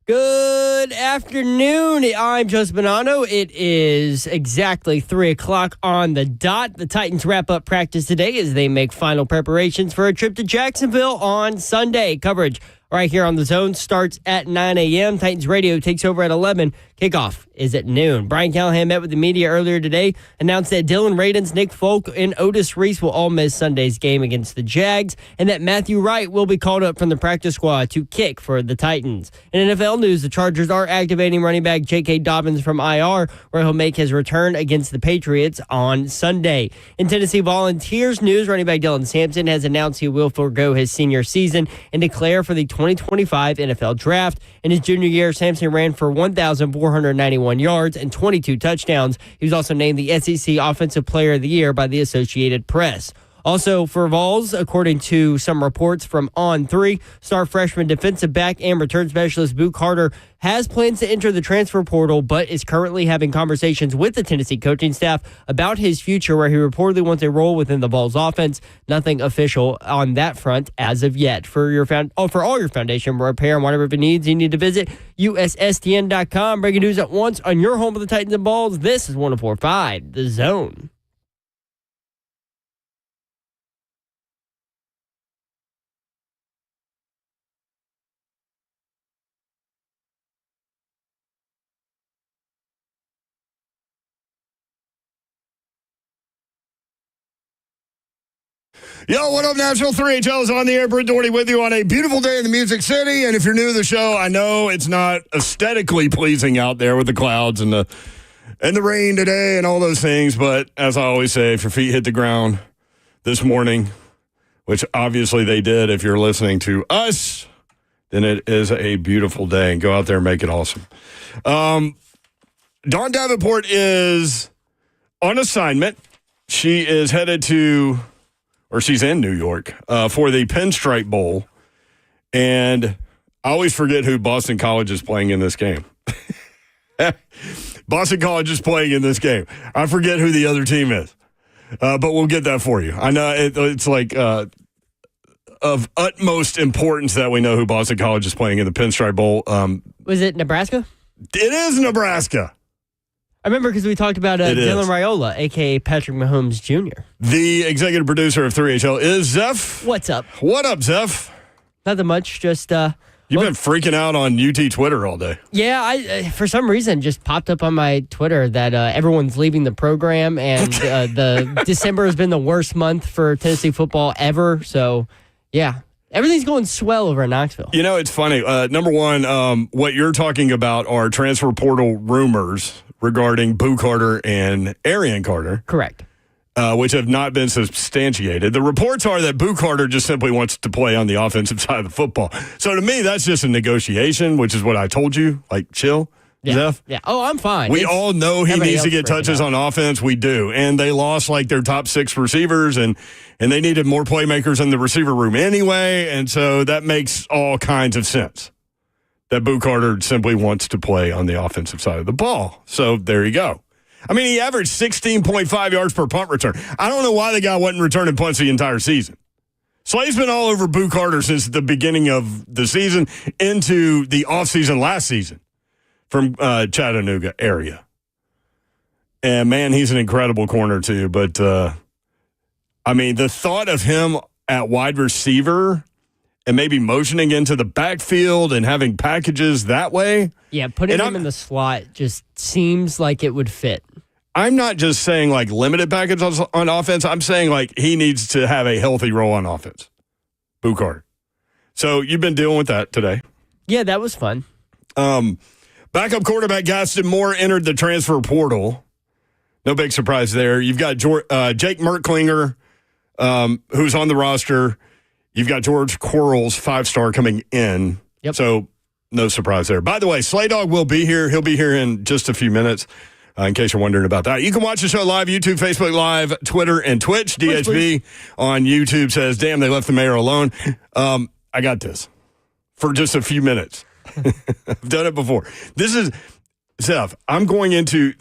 Good afternoon. I'm Joseph Bonanno. It is exactly 3 o'clock on the dot. The Titans wrap up practice today as they make final preparations for a trip to Jacksonville on Sunday. Coverage right here on The Zone starts at 9 a.m. Titans Radio takes over at 11. Kickoff is at noon. Brian Callahan met with the media earlier today, announced that Dylan Radins, Nick Folk, and Otis Reese will all miss Sunday's game against the Jags, and that Matthew Wright will be called up from the practice squad to kick for the Titans. In NFL news, the Chargers are activating running back J.K. Dobbins from IR, where he'll make his return against the Patriots on Sunday. In Tennessee Volunteers news, running back Dylan Sampson has announced he will forego his senior season and declare for the 2025 NFL Draft. In his junior year, Sampson ran for 1,491 yards and 22 touchdowns. He was also named the SEC Offensive Player of the Year by the Associated Press. Also for Vols, according to some reports from On3, star freshman defensive back and return specialist Boo Carter has plans to enter the transfer portal, but is currently having conversations with the Tennessee coaching staff about his future, where he reportedly wants a role within the Vols offense. Nothing official on that front as of yet. For all your foundation repair and whatever it needs, you need to visit USSTN.com. Breaking news at once on your home of the Titans and Balls. This is 104.5 The Zone. Yo, what up, Nashville? 3HL is on the air. Brent Doherty with you on a beautiful day in the Music City. And if you're new to the show, I know it's not aesthetically pleasing out there with the clouds and the rain today and all those things. But as I always say, if your feet hit the ground this morning, which obviously they did if you're listening to us, then it is a beautiful day. And go out there and make it awesome. Dawn Davenport is on assignment. She is headed to... or she's in New York for the Pinstripe Bowl. And I always forget who Boston College is playing in this game. Boston College is playing in this game. I forget who the other team is. But we'll get that for you. I know it's like of utmost importance that we know who Boston College is playing in the Pinstripe Bowl. Was it Nebraska? It is Nebraska. I remember because we talked about Dylan Raiola, a.k.a. Patrick Mahomes Jr. The executive producer of 3HL is Zeph. What's up? What up, Zeph? Nothing much, just... You've been freaking out on UT Twitter all day. Yeah, I for some reason just popped up on my Twitter that everyone's leaving the program, and the December has been the worst month for Tennessee football ever. So, yeah, everything's going swell over in Knoxville. You know, it's funny. Number one, what you're talking about are transfer portal rumors regarding Boo Carter and Arian Carter. Correct. Which have not been substantiated. The reports are that Boo Carter just simply wants to play on the offensive side of the football. So to me, that's just a negotiation, which is what I told you. Like, chill, Zeph. Yeah. Oh, I'm fine. We all know he needs to get touches on offense. We do. And they lost like their top 6 receivers, and they needed more playmakers in the receiver room anyway. And so that makes all kinds of sense that Boo Carter simply wants to play on the offensive side of the ball. So there you go. I mean, he averaged 16.5 yards per punt return. I don't know why the guy wasn't returning punts the entire season. Slay's been all over Boo Carter since the beginning of the season into the offseason last season from Chattanooga area. And, man, he's an incredible corner, too. But, I mean, the thought of him at wide receiver and maybe motioning into the backfield and having packages that way. Yeah, putting him in the slot just seems like it would fit. I'm not just saying like limited packages on offense. I'm saying like he needs to have a healthy role on offense. Boo Carter. So you've been dealing with that today. Yeah, that was fun. Backup quarterback Gaston Moore entered the transfer portal. No big surprise there. You've got Jake Merklinger, who's on the roster. You've got George Quarles, 5-star, coming in. Yep. So no surprise there. By the way, Slay Dog will be here. He'll be here in just a few minutes, in case you're wondering about that. You can watch the show live, YouTube, Facebook Live, Twitter, and Twitch. DHB on YouTube says, damn, they left the mayor alone. I got this for just a few minutes. I've done it before. This is, Seth, I'm going into,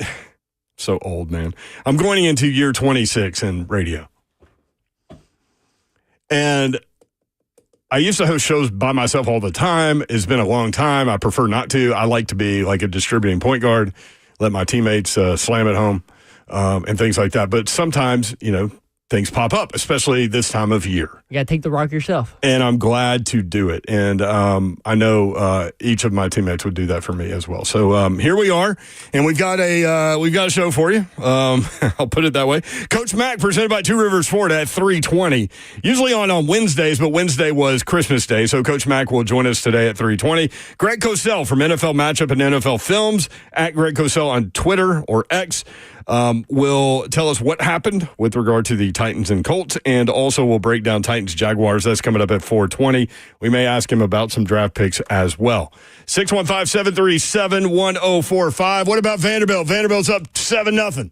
so old, man. I'm going into year 26 in radio. And I used to host shows by myself all the time. It's been a long time. I prefer not to. I like to be like a distributing point guard, let my teammates slam it home and things like that. But sometimes, things pop up, especially this time of year. You got to take the rock yourself. And I'm glad to do it. And I know each of my teammates would do that for me as well. So here we are, and we've got a show for you. I'll put it that way. Coach Mack presented by Two Rivers Ford at 3:20. Usually on Wednesdays, but Wednesday was Christmas Day, so Coach Mack will join us today at 3:20. Greg Cosell from NFL Matchup and NFL Films at Greg Cosell on Twitter or X. Will tell us what happened with regard to the Titans and Colts, and also will break down Titans-Jaguars. That's coming up at 4:20. We may ask him about some draft picks as well. 615-737-1045. What about Vanderbilt? Vanderbilt's up 7-0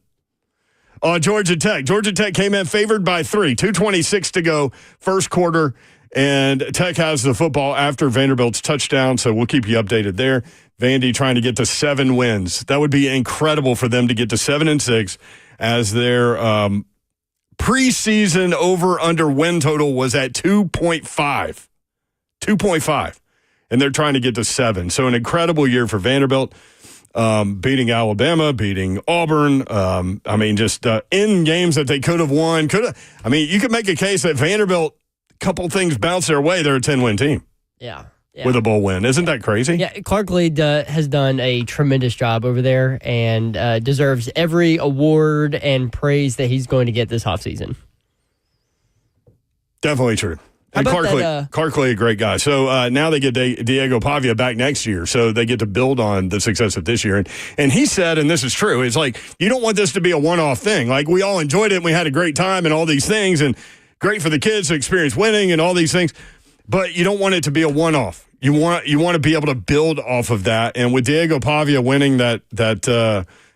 on Georgia Tech. Georgia Tech came in favored by 3. 2:26 to go, first quarter, and Tech has the football after Vanderbilt's touchdown, so we'll keep you updated there. Vandy trying to get to 7 wins. That would be incredible for them to get to 7-6 as their preseason over-under win total was at 2.5. 2.5. And they're trying to get to 7. So an incredible year for Vanderbilt, beating Alabama, beating Auburn. Just in games that they could have won. You could make a case that Vanderbilt, a couple things bounce their way. They're a 10-win team. Yeah. With a bowl win. Isn't that crazy? Yeah, Clark Lee has done a tremendous job over there and deserves every award and praise that he's going to get this offseason. Definitely true. And Clark Lee, a great guy. So now they get Diego Pavia back next year, so they get to build on the success of this year. And he said, and this is true, it's like, you don't want this to be a one-off thing. Like, we all enjoyed it, and we had a great time and all these things, and great for the kids to experience winning and all these things, but you don't want it to be a one-off. You want to be able to build off of that, and with Diego Pavia winning that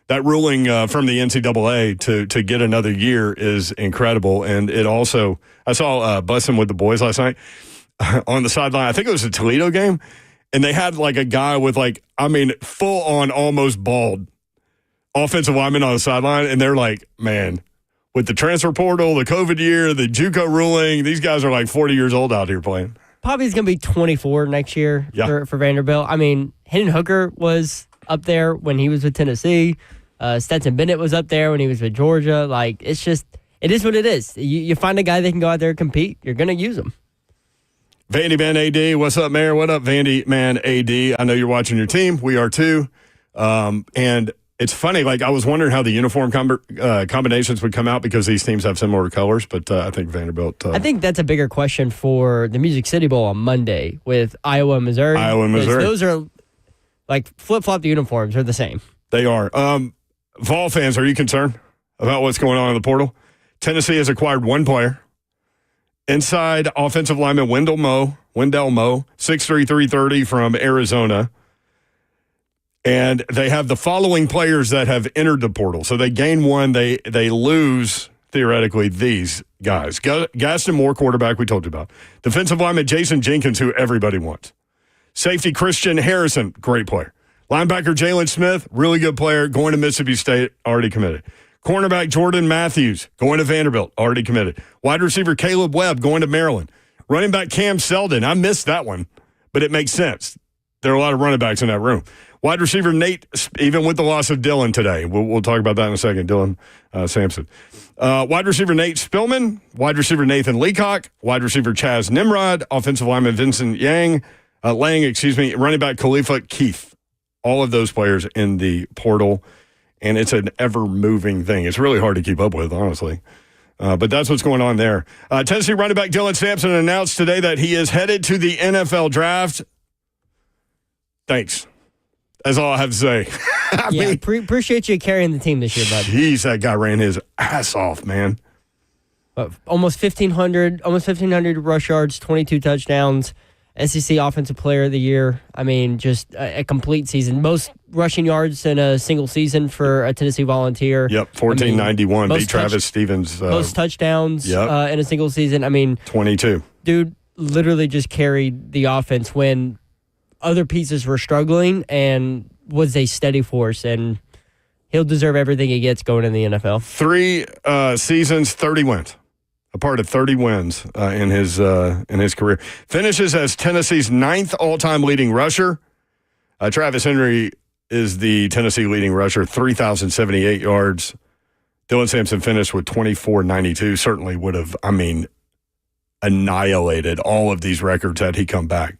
ruling from the NCAA to get another year is incredible. And it also, I saw Bussin' with the boys last night on the sideline. I think it was a Toledo game, and they had like a guy with full on almost bald offensive lineman on the sideline, and they're like, man, with the transfer portal, the COVID year, the JUCO ruling, these guys are like 40 years old out here playing. Probably going to be 24 next year for Vanderbilt. Hendon Hooker was up there when he was with Tennessee. Stetson Bennett was up there when he was with Georgia. It is what it is. You find a guy that can go out there and compete, you're going to use him. Vandy Man AD, what's up, Mayor? What up, Vandy Man AD? I know you're watching your team. We are too. And it's funny, I was wondering how the uniform combinations would come out because these teams have similar colors, but I think Vanderbilt... I think that's a bigger question for the Music City Bowl on Monday with Iowa and Missouri. Those are, flip-flop the uniforms are the same. They are. Vol fans, are you concerned about what's going on in the portal? Tennessee has acquired one player. Inside offensive lineman Wendell Moe, 6'3", 330 from Arizona. And they have the following players that have entered the portal. So they gain one, they lose, theoretically, these guys. Gaston Moore, quarterback, we told you about. Defensive lineman Jason Jenkins, who everybody wants. Safety Christian Harrison, great player. Linebacker Jalen Smith, really good player, going to Mississippi State, already committed. Cornerback Jordan Matthews, going to Vanderbilt, already committed. Wide receiver Caleb Webb, going to Maryland. Running back Cam Selden, I missed that one, but it makes sense. There are a lot of running backs in that room. Wide receiver Nate, even with the loss of Dylan today. We'll talk about that in a second, Dylan Sampson. Wide receiver Nate Spillman. Wide receiver Nathan Leacock. Wide receiver Chaz Nimrod. Offensive lineman Vincent Lang. Running back Khalifa Keith. All of those players in the portal, and it's an ever-moving thing. It's really hard to keep up with, honestly. But that's what's going on there. Tennessee running back Dylan Sampson announced today that he is headed to the NFL draft. Thanks. That's all I have to say. Appreciate you carrying the team this year, bud. Jeez, that guy ran his ass off, man. Almost 1,500 rush yards, 22 touchdowns, SEC Offensive Player of the Year. Just a complete season. Most rushing yards in a single season for a Tennessee Volunteer. Yep, 1491. Beat Travis Stevens. Most touchdowns in a single season. 22. Dude literally just carried the offense when other pieces were struggling and was a steady force, and he'll deserve everything he gets going in the NFL. 3 seasons, 30 wins. a part of 30 wins in his career. Finishes as Tennessee's 9th all-time leading rusher. Travis Henry is the Tennessee leading rusher, 3,078 yards. Dylan Sampson finished with 2,492. Certainly would have, annihilated all of these records had he come back.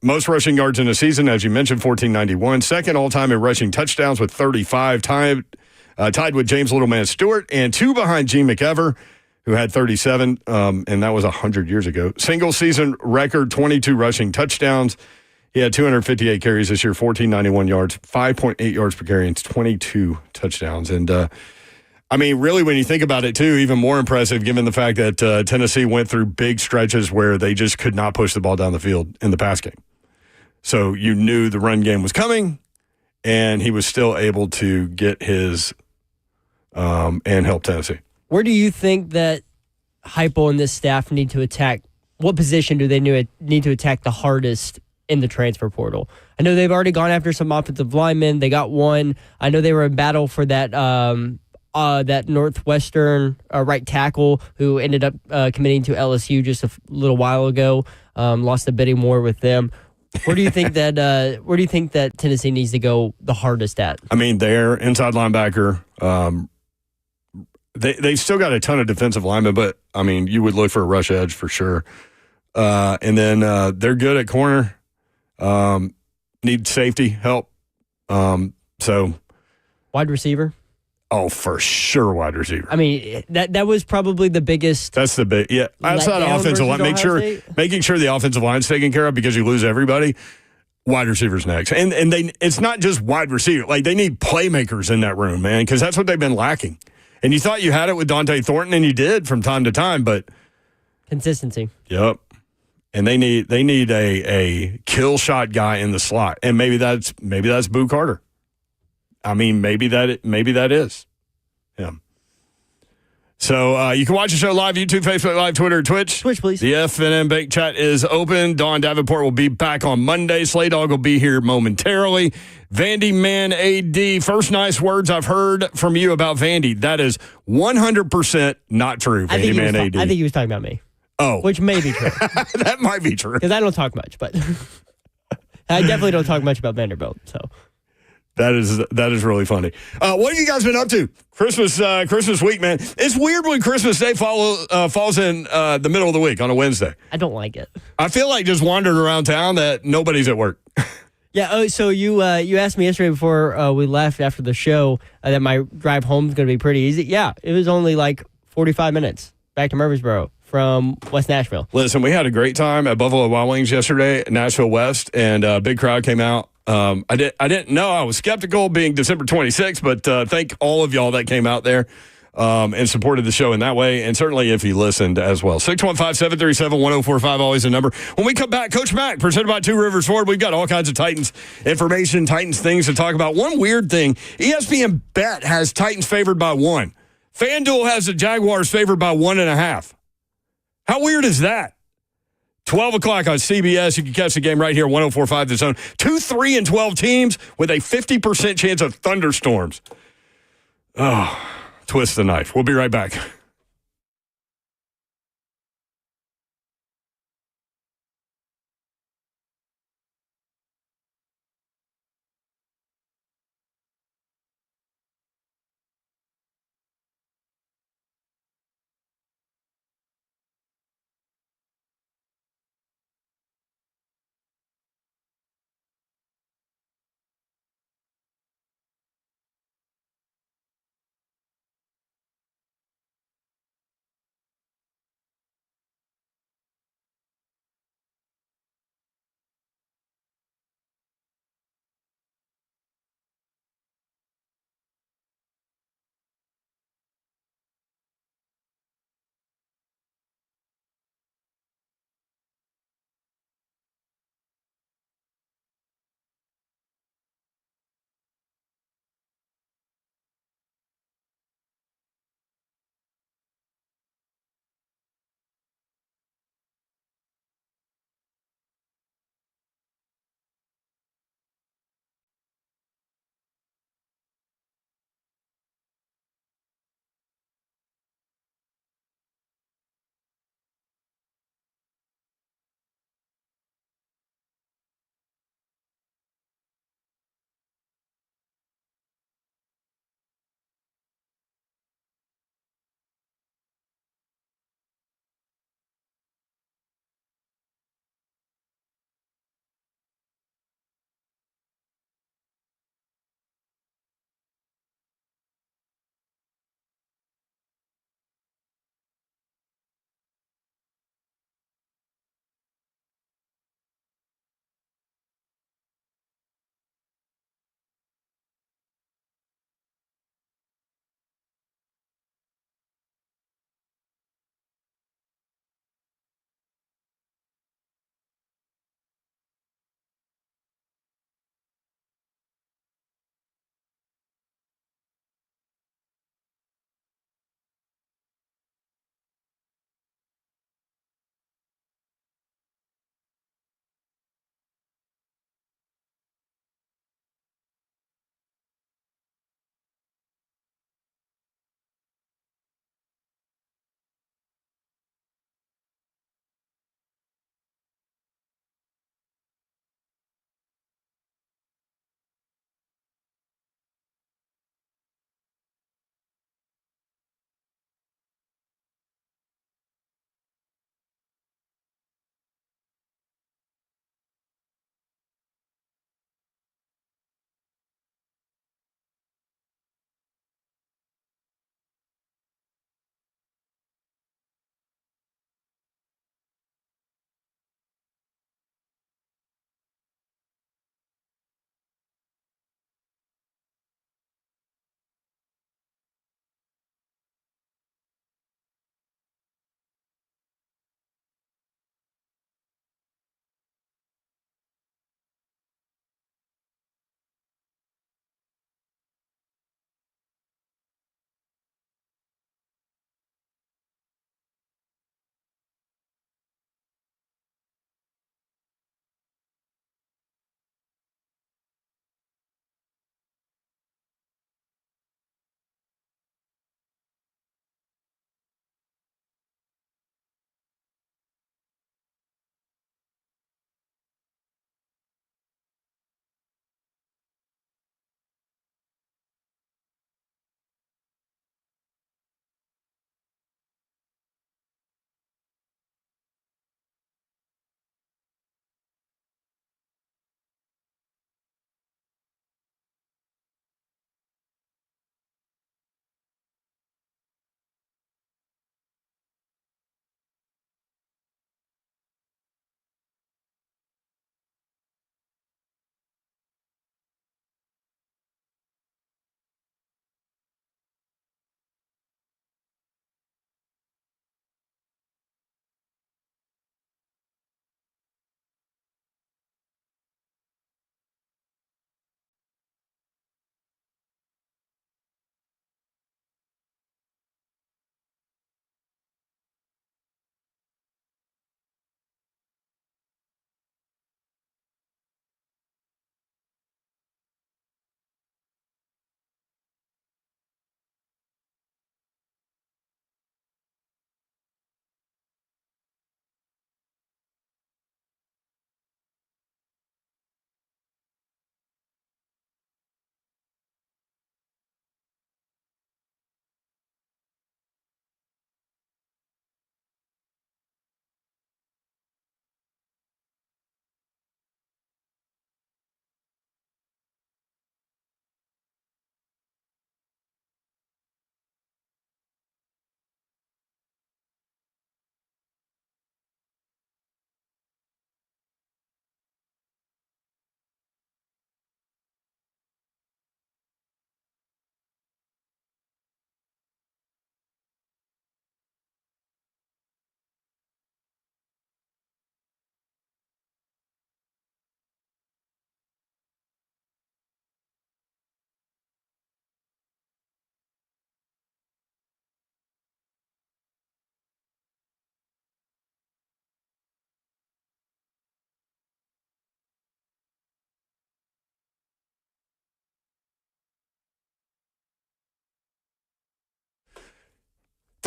Most rushing yards in a season, as you mentioned, 1,491. Second all-time in rushing touchdowns with 35, tied with James Littleman Stewart, and 2 behind Gene McEver, who had 37, and that was 100 years ago. Single-season record, 22 rushing touchdowns. He had 258 carries this year, 1,491 yards, 5.8 yards per carry, and 22 touchdowns. And, really, when you think about it, too, even more impressive given the fact that Tennessee went through big stretches where they just could not push the ball down the field in the pass game. So you knew the run game was coming, and he was still able to get his and help Tennessee. Where do you think that Heupel and this staff need to attack? What position do they need to attack the hardest in the transfer portal? I know they've already gone after some offensive linemen. They got one. I know they were in battle for that that Northwestern right tackle who ended up committing to LSU just a little while ago. Lost a bidding war with them. Where do you think that Tennessee needs to go the hardest at? Their inside linebacker. They've still got a ton of defensive linemen, but you would look for a rush edge for sure. And then they're good at corner. Need safety help. So wide receiver. Oh, for sure, wide receiver. That was probably the biggest. That's the big, yeah. Outside offensive line, making sure the offensive line's taken care of because you lose everybody. Wide receivers next, and it's not just wide receiver. Like they need playmakers in that room, man, because that's what they've been lacking. And you thought you had it with Dante Thornton, and you did from time to time, but consistency. Yep. And they need a kill shot guy in the slot, and maybe that's Boo Carter. Maybe that is him. So you can watch the show live, YouTube, Facebook Live, Twitter, Twitch. Twitch, please. The FNN Bank chat is open. Dawn Davenport will be back on Monday. Slay Dog will be here momentarily. Vandy Man AD, first nice words I've heard from you about Vandy. That is 100% not true, Vandy Man AD. I think he was talking about me. Oh. Which may be true. That might be true. Because I don't talk much, but I definitely don't talk much about Vanderbilt, so... That is really funny. What have you guys been up to? Christmas week, man. It's weird when Christmas Day falls in the middle of the week on a Wednesday. I don't like it. I feel like just wandering around town that nobody's at work. Yeah. Oh, so you asked me yesterday before we left after the show that my drive home is going to be pretty easy. Yeah, it was only like 45 minutes back to Murfreesboro from West Nashville. Listen, we had a great time at Buffalo Wild Wings yesterday at Nashville West, and a big crowd came out. I didn't know. I was skeptical being December 26th, but thank all of y'all that came out there and supported the show in that way, and certainly if you listened as well. 615-737-1045, always a number. When we come back, Coach Mack, presented by Two Rivers Ford. We've got all kinds of Titans information, Titans things to talk about. One weird thing, ESPN Bet has Titans favored by 1. FanDuel has the Jaguars favored by 1.5. How weird is that? 12 o'clock on CBS. You can catch the game right here, 104.5 The Zone. 2, 3, and 12 teams with a 50% chance of thunderstorms. Oh, twist the knife. We'll be right back.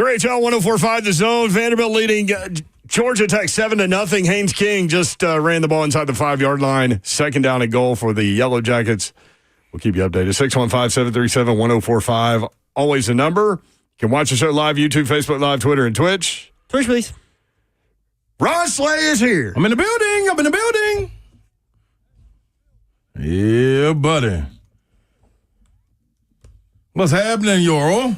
3HL 104.5 The Zone. Vanderbilt leading Georgia Tech 7-0. Haynes King just ran the ball inside the 5-yard line. Second down and goal for the Yellow Jackets. We'll keep you updated. 615-737-1045. Always the number. You can watch the show live, YouTube, Facebook Live, Twitter, and Twitch. Twitch, please. Ron Slay is here. I'm in the building. Yeah, buddy. What's happening, Yoro?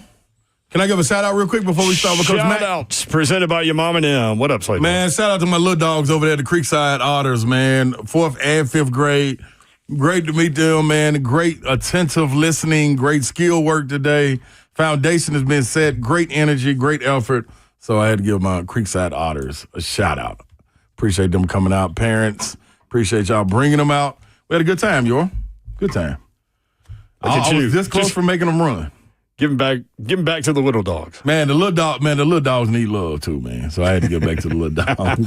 Can I give a shout out real quick before we start with Coach Mack? Shout outs presented by your mom and them. What up, Slay? Man, shout out to my little dogs over there at the Creekside Otters, man. 4th and 5th grade. Great to meet them, man. Great attentive listening, great skill work today. Foundation has been set. Great energy, great effort. So I had to give my Creekside Otters a shout out. Appreciate them coming out. Parents, appreciate y'all bringing them out. We had a good time, Yoro. Good time. I was this close for making them run. Give him back to the little dogs. Man, the little dogs need love too, man. So I had to get back to the little dogs.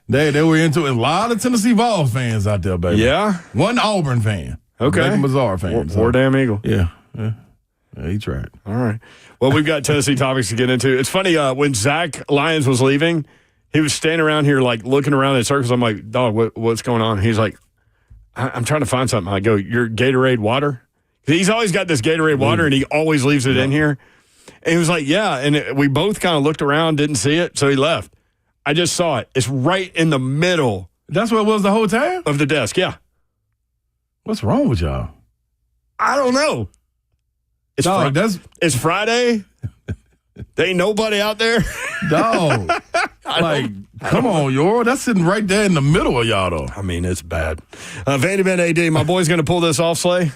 They were into it. A lot of Tennessee Vols fans out there, baby. Yeah? One Auburn fan. Okay. Macon Bazaar fan. Poor damn Eagle. Yeah, he tried. All right. Well, we've got Tennessee topics to get into. It's funny, when Zach Lyons was leaving, he was standing around here, like, looking around in circles. I'm like, dog, what's going on? He's like, I'm trying to find something. I go, your Gatorade water? He's always got this Gatorade water, and he always leaves it in here. And he was like, yeah. And we both kind of looked around, didn't see it, so he left. I just saw it. It's right in the middle. That's what it was the whole time? Of the desk, yeah. What's wrong with y'all? I don't know. It's Friday. There ain't nobody out there. Dog. Like, come on, Yoro. That's sitting right there in the middle of y'all, though. I mean, it's bad. Vandy Ben AD, my boy's going to pull this off, Slay.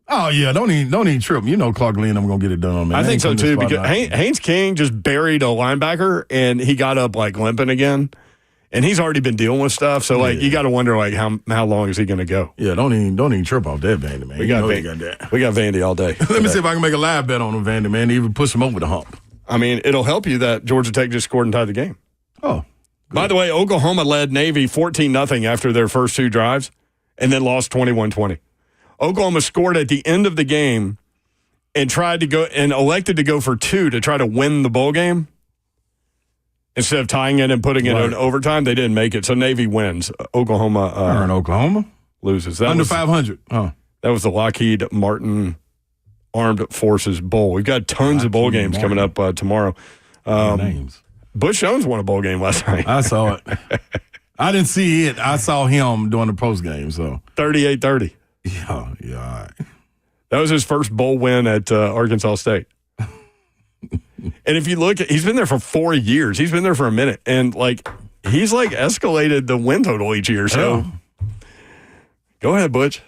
Oh, yeah. Don't even trip. You know Clark Lee and I'm going to get it done, man. I think so, too, because Haynes King just buried a linebacker, and he got up, like, limping again. And he's already been dealing with stuff, so, like, you got to wonder, like, how long is he going to go? Yeah, don't even trip off that, Vandy, man. We got Vandy all day. Let me see if I can make a live bet on him, Vandy, man, to even push him over the hump. I mean, it'll help you that Georgia Tech just scored and tied the game. Oh. Good. By the way, Oklahoma led Navy 14-0 after their first two drives and then lost 21-20. Oklahoma scored at the end of the game and tried to go and elected to go for two to try to win the bowl game. Instead of tying it and putting it in overtime, they didn't make it. So Navy wins. Oklahoma loses. Under 500. Oh. That was the Lockheed Martin Armed Forces Bowl. We've got tons of bowl games coming up tomorrow. Names. Butch Jones won a bowl game last night. I saw it. I didn't see it. I saw him during the post game. So 38-30. Yeah, all right. That was his first bowl win at Arkansas State. And if you look at, he's been there for 4 years. He's been there for a minute, and like he's like escalated the win total each year. So go ahead, Butch.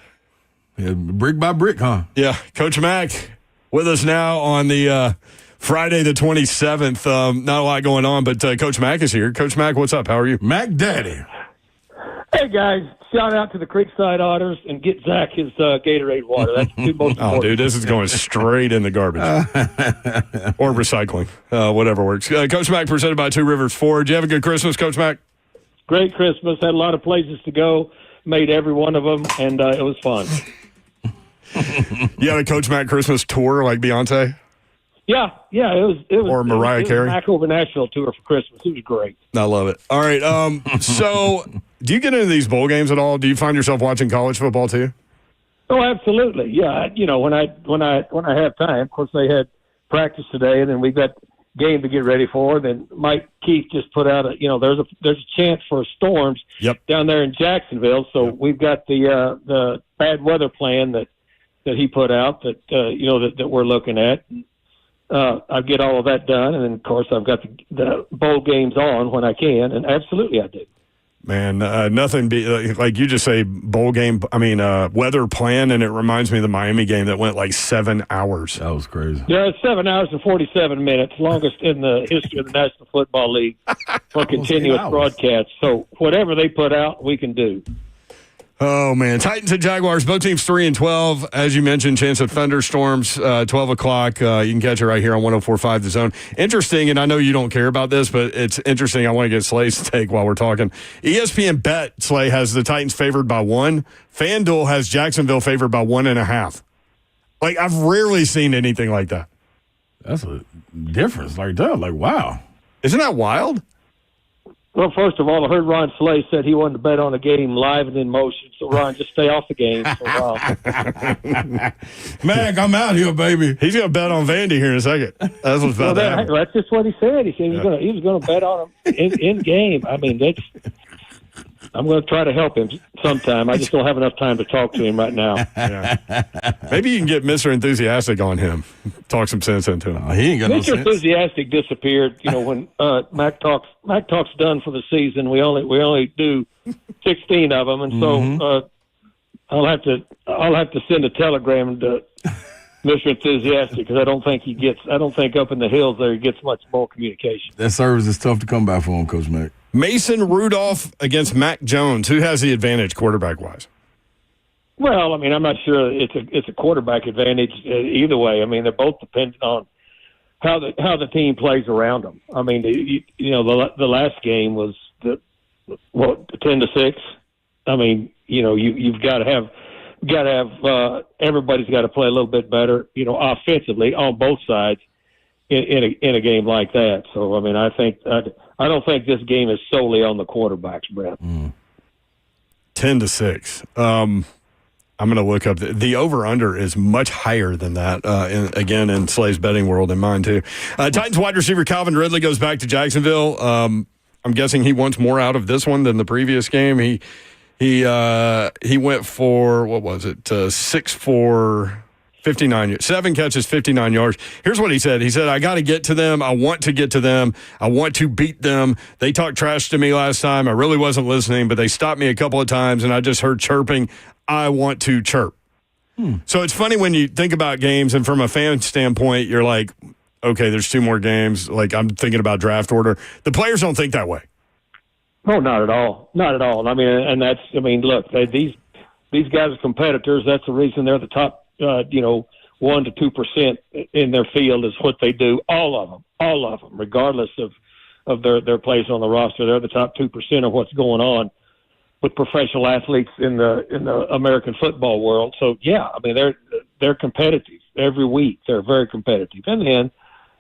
Yeah, brick by brick, huh? Yeah, Coach Mack with us now on the Friday the 27th. Not a lot going on, but Coach Mack is here. Coach Mack, what's up? How are you? Mack Daddy. Hey, guys. Shout out to the Creekside Otters and get Zach his Gatorade water. That's the two most important. Oh, dude, this is going straight in the garbage. Or recycling, whatever works. Coach Mack presented by Two Rivers Ford. Did you have a good Christmas, Coach Mack? Great Christmas. Had a lot of places to go. Made every one of them, and it was fun. You had a Coach Mack Christmas tour like Beyonce? Yeah, it was. Or Mariah Carey? Mack over Nashville tour for Christmas. It was great. I love it. All right, so do you get into these bowl games at all? Do you find yourself watching college football too? Oh, absolutely. Yeah, you know, when I have time. Of course, they had practice today, and then we've got game to get ready for. Then Mike Keith just put out there's a chance for storms down there in Jacksonville. So we've got the bad weather plan that he put out that that we're looking at. I get all of that done, and then of course I've got the bowl games on when I can, and absolutely I do. Man, nothing like you just say bowl game. I mean, weather plan, and it reminds me of the Miami game that went like 7 hours. That was crazy. Yeah, it's 7 hours and 47 minutes, longest in the history of the National Football League for continuous broadcast. So whatever they put out, we can do. Oh, man. Titans and Jaguars, both teams 3-12. As you mentioned, chance of thunderstorms, 12 o'clock. You can catch it right here on 104.5 The Zone. Interesting, and I know you don't care about this, but it's interesting. I want to get Slay's take while we're talking. ESPN Bet, Slay, has the Titans favored by 1. FanDuel has Jacksonville favored by 1.5. Like, I've rarely seen anything like that. That's a difference like that. Like, wow. Isn't that wild? Well, first of all, I heard Ron Slay said he wanted to bet on a game live and in motion. So, Ron, just stay off the game for a while. Mack, I'm out here, baby. He's going to bet on Vandy here in a second. That's what's about to happen. That's just what he said. He said he was going to bet on him in game. I mean, I'm going to try to help him sometime. I just don't have enough time to talk to him right now. Yeah. Maybe you can get Mr. Enthusiastic on him. Talk some sense into him. He ain't got no Mr. sense. Enthusiastic disappeared. When Mack Talk's done for the season. We only do 16 of them, and so I'll have to send a telegram to Mr. Enthusiastic because I don't think up in the hills there he gets much more communication. That service is tough to come by for him, Coach Mack. Mason Rudolph against Mac Jones. Who has the advantage quarterback-wise? Well, I mean, I'm not sure it's a quarterback advantage either way. I mean, they're both dependent on how the team plays around them. I mean, the last game was 10-6. I mean, you've got to have everybody's got to play a little bit better, offensively on both sides in a game like that. So, I mean, I don't think this game is solely on the quarterbacks, Brett. 10-6. I'm going to look up the over-under is much higher than that. In Slay's betting world and mine too. Titans wide receiver Calvin Ridley goes back to Jacksonville. I'm guessing he wants more out of this one than the previous game. He went for what was it? 6 for 59, 7 catches, 59 yards. Here's what he said. He said, I got to get to them. I want to get to them. I want to beat them. They talked trash to me last time. I really wasn't listening, but they stopped me a couple of times, and I just heard chirping. I want to chirp. So it's funny when you think about games, and from a fan standpoint, you're like, okay, there's 2 more games. Like, I'm thinking about draft order. The players don't think that way. No, not at all. Not at all. I mean, look, these guys are competitors. That's the reason they're the top 1 to 2% in their field is what they do. All of them, regardless of their place on the roster. They're the top 2% of what's going on with professional athletes in the American football world. So yeah, I mean they're competitive every week. They're very competitive. And then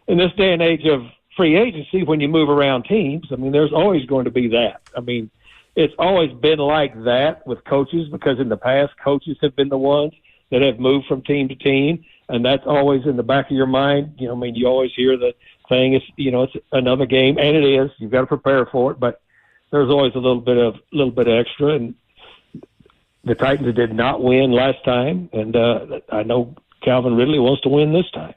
in this day and age of free agency, when you move around teams, I mean there's always going to be that. I mean it's always been like that with coaches because in the past coaches have been the ones that have moved from team to team, and that's always in the back of your mind. You always hear the thing is, it's another game, and it is. You've got to prepare for it, but there's always a little bit extra. And the Titans did not win last time, and I know Calvin Ridley wants to win this time.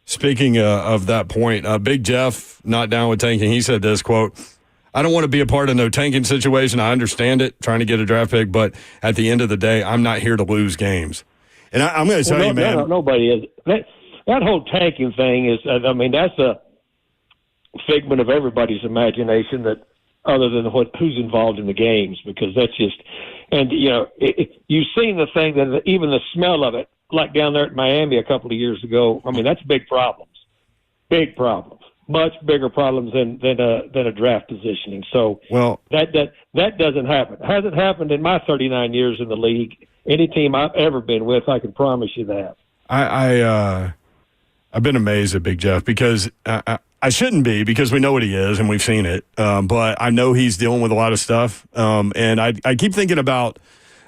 Speaking of that point, Big Jeff, not down with tanking, he said this, quote, I don't want to be a part of no tanking situation. I understand it, trying to get a draft pick, but at the end of the day, I'm not here to lose games. And I'm going to tell you, man. Nobody is. That whole tanking thing is, that's a figment of everybody's imagination that other than who's involved in the games, because that's just, and, you've seen the thing that even the smell of it, like down there at Miami a couple of years ago, I mean, that's big problems. Big problems. Much bigger problems than a draft positioning. So that doesn't happen. It hasn't happened in my 39 years in the league. Any team I've ever been with, I can promise you that. I've been amazed at Big Jeff because I shouldn't be because we know what he is and we've seen it. But I know he's dealing with a lot of stuff. And I keep thinking about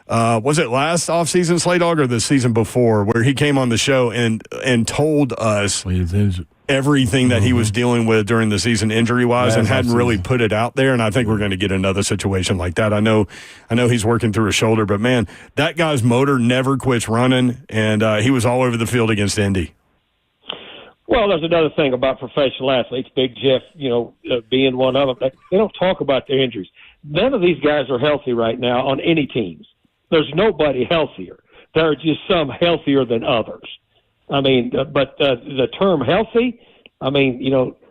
was it last offseason, Slay Dog, or the season before, where he came on the show and told us everything that he was dealing with during the season injury-wise and hadn't really put it out there, and I think we're going to get another situation like that. I know he's working through a shoulder, but, man, that guy's motor never quits running, and he was all over the field against Indy. Well, there's another thing about professional athletes, Big Jeff, being one of them. They don't talk about their injuries. None of these guys are healthy right now on any teams. There's nobody healthier. There are just some healthier than others. I mean, but the term healthy, I mean,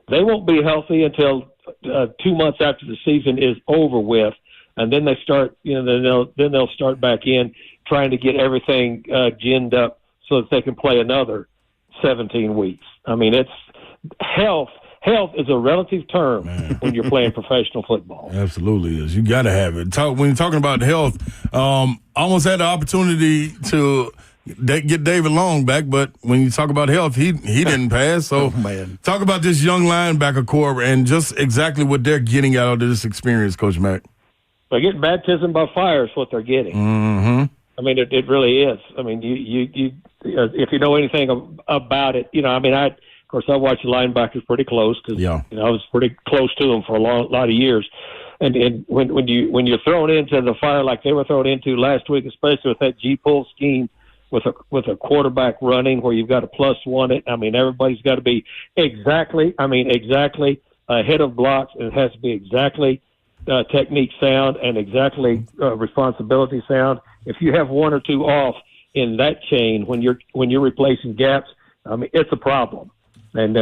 they won't be healthy until 2 months after the season is over with, and then they start, then they'll start back in trying to get everything ginned up so that they can play another 17 weeks. I mean, it's health. Health is a relative term when you're playing professional football. Absolutely is. You got to have it. When you're talking about health, almost had the opportunity to They get David Long back, but when you talk about health, he didn't pass. So talk about this young linebacker core and just exactly what they're getting out of this experience, Coach Mack. They're getting baptism by fire is what they're getting. Mm-hmm. I mean, it really is. I mean, you if you know anything about it, of course, I watched the linebackers pretty close because I was pretty close to them for a lot of years. And when you're thrown into the fire like they were thrown into last week, especially with that G-pull scheme with a quarterback running where you've got to +1 it. I mean, everybody's got to be exactly ahead of blocks, and it has to be exactly technique sound and exactly responsibility sound. If you have one or two off in that chain when you're replacing gaps, I mean, it's a problem. And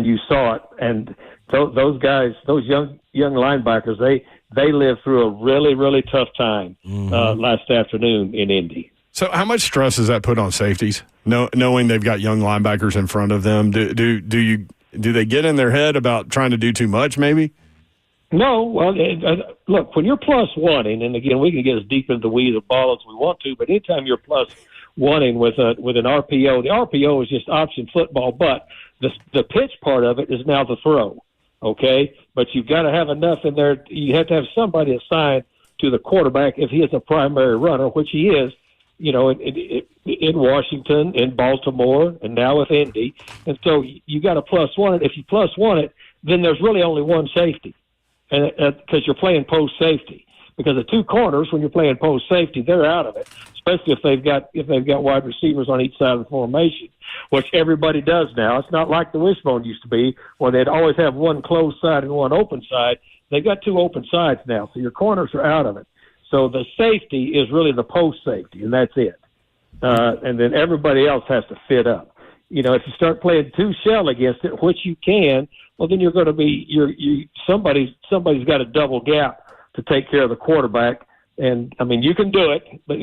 you saw it. And those guys, those young linebackers, they lived through a really, really tough time last afternoon in Indy. So how much stress does that put on safeties, knowing they've got young linebackers in front of them? Do they get in their head about trying to do too much, maybe? No. Well, look, when you're +1ing, and again, we can get as deep into the weeds of ball as we want to, but anytime you're +1ing with an RPO, the RPO is just option football, but the pitch part of it is now the throw, okay? But you've got to have enough in there. You have to have somebody assigned to the quarterback if he is a primary runner, which he is, in Washington, in Baltimore, and now with Indy. And so you got to +1 it. If you +1 it, then there's really only one safety, and because you're playing post safety. Because the two corners, when you're playing post safety, they're out of it, especially if they've got wide receivers on each side of the formation, which everybody does now. It's not like the wishbone used to be, where they'd always have one closed side and one open side. They've got two open sides now, so your corners are out of it. So the safety is really the post safety, and that's it. And then everybody else has to fit up. If you start playing two shell against it, which you can, well, then you're going to be somebody's got a double gap to take care of the quarterback. And I mean, you can do it, but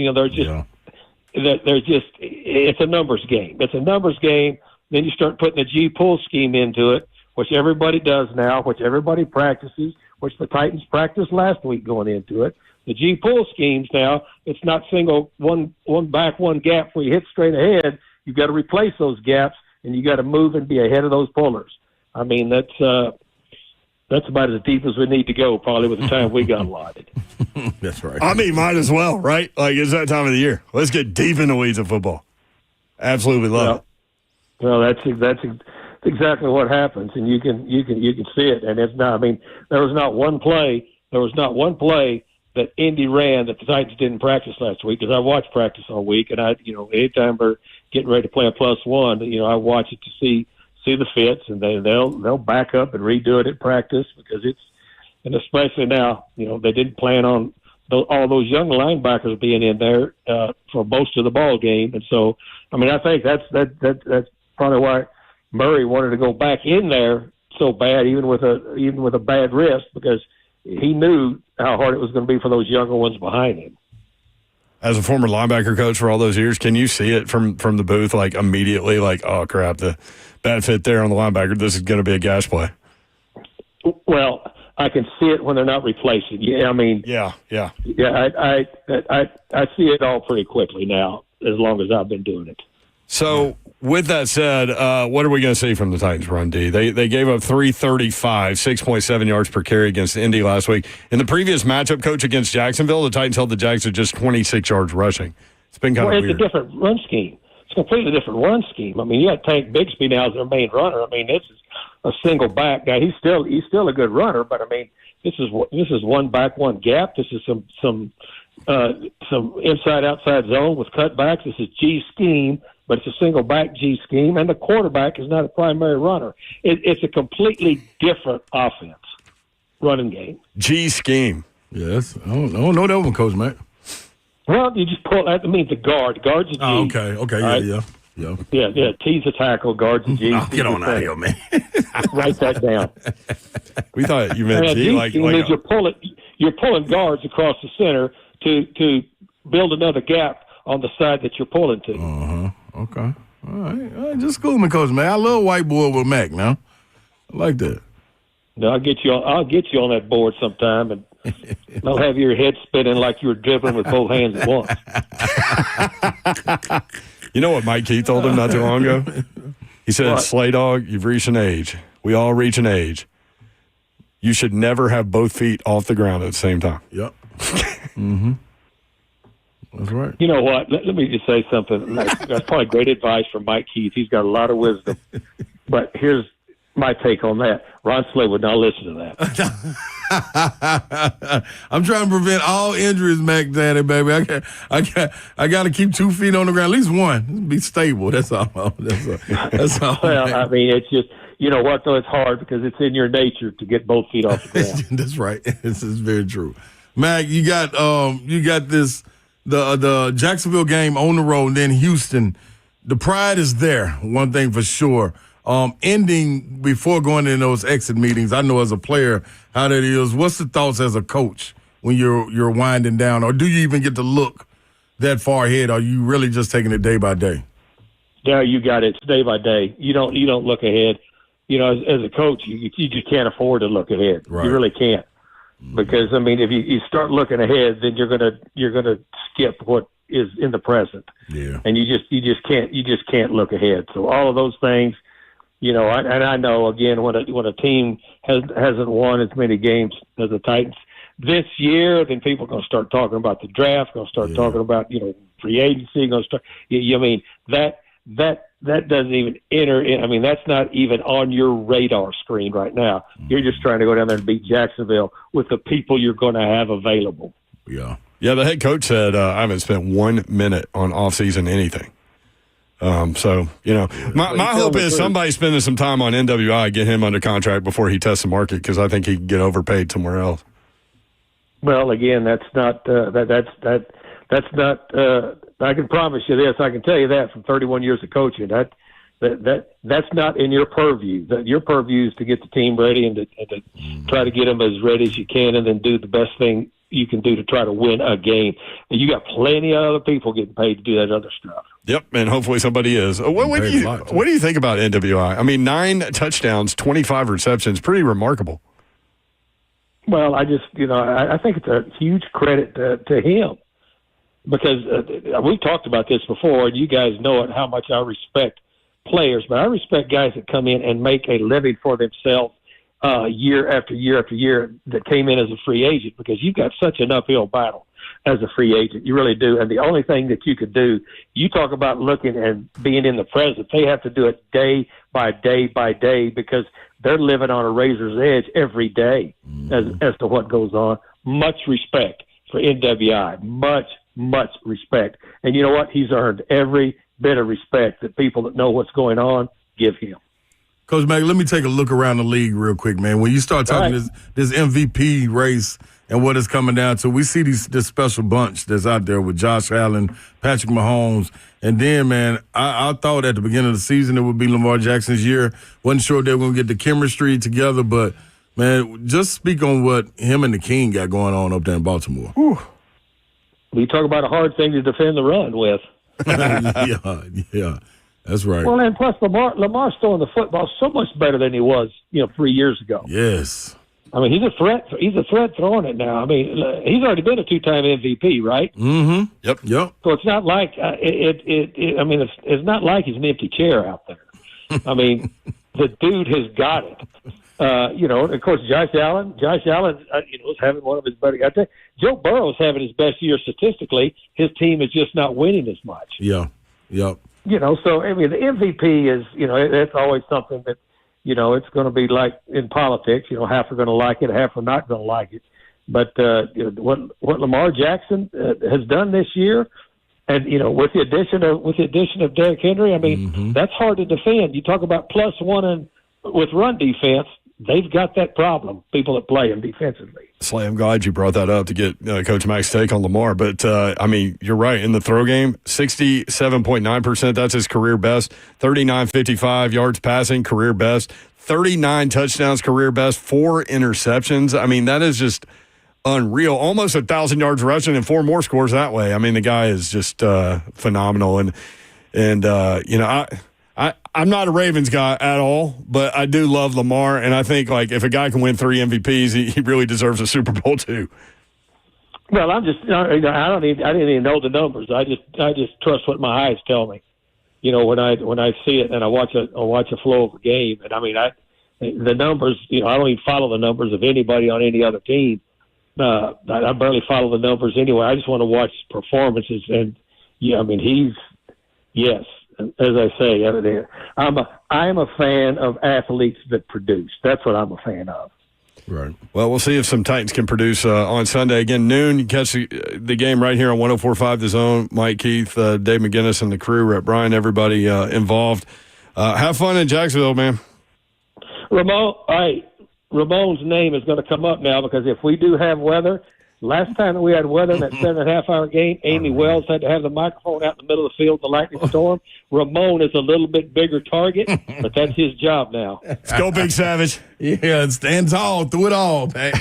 it's a numbers game. It's a numbers game. Then you start putting the G-pull scheme into it, which everybody does now, which everybody practices, which the Titans practiced last week going into it. The G-pull schemes now, it's not single one back, one gap where you hit straight ahead. You've got to replace those gaps, and you got to move and be ahead of those pullers. I mean, that's about as deep as we need to go, probably, with the time we got allotted. That's right. I mean, might as well, right? Like, it's that time of the year. Let's get deep in the weeds of football. Absolutely love it. Well, that's exactly what happens, and you can see it. And it's not. I mean, there was not one play that Indy ran that the Titans didn't practice last week, because I watched practice all week, and anytime we're getting ready to play a +1, I watch it to see the fits, and they'll back up and redo it at practice, because and especially now, they didn't plan on all those young linebackers being in there for most of the ball game. And so, I mean, I think that's probably why Murray wanted to go back in there so bad, even with a bad wrist, because he knew how hard it was going to be for those younger ones behind him. As a former linebacker coach for all those years, can you see it from the booth, like, immediately, like, oh, crap, the bad fit there on the linebacker, this is going to be a gash play? Well, I can see it when they're not replacing. Yeah, I mean. Yeah. I see it all pretty quickly now, as long as I've been doing it. So, with that said, what are we going to see from the Titans run D? They gave up 335, 6.7 yards per carry against Indy last week. In the previous matchup, coach, against Jacksonville, the Titans held the Jags to just 26 yards rushing. It's been kind of weird. It's a different run scheme. It's a completely different run scheme. I mean, you got Tank Bigsby now as their main runner. I mean, this is a single back guy. He's still a good runner, but I mean, this is one back, one gap. This is some inside outside zone with cutbacks. This is G scheme, but it's a single back G scheme, and the quarterback is not a primary runner. It's a completely different offense running game. G scheme. Yes, I don't know that one, Coach Mack. Well, you just pull. That means the guard. Guard's a G. Oh, okay, right? Yeah. T's a tackle, guard's a G. Oh, get on out of here, man. Write that down. We thought you meant G. Means you're pulling guards across the center to build another gap on the side that you're pulling to. Okay. All right. Just school me, Coach, man. I love whiteboard with Mac now. I like that. No, I'll get you on that board sometime, and I'll have your head spinning like you were dribbling with both hands at once. You know what Mike Keith told him not too long ago? He said, Slay Dog, you've reached an age. We all reach an age. You should never have both feet off the ground at the same time. Yep. Mm-hmm. That's right. You know what? Let me just say something. That's probably great advice from Mike Keith. He's got a lot of wisdom. But here's my take on that. Ron Slay would not listen to that. I'm trying to prevent all injuries, Mac Daddy, baby. I got to keep 2 feet on the ground, at least one. Be stable. That's all. That's all. Well, I mean, it's just, you know what, though? It's hard because it's in your nature to get both feet off the ground. That's right. This is very true. Mac, you got this the Jacksonville game on the road, and then Houston. The pride is there, one thing for sure. Ending before going in those exit meetings, I know as a player how that is. What's the thoughts as a coach when you're winding down, or do you even get to look that far ahead? Or are you really just taking it day by day? Yeah, you got it. It's day by day. You don't look ahead. You know, as a coach, you just can't afford to look ahead. Right. You really can't, because I mean, if you start looking ahead, then you're gonna skip what is in the present. Yeah, and you just can't look ahead. So all of those things. You know, and I know, again, when a team hasn't won as many games as the Titans this year, then people are going to start talking about the draft, going to start talking about, you know, free agency, going to start. I mean, that doesn't even enter in. I mean, that's not even on your radar screen right now. You're just trying to go down there and beat Jacksonville with the people you're going to have available. Yeah. Yeah, the head coach said, I haven't spent 1 minute on off-season anything. So, you know, my hope is somebody spending some time on NWI, get him under contract before he tests the market, because I think he can get overpaid somewhere else. Well, again, that's not that's not. I can promise you this. I can tell you that from 31 years of coaching. That's not in your purview. Your purview is to get the team ready and to try to get them as ready as you can, and then do the best thing you can do to try to win a game. And you got plenty of other people getting paid to do that other stuff. Yep, and hopefully somebody is. What do you think about NWI? I mean, 9 touchdowns, 25 receptions, pretty remarkable. Well, I think it's a huge credit to him, because we've talked about this before, and you guys know it, how much I respect players, but I respect guys that come in and make a living for themselves year after year after year that came in as a free agent, because you've got such an uphill battle as a free agent. You really do. And the only thing that you could do, you talk about looking and being in the present, they have to do it day by day by day, because they're living on a razor's edge every day as to what goes on. Much respect for NWI. Much respect. And you know what? He's earned every bit of respect that people that know what's going on give him. Coach Mack, let me take a look around the league real quick, man. When you start talking this MVP race and what it's coming down to, we see this special bunch that's out there with Josh Allen, Patrick Mahomes, and then, man, I thought at the beginning of the season it would be Lamar Jackson's year. Wasn't sure they were going to get the chemistry together, but, man, just speak on what him and the King got going on up there in Baltimore. Whew. We talk about a hard thing to defend the run with. Yeah. That's right. Well, and plus Lamar's throwing the football so much better than he was, 3 years ago. Yes. I mean, he's a threat. He's a threat throwing it now. I mean, he's already been a 2-time MVP, right? Mm-hmm. Yep. So it's not like it's not like he's an empty chair out there. I mean, the dude has got it. Of course, Josh Allen, is having one of his better. I think Joe Burrow's having his best year statistically. His team is just not winning as much. Yeah. Yep. So, I mean, the MVP is, it's always something that, it's going to be like in politics, half are going to like it, half are not going to like it. But what Lamar Jackson has done this year, and, with the addition of Derrick Henry, I mean, that's hard to defend. You talk about +1 with run defense. They've got that problem, people that play them defensively. Slay, I'm glad you brought that up to get Coach Mack's take on Lamar. But, you're right. In the throw game, 67.9%, that's his career best. 39.55 yards passing, career best. 39 touchdowns, career best. 4 interceptions. I mean, that is just unreal. Almost 1,000 yards rushing and 4 more scores that way. I mean, the guy is just phenomenal. I'm not a Ravens guy at all, but I do love Lamar, and I think if a guy can win 3 MVPs, he really deserves a Super Bowl too. Well, I didn't even know the numbers. I just trust what my eyes tell me. when I see it and I watch a flow of a game, and I mean, the numbers, I don't even follow the numbers of anybody on any other team. I barely follow the numbers anyway. I just want to watch performances, and yes, as I say, I'm a fan of athletes that produce. That's what I'm a fan of. Right. Well, we'll see if some Titans can produce on Sunday. Again, noon, you catch the game right here on 104.5 The Zone. Mike, Keith, Dave McGinnis, and the crew, Rhett Bryan, everybody involved. Have fun in Jacksonville, man. Ramon's name is going to come up now, because if we do have weather, last time we had weather in that 7.5-hour game, Amy Wells had to have the microphone out in the middle of the field, the lightning storm. Ramon is a little bit bigger target, but that's his job now. Let's go, Big Savage. Yeah, stand tall through it all, man.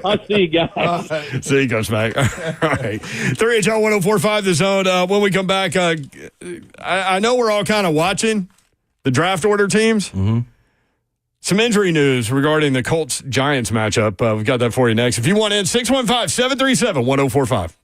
I'll see you guys. See you, Coach Mack. All right. 3HL 104.5 The Zone. When we come back, I know we're all kind of watching the draft order teams. Mm-hmm. Some injury news regarding the Colts-Giants matchup. We've got that for you next. If you want in, 615-737-1045.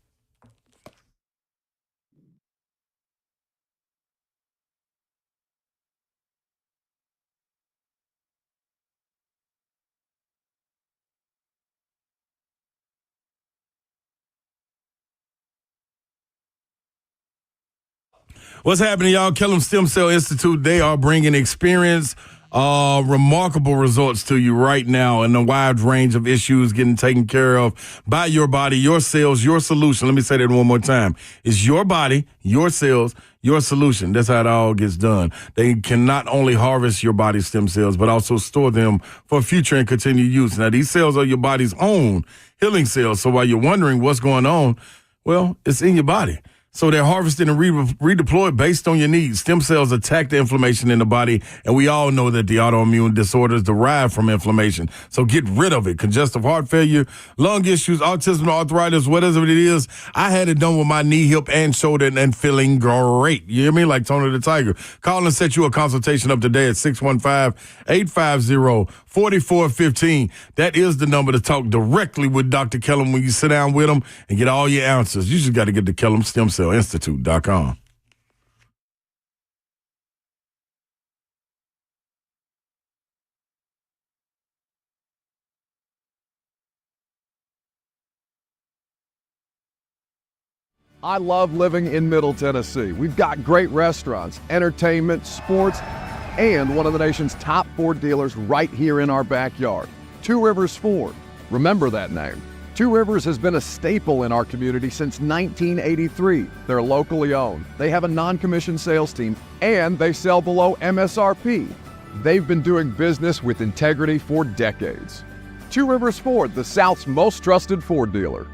What's happening, y'all? Kellum Stem Cell Institute, they are bringing experience, remarkable results to you right now in a wide range of issues getting taken care of by your body, your cells, your solution. Let me say that one more time. It's your body, your cells, your solution. That's how it all gets done. They can not only harvest your body's stem cells, but also store them for future and continued use. Now, these cells are your body's own healing cells. So while you're wondering what's going on, well, it's in your body. So they're harvested and redeployed based on your needs. Stem cells attack the inflammation in the body, and we all know that the autoimmune disorders derive from inflammation. So get rid of it. Congestive heart failure, lung issues, autism, arthritis, whatever it is. I had it done with my knee, hip, and shoulder, and feeling great. You hear me? Like Tony the Tiger. Call and set you a consultation up today at 615-850-4415. That is the number to talk directly with Dr. Kellum when you sit down with him and get all your answers. You just got to get to Kellum Stem Cell Institute.com. I love living in Middle Tennessee. We've got great restaurants, entertainment, sports, and one of the nation's top Ford dealers right here in our backyard. Two Rivers Ford. Remember that name. Two Rivers has been a staple in our community since 1983. They're locally owned. They have a non-commissioned sales team, and they sell below MSRP. They've been doing business with integrity for decades. Two Rivers Ford, the South's most trusted Ford dealer.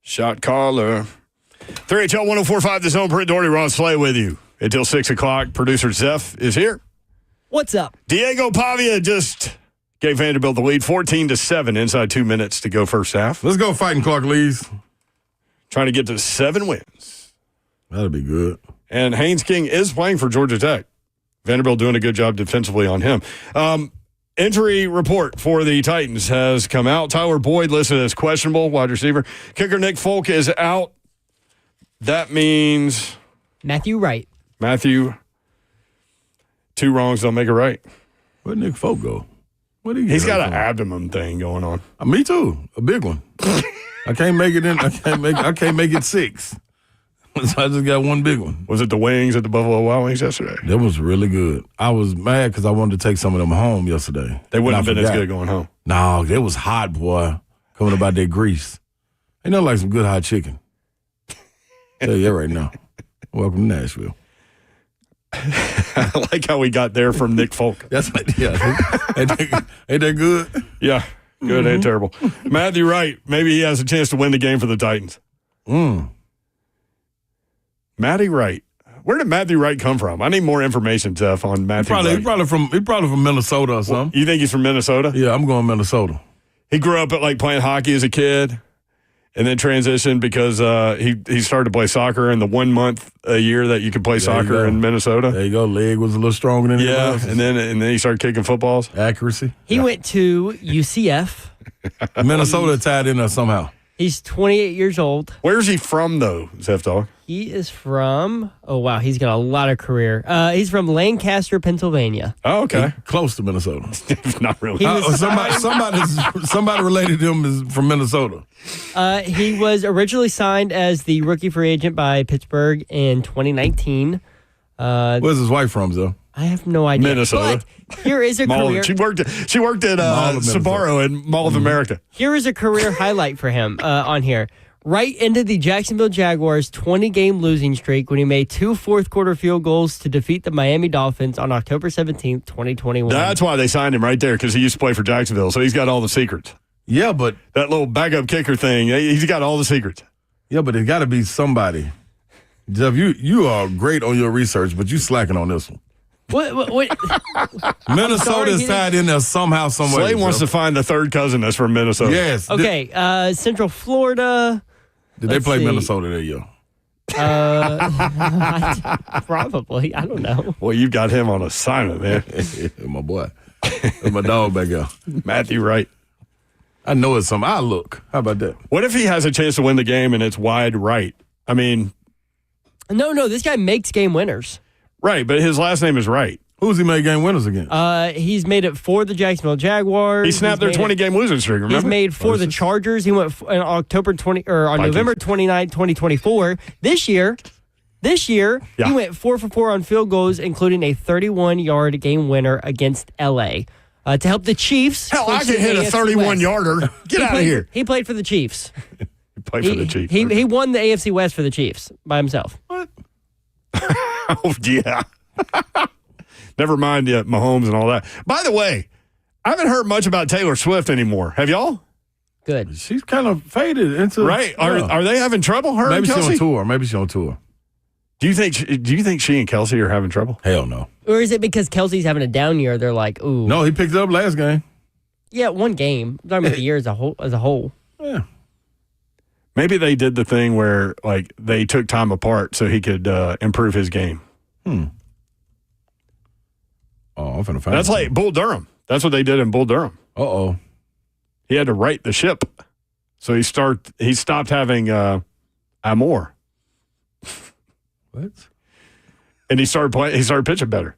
Shot caller. 3HL 104.5, The Zone. Britt Doherty, Ron Slay with you until 6 o'clock. Producer Zeph is here. What's up? Diego Pavia just gave Vanderbilt the lead, 14-7, inside 2 minutes to go first half. Let's go fighting Clark Lees. Trying to get to 7 wins. That'll be good. And Haynes King is playing for Georgia Tech. Vanderbilt doing a good job defensively on him. Injury report for the Titans has come out. Tyler Boyd listed as questionable, wide receiver. Kicker Nick Folk is out. That means Matthew Wright. Matthew, 2 wrongs don't make a right. Where'd Nick Folk go? He's got an abdomen thing going on. Me too. A big one. I can't make it in. I can't make it 6. So I just got one big one. Was it the wings at the Buffalo Wild Wings yesterday? That was really good. I was mad because I wanted to take some of them home yesterday. They wouldn't have been as good going home. No, it was hot, boy. Coming about that grease. Ain't nothing like some good hot chicken. Tell you that right now. Welcome to Nashville. I like how we got there from Nick Folk. That's ain't that good? Yeah, good and terrible. Matthew Wright, maybe he has a chance to win the game for the Titans. Matty Wright. Where did Matthew Wright come from? I need more information, Jeff, on Matthew Wright. He's probably from Minnesota or something. You think he's from Minnesota? Yeah, I'm going Minnesota. He grew up at playing hockey as a kid, and then transitioned because he started to play soccer in the 1 month a year that you could play soccer in Minnesota. There you go. Leg was a little stronger than and then he started kicking footballs. Accuracy. He went to UCF. Minnesota tied in there somehow. He's 28 years old. Where's he from, though, Zeph Dog? He is from, he's got a lot of career. He's from Lancaster, Pennsylvania. Oh, okay. Close to Minnesota. Not really. Somebody related to him is from Minnesota. He was originally signed as the rookie free agent by Pittsburgh in 2019. Where's his wife from, though? I have no idea. Minnesota. But here is a career. She worked at Sbarro in Mall of America. Here is a career highlight for him on here. Right into the Jacksonville Jaguars' 20-game losing streak when he made 2 fourth-quarter field goals to defeat the Miami Dolphins on October 17th, 2021. That's why they signed him right there, because he used to play for Jacksonville, so he's got all the secrets. Yeah, but that little backup kicker thing, he's got all the secrets. Yeah, but there's got to be somebody. Jeff, you are great on your research, but you slacking on this one. What? Minnesota's tied in there somehow, somewhere. Slay wants to find the third cousin that's from Minnesota. Yes. Okay, Central Florida. Did they play Minnesota that year? Probably. I don't know. Well, you got him on assignment, man. My boy. That's my dog back there. Matthew Wright. I know it's something. I look. How about that? What if he has a chance to win the game and it's wide right? I mean. No, this guy makes game winners. Right, but his last name is Wright. Who's he made game winners against? He's made it for the Jacksonville Jaguars. He snapped their 20-game losing streak, remember? He's made for the Chargers. He went on November 29, 2024. This year, he went 4 for 4 on field goals, including a 31-yard game winner against L.A. To help the Chiefs. Hell, I can hit a 31-yarder. Get out of here. He played for the Chiefs. He played for the Chiefs. He won the AFC West for the Chiefs by himself. What? Oh, yeah. Never mind Mahomes and all that. By the way, I haven't heard much about Taylor Swift anymore. Have y'all? Good. She's kind of faded into right. Are they having trouble? Her maybe and Kelsey? Maybe she's on tour. Do you think she and Kelsey are having trouble? Hell no. Or is it because Kelsey's having a down year? They're like, ooh. No, he picked it up last game. Yeah, one game. I'm talking about the year as a whole. Yeah. Maybe they did the thing where they took time apart so he could improve his game. Oh, I'm finna find That's like Bull Durham. That's what they did in Bull Durham. Uh-oh. He had to right the ship. So he stopped having Amor. What? And he started pitching better.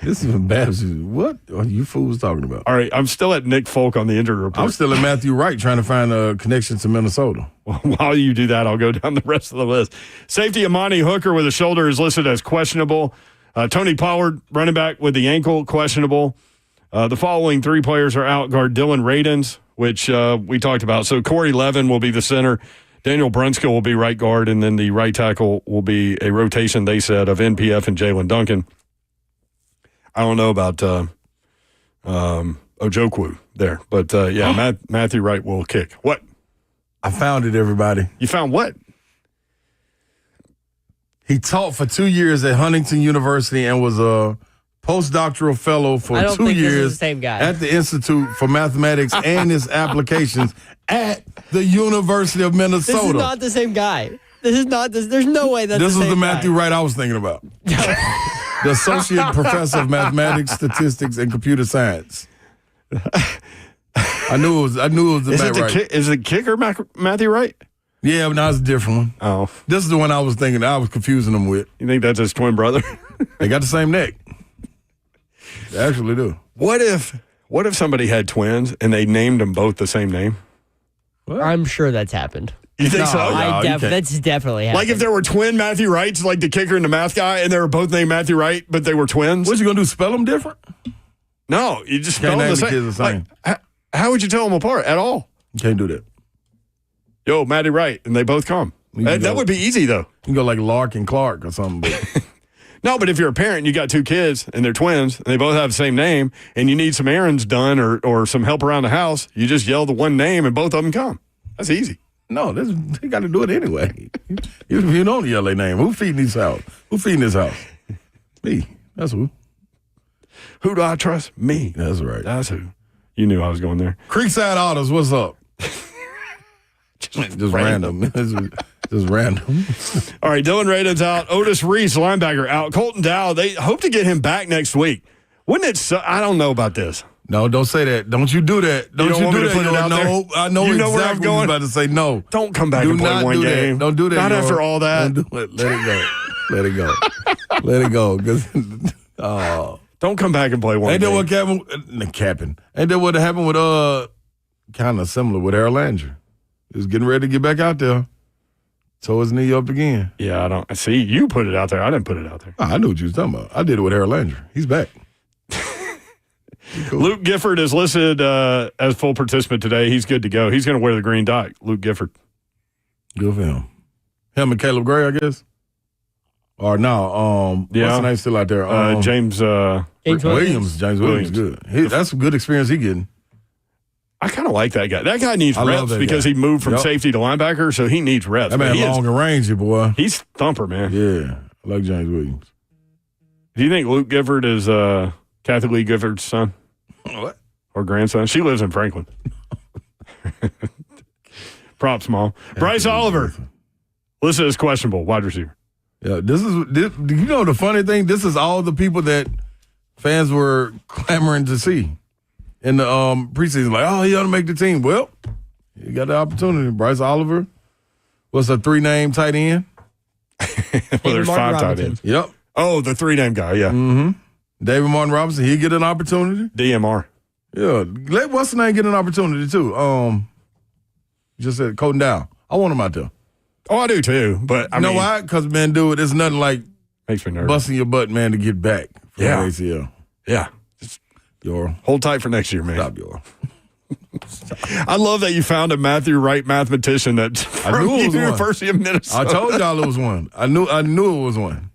This is embarrassing. What are you fools talking about? All right, I'm still at Nick Folk on the injury report. I'm still at Matthew Wright trying to find a connection to Minnesota. Well, while you do that, I'll go down the rest of the list. Safety Amani Hooker with a shoulder is listed as questionable. Tony Pollard, running back with the ankle, questionable. The following 3 players are out. Guard Dylan Radins, which we talked about. So Corey Levin will be the center. Daniel Brunskill will be right guard, and then the right tackle will be a rotation, they said, of NPF and Jalen Duncan. I don't know about Ojokwu there, but Matthew Wright will kick. What? I found it, everybody. You found what? He taught for 2 years at Huntington University and was a postdoctoral fellow for 2 years this is the same guy. at the Institute for Mathematics and its applications at the University of Minnesota. This is not the same guy. This is not this. There's no way that's This the was same the Matthew guy. Wright I was thinking about. The Associate Professor of Mathematics, Statistics, and Computer Science. I knew it was the Matt Wright. Is it kicker Matthew Wright? Yeah, but now it's a different one. Oh. This is the one I was thinking. I was confusing them with. You think that's his twin brother? They got the same neck. They actually do. What if somebody had twins and they named them both the same name? I'm sure that's happened. You think so? That's definitely happened. Like if there were twin Matthew Wrights, like the kicker and the math guy, and they were both named Matthew Wright, but they were twins? What you going to do, spell them different? No, you just spell Can't them name the the same. kids the same. Like, how would you tell them apart at all? You can't do that. Yo, Matty Wright, and they both come. That would be easy, though. You can go like Lark and Clark or something. But No, but if you're a parent and you got two kids and they're twins and they both have the same name and you need some errands done or some help around the house, you just yell the one name and both of them come. That's easy. no, they got to do it anyway. Even if you don't yell their name, who feeding this house? Who feeding this house? Me. That's who. Who do I trust? Me. That's right. That's who. You knew I was going there. Creekside Autos, what's up? Just random. Just random. All right, Dylan Radin's out. Otis Reese, linebacker, out. Colton Dow, they hope to get him back next week. Wouldn't it I don't know about this. No, don't say that. Don't you do that. Don't don't you want do me to that. put it out there? No, I know You know exactly where I'm what going? you're about to say. No. Don't come back Do and play not one do game. that. Don't do that. Not after all that. Don't do it. Let it go. Let it go. Let it go. Because Don't come back and play one ain't game. that what happened? Ain't that what happened with kind of similar with Harold Landry? He was getting ready to get back out there. Tore his knee up again. Yeah, I don't see. You put it out there. I didn't put it out there. Oh, I knew what you was talking about. I did it with Harold Landry. He's back. Cool. Luke Gifford is listed as full participant today. He's good to go. He's going to wear the green dot. Luke Gifford. Good for him. Him and Caleb Gray, I guess. Or no, what's the name still out there? James Williams. James Williams, good. That's a good experience he getting. I kind of like that guy. That guy needs I love reps that because guy. he moved from Yep. safety to linebacker, so he needs reps. That man long and rangy, boy. He's thumper, man. Yeah, I like James Williams. Do you think Luke Gifford is Kathy Lee Gifford's son? What? Or grandson? She lives in Franklin. Props, Mom. Bryce Oliver. Listed as questionable, wide receiver. Yeah, this. You know the funny thing? This is all the people that fans were clamoring to see in the preseason. Like, oh, he ought to make the team. Well, you got the opportunity. Bryce Oliver. What's a 3-name tight end? Well, there's 5 tight ends. Yep. Oh, the 3-name guy, yeah. Mm-hmm. David Martin Robinson, he'll get an opportunity. DMR. Yeah. Let what's the name get an opportunity too? Just said Colton Dow. I want him out there. Oh, I do too. But I you know mean, why? Because, man, dude, it's nothing like makes me nervous. busting your butt, man, to get back from Yeah. ACL. Yeah. Hold tight for next year, man. Stop your. I love that you found a Matthew Wright mathematician that's from I knew it was one. University of Minnesota. I told y'all it was one. I knew it was one.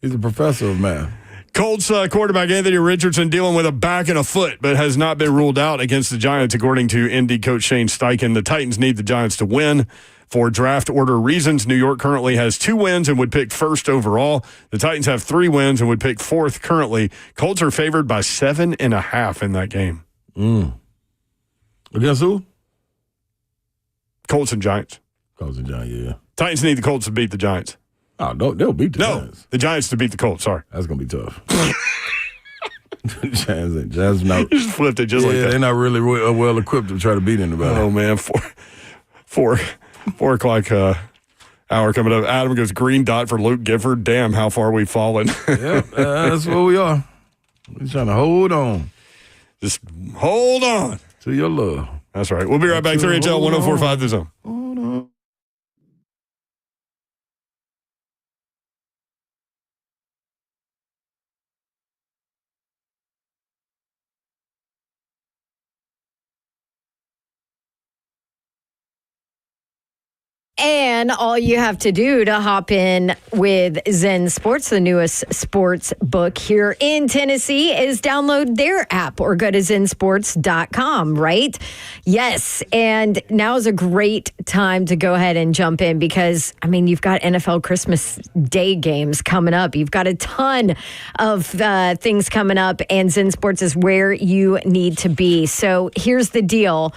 He's a professor of math. Colts quarterback Anthony Richardson dealing with a back and a foot, but has not been ruled out against the Giants, according to ND coach Shane Steichen. The Titans need the Giants to win for draft order reasons. New York currently has 2 wins and would pick first overall. The Titans have 3 wins and would pick fourth currently. Colts are favored by 7.5 in that game. Against who? Colts and Giants. Colts and Giants, yeah. Titans need the Colts to beat the Giants. Oh, no, they'll beat the No, Giants. the Giants to beat the Colts. Sorry. That's going to be tough. Giants not. You just flipped it just like that. They're not really well equipped to try to beat anybody. Oh, man. 4 o'clock hour coming up. Adam goes green dot for Luke Gifford. Damn, how far we've fallen. Yeah, that's where we are. We're trying to hold on. Just hold on to your love. That's right. We'll be right back. 3HL 1045 The Zone. And And all you have to do to hop in with Zen Sports, the newest sports book here in Tennessee, is download their app or go to zensports.com, right? Yes. And now is a great time to go ahead and jump in because, I mean, you've got NFL Christmas Day games coming up. You've got a ton of things coming up, and Zen Sports is where you need to be. So here's the deal.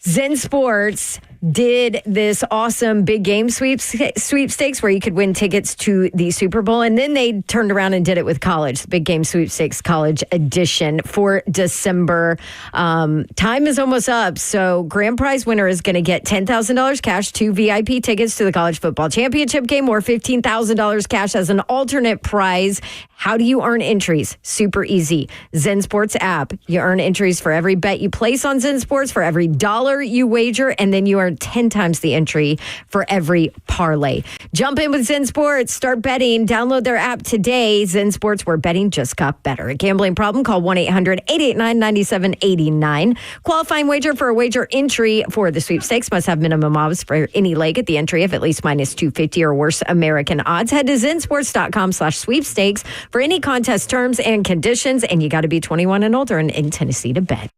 Zen Sports did this awesome big game sweepstakes where you could win tickets to the Super Bowl. And then they turned around and did it with college, the big game sweepstakes college edition for December. Time is almost up. So grand prize winner is going to get $10,000 cash, 2 VIP tickets to the college football championship game, or $15,000 cash as an alternate prize. How do you earn entries? Super easy. Zen Sports app. You earn entries for every bet you place on Zen Sports, for every dollar you wager, and then you earn 10 times the entry for every parlay. Jump in with Zen Sports. Start betting. Download their app today. Zen Sports, where betting just got better. A gambling problem? Call 1-800-889-9789. Qualifying wager for a wager entry for the sweepstakes must have minimum odds for any leg at the entry of at least minus 250 or worse American odds. Head to zensports.com/sweepstakes for any contest terms and conditions. And you got to be 21 and older and in Tennessee to bet.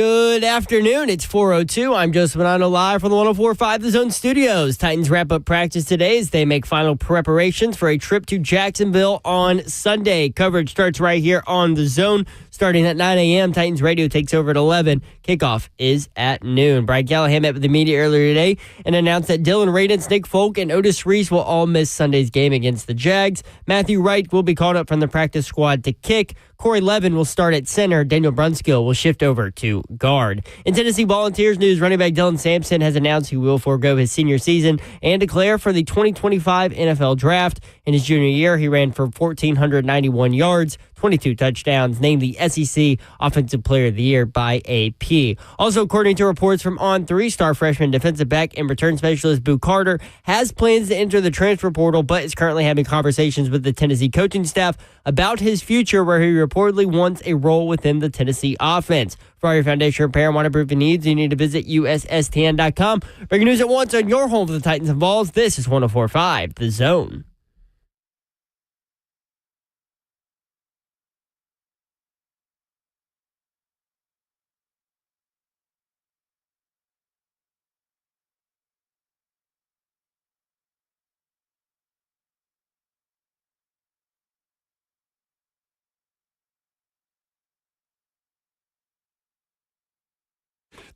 Good afternoon. It's 4:02. I'm Joseph Bonanno live from the 104.5 The Zone Studios. Titans wrap up practice today as they make final preparations for a trip to Jacksonville on Sunday. Coverage starts right here on The Zone. Starting at 9 a.m., Titans Radio takes over at 11. Kickoff is at noon. Brian Callahan met with the media earlier today and announced that Dylan Radins, Nick Folk, and Otis Reese will all miss Sunday's game against the Jags. Matthew Wright will be called up from the practice squad to kick. Corey Levin will start at center. Daniel Brunskill will shift over to guard. In Tennessee Volunteers news, running back Dylan Sampson has announced he will forego his senior season and declare for the 2025 NFL Draft. In his junior year, he ran for 1,491 yards, 22 touchdowns, named the SEC Offensive Player of the Year by AP. Also, according to reports from On3, star freshman defensive back and return specialist Boo Carter has plans to enter the transfer portal, but is currently having conversations with the Tennessee coaching staff about his future, where he reportedly wants a role within the Tennessee offense. For all your foundation repair and waterproofing needs, you need to visit USSTN.com. Breaking news at once on your home for the Titans and Vols. This is 104.5 The Zone.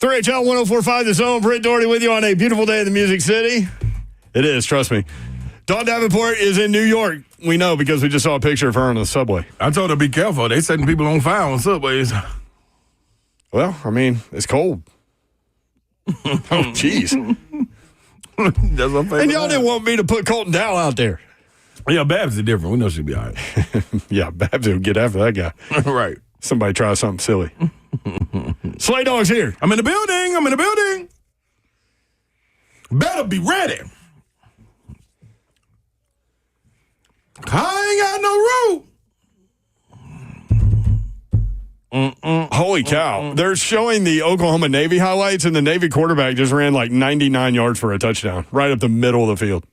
HL 104.5 The Zone. Britt Doherty with you on a beautiful day in the Music City. It is, trust me. Dawn Davenport is in New York. We know because we just saw a picture of her on the subway. I told her to be careful. They setting people on fire on subways. Well, I mean, it's cold. Oh, jeez. That's my favorite. And y'all didn't want me to put Colton Dowell out there. Yeah, Babs is different. We know she'll be all right. Yeah, Babs will get after that guy. Right. Somebody try something silly. Slay Dog's here. I'm in the building. Better be ready. I ain't got no room. Holy cow. They're showing the Oklahoma Navy highlights, and the Navy quarterback just ran like 99 yards for a touchdown right up the middle of the field.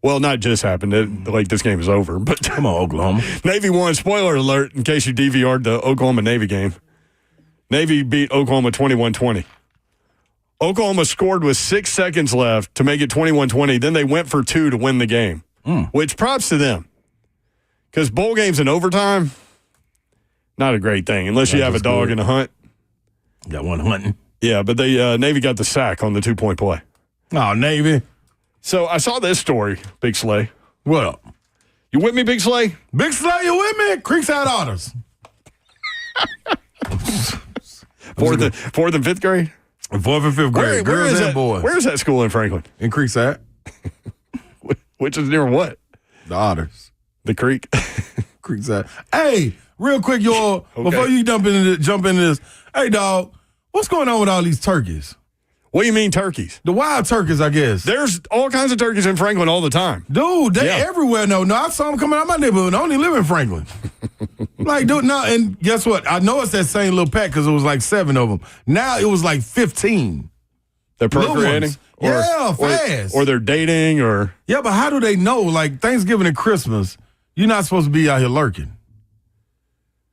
Well, not just happened. Like, this game is over. But Come on, Oklahoma. Navy won. Spoiler alert, in case you DVR'd the Oklahoma-Navy game. Navy beat Oklahoma 21-20. Oklahoma scored with 6 seconds left to make it 21-20. Then they went for 2 to win the game, which props to them. Because bowl games in overtime, not a great thing, unless you have a dog in a hunt. Got one hunting. Yeah, but they Navy got the sack on the 2-point play. Oh, Navy. So I saw this story, Big Slay. What up? You with me, Big Slay? Big Slay, you with me? Creekside Otters. Fourth and fifth grade? Fourth and fifth grade. Where Girls is and that, boys. Where is that school in Franklin? In Creekside. Which is near what? The Otters. The creek? Creekside. Hey, real quick, y'all, Okay. before you jump into this, hey, dog, what's going on with all these turkeys? What do you mean turkeys? The wild turkeys, I guess. There's all kinds of turkeys in Franklin all the time. Dude, they Yeah. everywhere. No, I saw them coming out of my neighborhood. I only live in Franklin. Like, dude, no, and guess what? I know it's that same little pack because it was like 7 of them. Now it was like 15. They're procreating? ones. Yeah, fast. Or they're dating or... Yeah, but how do they know? Like, Thanksgiving and Christmas, you're not supposed to be out here lurking.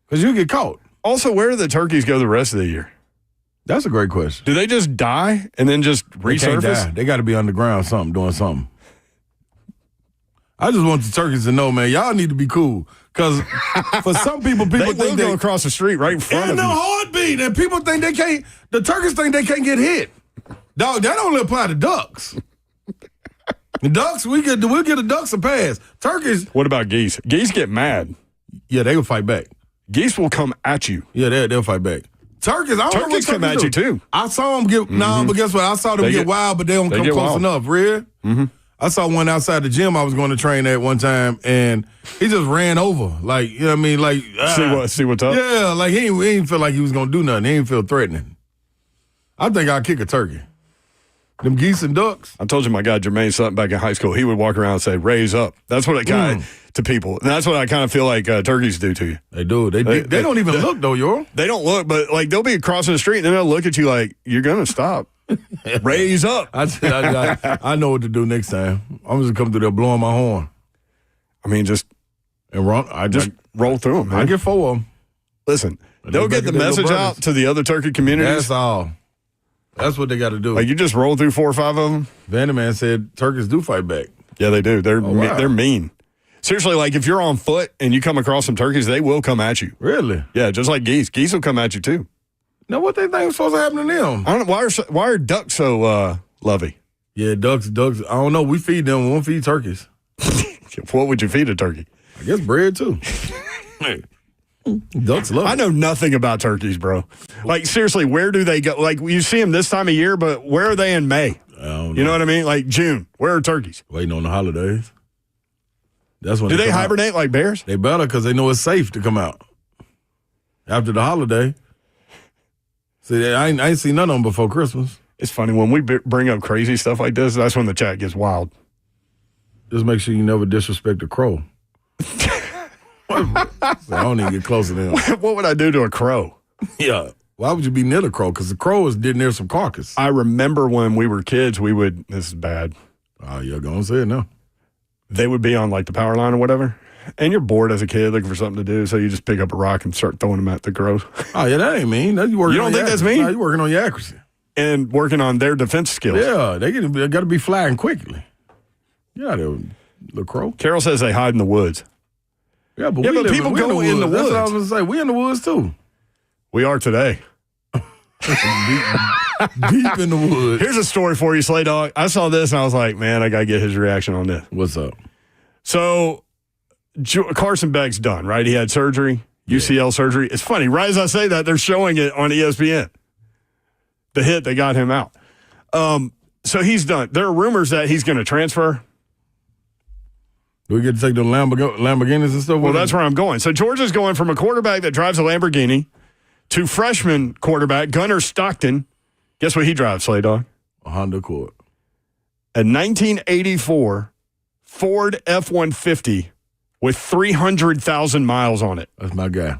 Because you get caught. Also, where do the turkeys go the rest of the year? That's a great question. Do they just die and then just They can't resurface? die. They got to be underground doing something. I just want the turkeys to know, man, y'all need to be cool. Because for some people They will think go across the street right in front in of the you. heartbeat, and people think they can't. The turkeys think they can't get hit. Dog, that only apply to ducks. The ducks, we'll get the ducks a pass. Turkeys, What about geese? Geese get mad. yeah, they will fight back. Geese will come at you. Yeah, they'll fight back. Turkeys, I don't know what Turkeys come at do. you, too. I saw them get, but guess what? I saw them They get get- wild, but they don't come get close wild. enough. Real? Mm-hmm. I saw one outside the gym I was going to train at one time, and he just ran over. Like, you know what I mean? Like, See what's up? yeah, like he ain't feel like he was going to do nothing. He ain't feel threatening. I think I'll kick a turkey. Them geese and ducks. I told you my guy Jermaine Sutton back in high school, he would walk around and say, raise up. That's what it kind of to people. And that's what I kind of feel like turkeys do to you. They do. They don't even look, though, yo. They don't look, but like they'll be crossing the street and then they'll look at you like, you're going to stop. Raise up. I know what to do next time. I'm just come through there blowing my horn. I mean, just And run. roll through them, man. I get 4 of them. Listen, they'll get the message out to the other turkey communities. That's all. That's what they got to do. Like, you just roll through 4 or 5 of them. Vanderman said turkeys do fight back. Yeah, they do. They're wow. they're mean. Seriously, like, if you're on foot and you come across some turkeys, they will come at you. Really? Yeah, just like geese. Geese will come at you, too. Now, what they think is supposed to happen to them? I don't know. Why are ducks so lovey? Yeah, ducks, I don't know. We feed them. We won't feed turkeys. What would you feed a turkey? I guess bread, too. Hey, ducks love it. I know nothing about turkeys, bro. Like, seriously, where do they go? Like, you see them this time of year, but where are they in May? I don't know. You know what I mean? Like, June. Where are turkeys? Waiting on the holidays. That's when Do they come hibernate out. like bears? They better because they know it's safe to come out after the holiday. See, I ain't seen none of them before Christmas. It's funny. When we bring up crazy stuff like this, that's when the chat gets wild. Just make sure you never disrespect a crow. So I don't even get close to them. What would I do to a crow? Yeah. Why would you be near the crow? Because the crow is near some carcass. I remember when we were kids, this is bad. Oh, you're going to say it now. They would be on like the power line or whatever. And you're bored as a kid looking for something to do. So you just pick up a rock and start throwing them at the crows. Oh, yeah, that ain't mean. You don't think that's mean? No, you're working on your accuracy. And working on their defense skills. Yeah, they got to be flying quickly. Yeah, the crow. Carol says they hide in the woods. Yeah, but people go in the woods. That's what I was going to say. We in the woods, too. We are today. Deep in the woods. Here's a story for you, Slay Dog. I saw this and I was like, man, I got to get his reaction on this. What's up? So Carson Beck's done, right? He had surgery, UCL surgery. It's funny. Right as I say that, they're showing it on ESPN. The hit that got him out. So he's done. There are rumors that he's going to transfer. Do we get to take the Lamborghinis and stuff? Well, that's where I'm going. So Georgia's going from a quarterback that drives a Lamborghini to freshman quarterback Gunnar Stockton. Guess what he drives, Slay Dog? A Honda Accord. A 1984 Ford F-150 with 300,000 miles on it. That's my guy.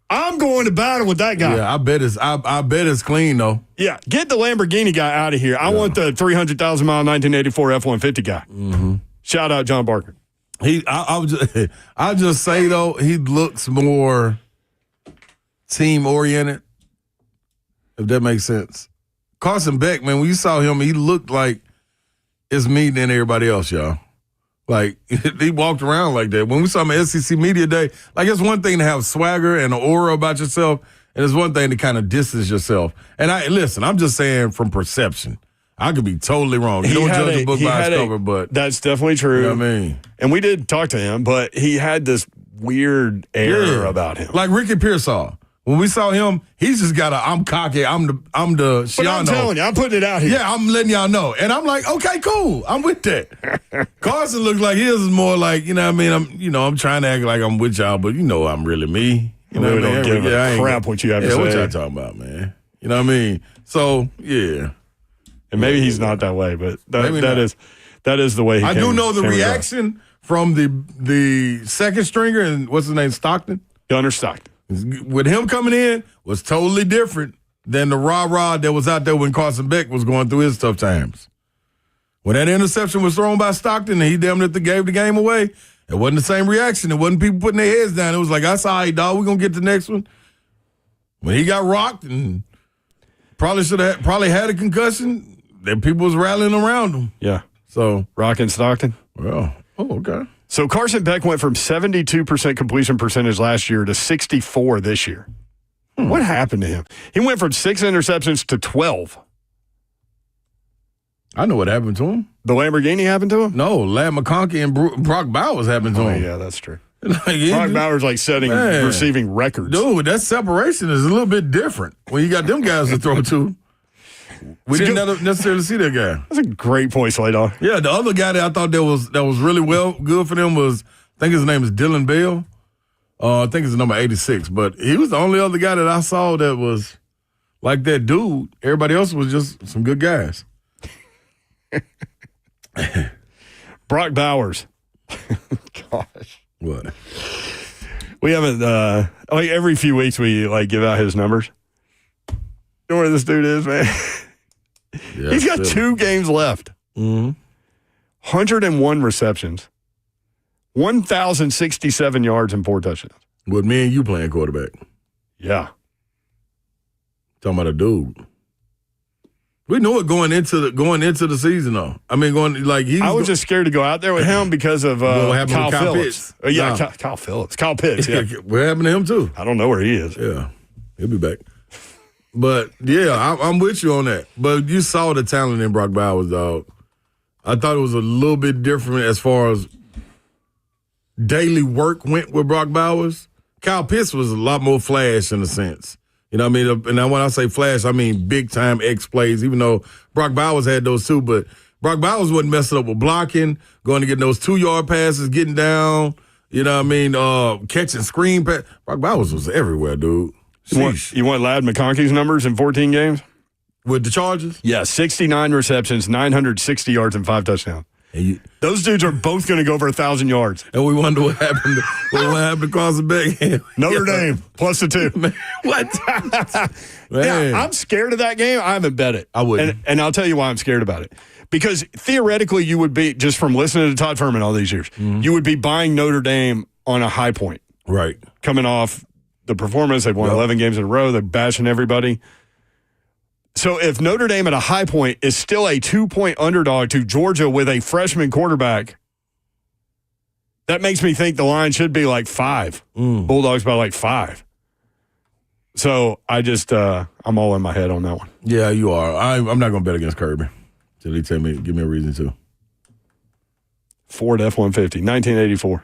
I'm going to battle with that guy. Yeah, I bet it's clean though. Yeah, get the Lamborghini guy out of here. I want the 300,000 mile 1984 F-150 guy. Mm-hmm. Shout out John Barker. I'll just say though, he looks more team oriented. If that makes sense. Carson Beck, man, when you saw him, he looked like it's me than everybody else, y'all. Like, he walked around like that. When we saw him at SEC Media Day, like, it's one thing to have swagger and an aura about yourself, and it's one thing to kind of distance yourself. And I'm just saying from perception. I could be totally wrong. You don't judge a book by its cover, but that's definitely true. You know what I mean? And we did talk to him, but he had this weird air about him. Like Ricky Pearsall. When we saw him, he's just got I'm cocky. I'm the But I'm telling you, I'm putting it out here. Yeah, I'm letting y'all know. And I'm like, okay, cool. I'm with that. Carson looks like his is more like, you know what I mean? I'm trying to act like I'm with y'all, but I'm really me. You know what I mean? Don't give a crap what you have to say. Yeah, what y'all talking about, man? You know what I mean? So, yeah. And maybe he's not that way, but that is the way he I do know the reaction from the second stringer, and what's his name, Stockton? Gunnar Stockton. With him coming in was totally different than the rah-rah that was out there when Carson Beck was going through his tough times. When that interception was thrown by Stockton and he damn near gave the game away, it wasn't the same reaction. It wasn't people putting their heads down. It was like, that's all right, dog. We're going to get the next one. When he got rocked and probably had a concussion, then people was rallying around him. Yeah. So rocking Stockton. Well, okay. So Carson Beck went from 72% completion percentage last year to 64 this year. What happened to him? He went from 6 interceptions to 12. I know what happened to him. The Lamborghini happened to him? No, Ladd McConkey and Brock Bowers happened to him. Yeah, that's true. Brock Bowers setting receiving records. Dude, that separation is a little bit different when you got them guys to throw to. We didn't necessarily see that guy. That's a great point, Slay Dog. Yeah, the other guy that I thought that was really good for them was, I think his name is Dylan Bell. I think it's number 86. But he was the only other guy that I saw that was like that dude. Everybody else was just some good guys. Brock Bowers. Gosh. What? We haven't, every few weeks we give out his numbers. You know where this dude is, man? Yeah, he's got 2 games left. 101 receptions, 1,067 yards, and 4 touchdowns. With me and you playing quarterback. Yeah. Talking about a dude. We knew it going into the season, though. I mean, I was just scared to go out there with him because of Kyle Phillips. Kyle Phillips. Kyle Pitts, yeah. What happened to him, too? I don't know where he is. Yeah, he'll be back. But, yeah, I'm with you on that. But you saw the talent in Brock Bowers, dog. I thought it was a little bit different as far as daily work went with Brock Bowers. Kyle Pitts was a lot more flash in a sense. You know what I mean? And when I say flash, I mean big-time X plays, even though Brock Bowers had those too. But Brock Bowers wasn't messing up with blocking, going to get those 2-yard passes, getting down, you know what I mean, catching screen pass. Brock Bowers was everywhere, dude. You want Ladd McConkey's numbers in 14 games? With the Chargers? Yeah, 69 receptions, 960 yards, and 5 touchdowns. Those dudes are both going to go over 1,000 yards. And we wonder what happened to Carson Beck. Notre Dame, plus the 2. Man, what? Man. Yeah, I'm scared of that game. I haven't bet it. I wouldn't. And I'll tell you why I'm scared about it. Because theoretically, you would be, just from listening to Todd Furman all these years, you would be buying Notre Dame on a high point. Right. Coming off the performance. They've won 11 games in a row. They're bashing everybody. So if Notre Dame at a high point is still a 2-point underdog to Georgia with a freshman quarterback, that makes me think the line should be like 5. Bulldogs by like 5. So I just, I'm all in my head on that one. Yeah, you are. I'm not going to bet against Kirby till he give me a reason to. Ford F-150, 1984.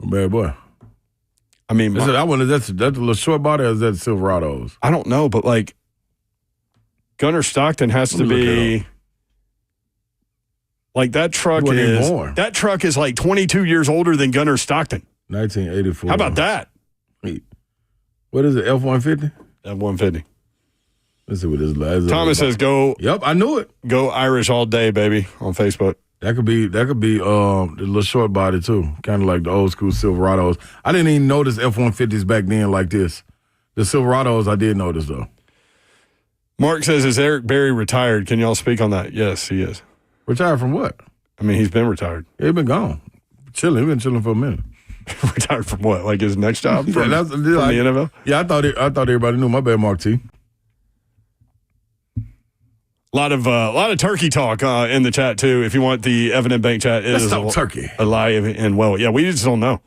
Bad boy. I mean, that's a little short body, or is that Silverados? I don't know, but like Gunnar Stockton has to be like that truck is like 22 years older than Gunnar Stockton. 1984. How about that? What is it? F-150? F-150. Let's see what this is. Thomas says go. Yep, I knew it. Go Irish all day, baby, on Facebook. That could be the little short body too, kind of like the old school Silverados. I didn't even notice F-150s back then like this. The Silverados I did notice though. Mark says, is Eric Berry retired? Can y'all speak on that? Yes, he is. Retired from what? I mean, he's been retired. Yeah, he's been gone. Chilling. He's been chilling for a minute. Retired from what? Like his next job from the NFL? Yeah, I thought everybody knew. My bad, Mark T. A lot of turkey talk in the chat too. If you want the Evident Bank chat, it is turkey alive and well. Yeah, we just don't know.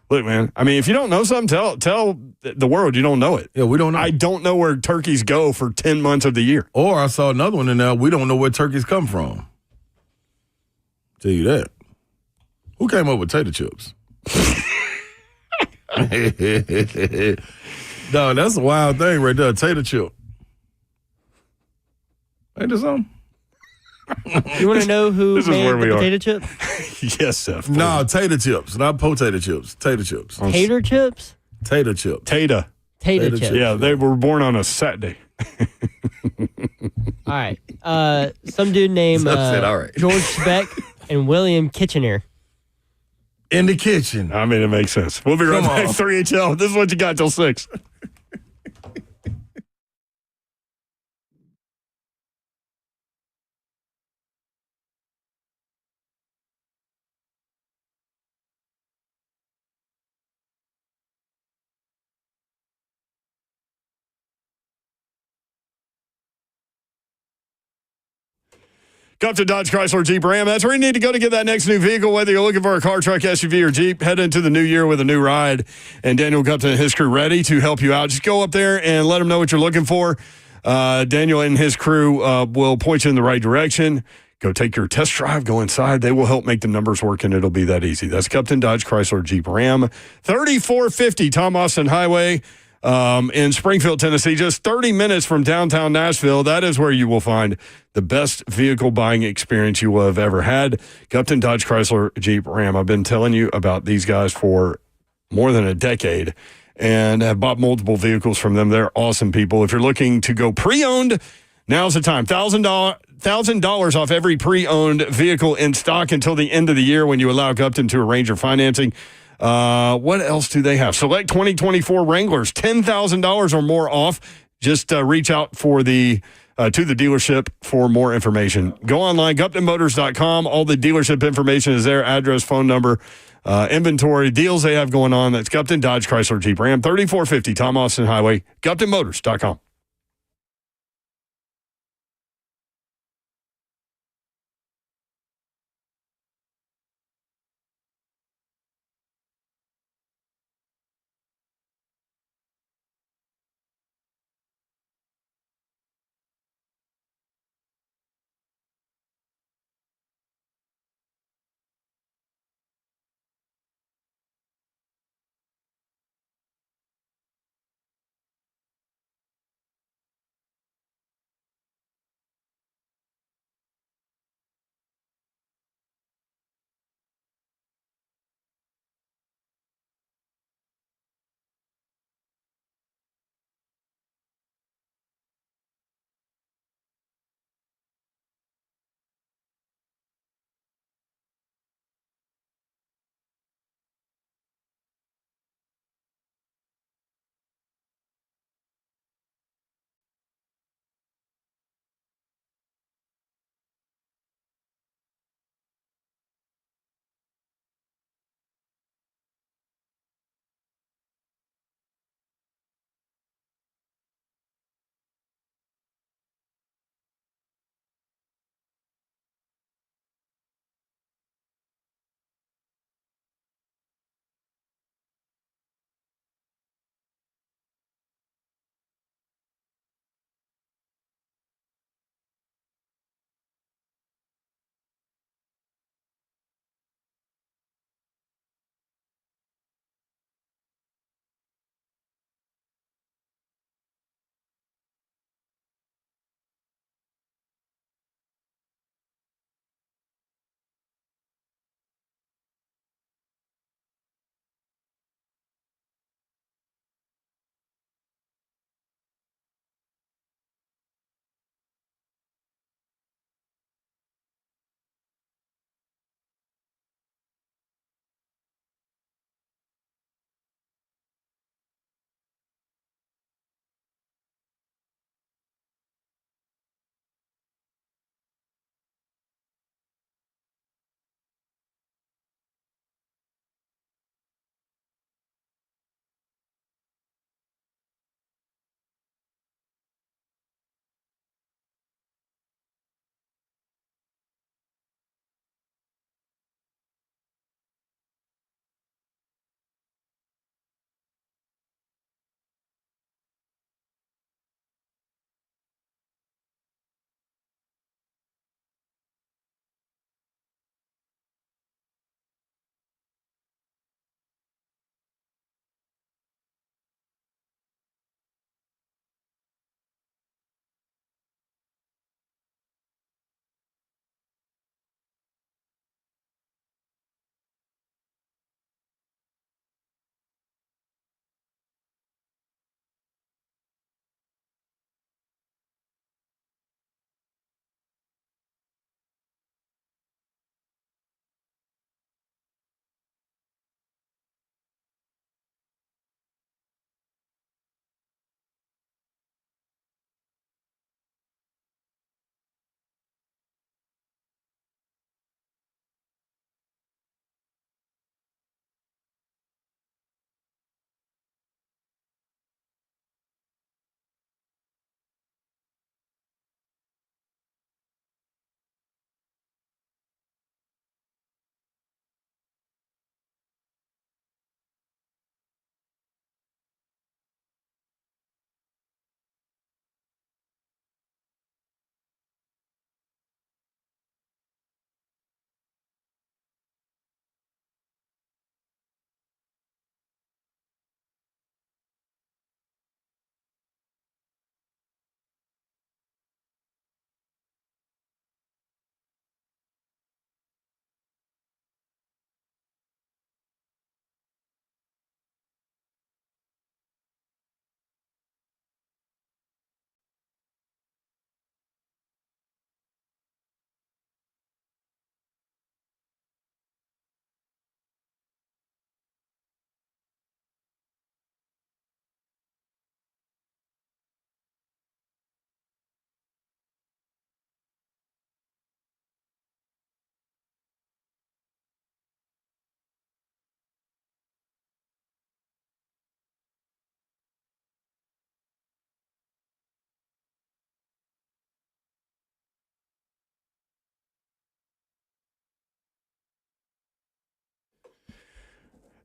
Look, man. I mean, if you don't know something, tell the world you don't know it. Yeah, we don't know. I don't know where turkeys go for 10 months of the year. Or I saw another one in there. We don't know where turkeys come from. Tell you that. Who came up with tater chips? No, that's a wild thing right there. Tater chip. Ain't there something? You want to know who made the potato chip? Yes, Seth. No, tater chips, not potato chips. Tater chips. Tater chips? Tater chips. Tater chips. Yeah, they were born on a Saturday. All right. Some dude named George Speck and William Kitchener. In the kitchen. I mean, it makes sense. We'll be right back. 3HL. This is what you got till 6. Come to Dodge Chrysler Jeep Ram. That's where you need to go to get that next new vehicle, whether you're looking for a car, truck, SUV, or Jeep. Head into the new year with a new ride. And Daniel Gupton and his crew ready to help you out. Just go up there and let them know what you're looking for. Daniel and his crew will point you in the right direction. Go take your test drive. Go inside. They will help make the numbers work, and it'll be that easy. That's Gupton Dodge Chrysler Jeep Ram. 3450 Tom Austin Highway. In Springfield, Tennessee, just 30 minutes from downtown Nashville. That is where you will find the best vehicle buying experience you will have ever had. Gupton Dodge Chrysler Jeep Ram. I've been telling you about these guys for more than a decade and have bought multiple vehicles from them. They're awesome people. If you're looking to go pre-owned, now's the time. $1,000 off every pre-owned vehicle in stock until the end of the year when you allow Gupton to arrange your financing. What else do they have? Select 2024 Wranglers, $10,000 or more off. Just reach out for the to the dealership for more information. Go online, GuptonMotors.com. All the dealership information is there, address, phone number, inventory, deals they have going on. That's Gupton Dodge Chrysler Jeep Ram, 3450 Tom Austin Highway, GuptonMotors.com.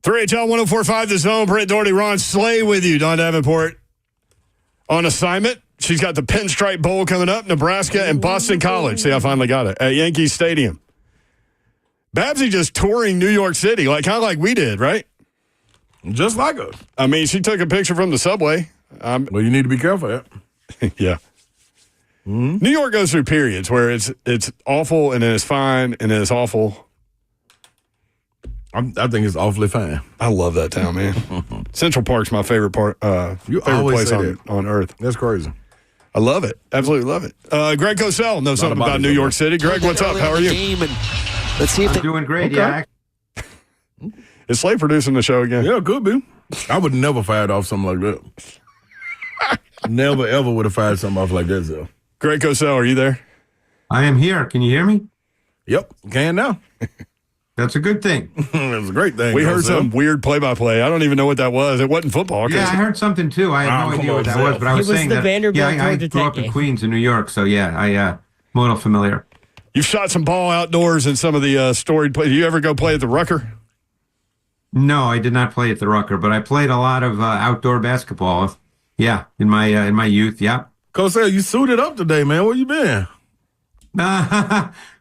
3HL 104.5 The Zone. Brent Doherty, Ron Slay with you. Don Davenport on assignment. She's got the Pinstripe Bowl coming up, Nebraska and Boston College. See, I finally got it. At Yankee Stadium. Babsy just touring New York City, kind of like we did, right? Just like us. I mean, she took a picture from the subway. Well, you need to be careful. Yeah. Mm-hmm. New York goes through periods where it's awful, and then it's fine, and then it's awful. I think it's awfully fine. I love that town, man. Central Park's my favorite part. Favorite place on earth. That's crazy. I love it. Absolutely love it. Greg Cosell knows something about New York City. Greg, what's up? How are you? Let's see if they're doing great. Okay. Yeah. Is Slay producing the show again? Yeah, could be. I would never fire off something like that. Never, ever would have fired something off like that, though. Greg Cosell, are you there? I am here. Can you hear me? Yep, can now. That's a good thing. That's a great thing. We heard some weird play-by-play. I don't even know what that was. It wasn't football. Yeah, I heard something too. I had no idea what that was, but I was saying the that. Vanderbilt I grew up in Queens in New York, so yeah, I'm a little familiar. You've shot some ball outdoors in some of the storied plays. Do you ever go play at the Rucker? No, I did not play at the Rucker, but I played a lot of outdoor basketball. Yeah, in my youth. Yeah. Cosell, you suited up today, man. Where you been?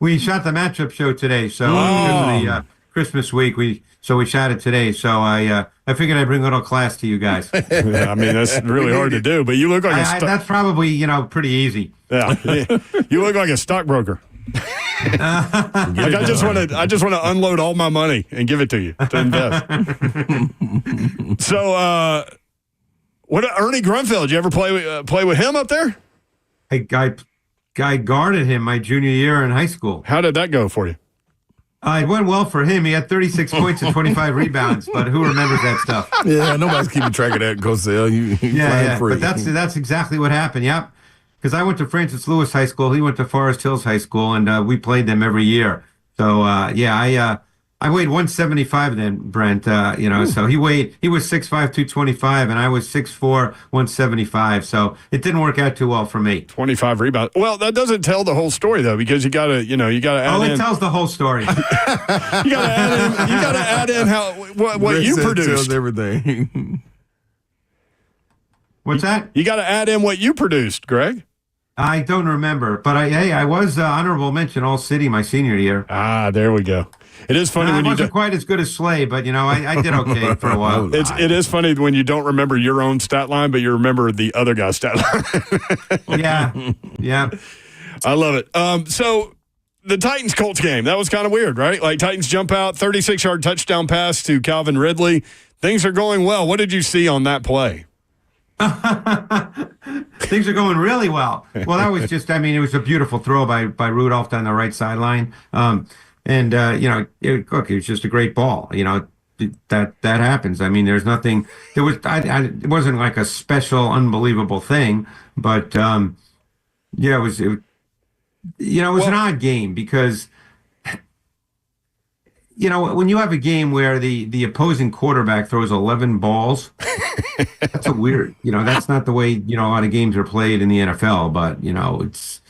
We shot the matchup show today, so because of the Christmas week, we shot it today. So I figured I'd bring a little class to you guys. Yeah, I mean that's really hard to do, but you look like that's probably pretty easy. Yeah, you look like a stockbroker. I just want to unload all my money and give it to you to invest. So, what Ernie Grunfeld? Did you ever play with him up there? I guarded him my junior year in high school. How did that go for you? It went well for him. He had 36 points and 25 rebounds, but who remembers that stuff? Yeah, nobody's keeping track of that, Cosell. Yeah, but that's exactly what happened. Yep. Because I went to Francis Lewis High School, he went to Forest Hills High School, and we played them every year. So I weighed 175 then, Brent. So he was 6'5", 225, and I was 6'4", 175. So it didn't work out too well for me. 25 rebounds. Well, that doesn't tell the whole story though, because you gotta add in. It tells the whole story. You gotta add in what you produced. Tells everything. What's that? You got to add in what you produced, Greg. I don't remember, but I was honorable mention All City my senior year. There we go. It is funny when I wasn't quite as good as Slay, but I did okay for a while. It is funny when you don't remember your own stat line, but you remember the other guy's stat line. Yeah. I love it. So the Titans-Colts game, that was kind of weird, right? Like Titans jump out, 36-yard touchdown pass to Calvin Ridley. Things are going well. What did you see on that play? Things are going really well. Well, that was it was a beautiful throw by Rudolph down the right sideline. It was just a great ball. That happens. I mean, there's nothing. It wasn't like a special, unbelievable thing, but it was an odd game because. When you have a game where the opposing quarterback throws 11 balls, that's a weird, that's not the way, a lot of games are played in the NFL, but, it's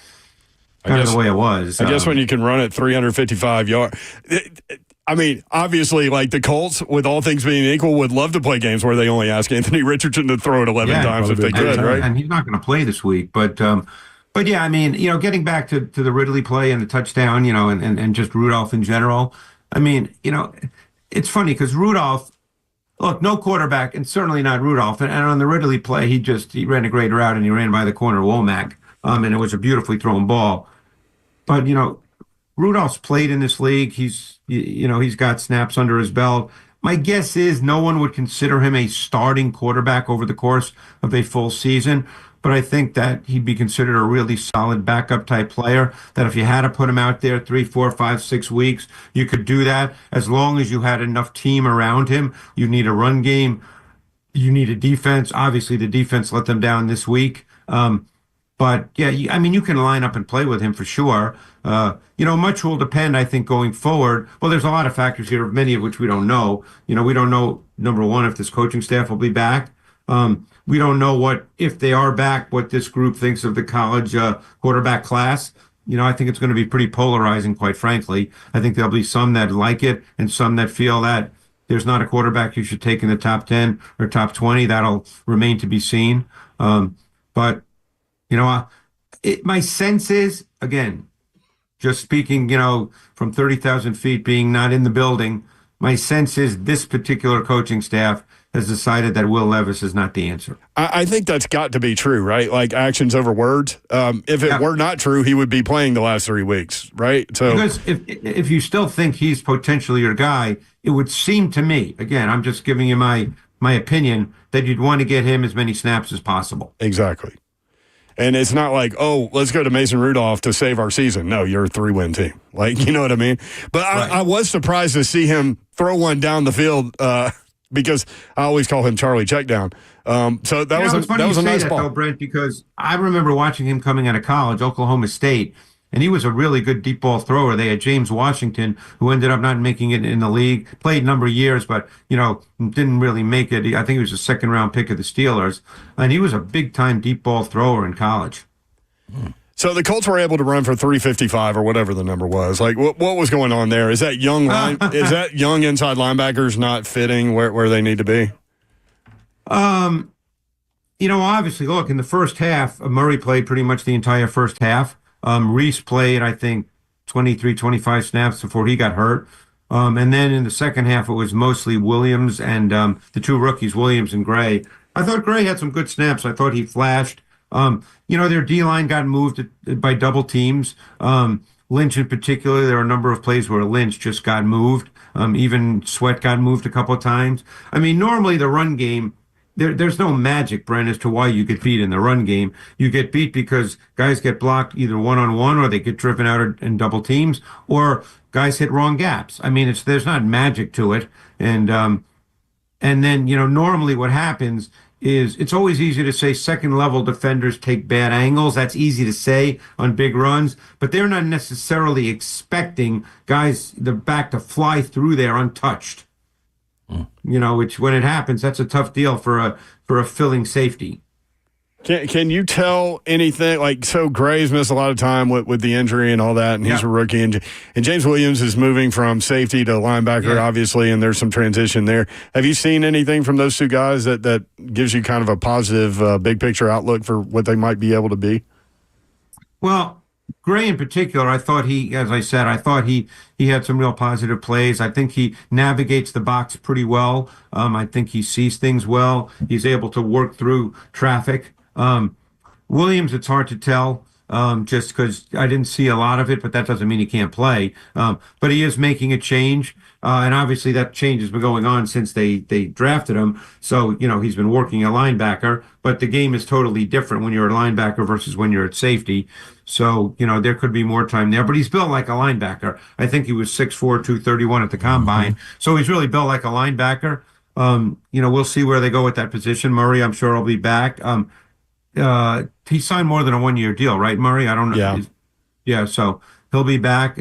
kind of the way it was. I guess when you can run it 355 yards. I mean, obviously, like the Colts, with all things being equal, would love to play games where they only ask Anthony Richardson to throw it 11 times if they could, right? And he's not going to play this week, but yeah, I mean, getting back to the Ridley play and the touchdown, and just Rudolph in general. I mean, it's funny because Rudolph, look, no quarterback, and certainly not Rudolph. And on the Ridley play, he ran a great route and he ran by the corner of Womack, and it was a beautifully thrown ball. But Rudolph's played in this league. He's got snaps under his belt. My guess is no one would consider him a starting quarterback over the course of a full season. But I think that he'd be considered a really solid backup type player, that if you had to put him out there 3, 4, 5, 6 weeks, you could do that as long as you had enough team around him. You need a run game. You need a defense. Obviously, the defense let them down this week. But, yeah, you can line up and play with him for sure. Much will depend, I think, going forward. Well, there's a lot of factors here, many of which we don't know. We don't know, number one, if this coaching staff will be back. We don't know if they are back, what this group thinks of the college quarterback class. I think it's going to be pretty polarizing, quite frankly. I think there'll be some that like it and some that feel that, there's not a quarterback you should take in the top 10 or top 20. That'll remain to be seen. But, my sense is, again, just speaking, from 30,000 feet, being not in the building, my sense is this particular coaching staff has decided that Will Levis is not the answer. I think that's got to be true, right? Like actions over words. If it were not true, he would be playing the last 3 weeks, right? So because if you still think he's potentially your guy, it would seem to me, again, I'm just giving you my opinion, that you'd want to get him as many snaps as possible. Exactly. And it's not like, oh, let's go to Mason Rudolph to save our season. No, you're a 3-win team. Like, you know what I mean? But right. I was surprised to see him throw one down the field because I always call him Charlie Checkdown. So that was a nice ball. Though, Brent, because I remember watching him coming out of college, Oklahoma State, and he was a really good deep ball thrower. They had James Washington, who ended up not making it in the league, played a number of years, but, didn't really make it. I think he was a second-round pick of the Steelers, and he was a big-time deep ball thrower in college. So the Colts were able to run for 355 or whatever the number was. Like, what was going on there? Is that young inside linebackers not fitting where they need to be? Obviously, look, in the first half, Murray played pretty much the entire first half. Reese played, I think, 23, 25 snaps before he got hurt. And then in the second half, it was mostly Williams and the two rookies, Williams and Gray. I thought Gray had some good snaps. I thought he flashed. Their D-line got moved by double teams. Lynch in particular, there are a number of plays where Lynch just got moved. Even Sweat got moved a couple of times. I mean, normally the run game, there's no magic, Brent, as to why you get beat in the run game. You get beat because guys get blocked either one-on-one or they get driven out in double teams or guys hit wrong gaps. I mean, there's not magic to it. And then, normally what happens is it's always easy to say second-level defenders take bad angles. That's easy to say on big runs, but they're not necessarily expecting guys, the back to fly through there untouched. Which when it happens, that's a tough deal for a filling safety. Can you tell anything? Like, so Gray's missed a lot of time with the injury and all that, and he's a rookie. And James Williams is moving from safety to linebacker, obviously, and there's some transition there. Have you seen anything from those two guys that gives you kind of a positive big picture outlook for what they might be able to be? Well, Gray in particular, I thought he had some real positive plays. I think he navigates the box pretty well. I think he sees things well. He's able to work through traffic. Williams, it's hard to tell just because I didn't see a lot of it, but that doesn't mean he can't play. But he is making a change. And obviously that change has been going on since they drafted him. So, he's been working a linebacker, but the game is totally different when you're a linebacker versus when you're at safety. So, there could be more time there, but he's built like a linebacker. I think he was 6'4", 231 at the combine. So he's really built like a linebacker. We'll see where they go with that position. Murray, I'm sure, will be back. He signed more than a 1-year deal, right, Murray? I don't know. Yeah. Yeah. So he'll be back,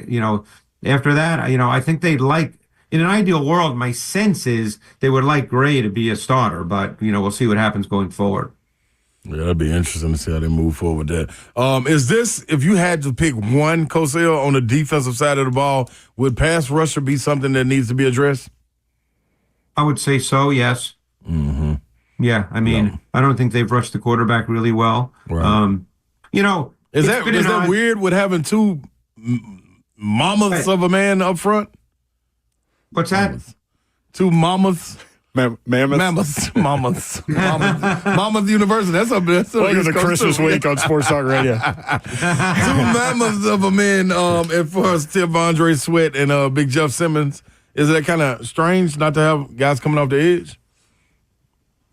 after that, I think they'd like, in an ideal world, my sense is they would like Gray to be a starter, but, we'll see what happens going forward. Yeah, that'd be interesting to see how they move forward there. Is this, if you had to pick one, Cosell, on the defensive side of the ball, would pass rusher be something that needs to be addressed? I would say so, yes. Mm-hmm. Yeah, I mean, I don't think they've rushed the quarterback really well. Right. Is that weird with having two mammoths of a man up front? What's that? Mammoths. Two mammoths. Mammoths. Mammoth University. That's Welcome to Christmas week on Sports Talk Radio. Two mammoths of a man, and for us, Tivondre Sweat and Big Jeff Simmons. Is that kind of strange not to have guys coming off the edge?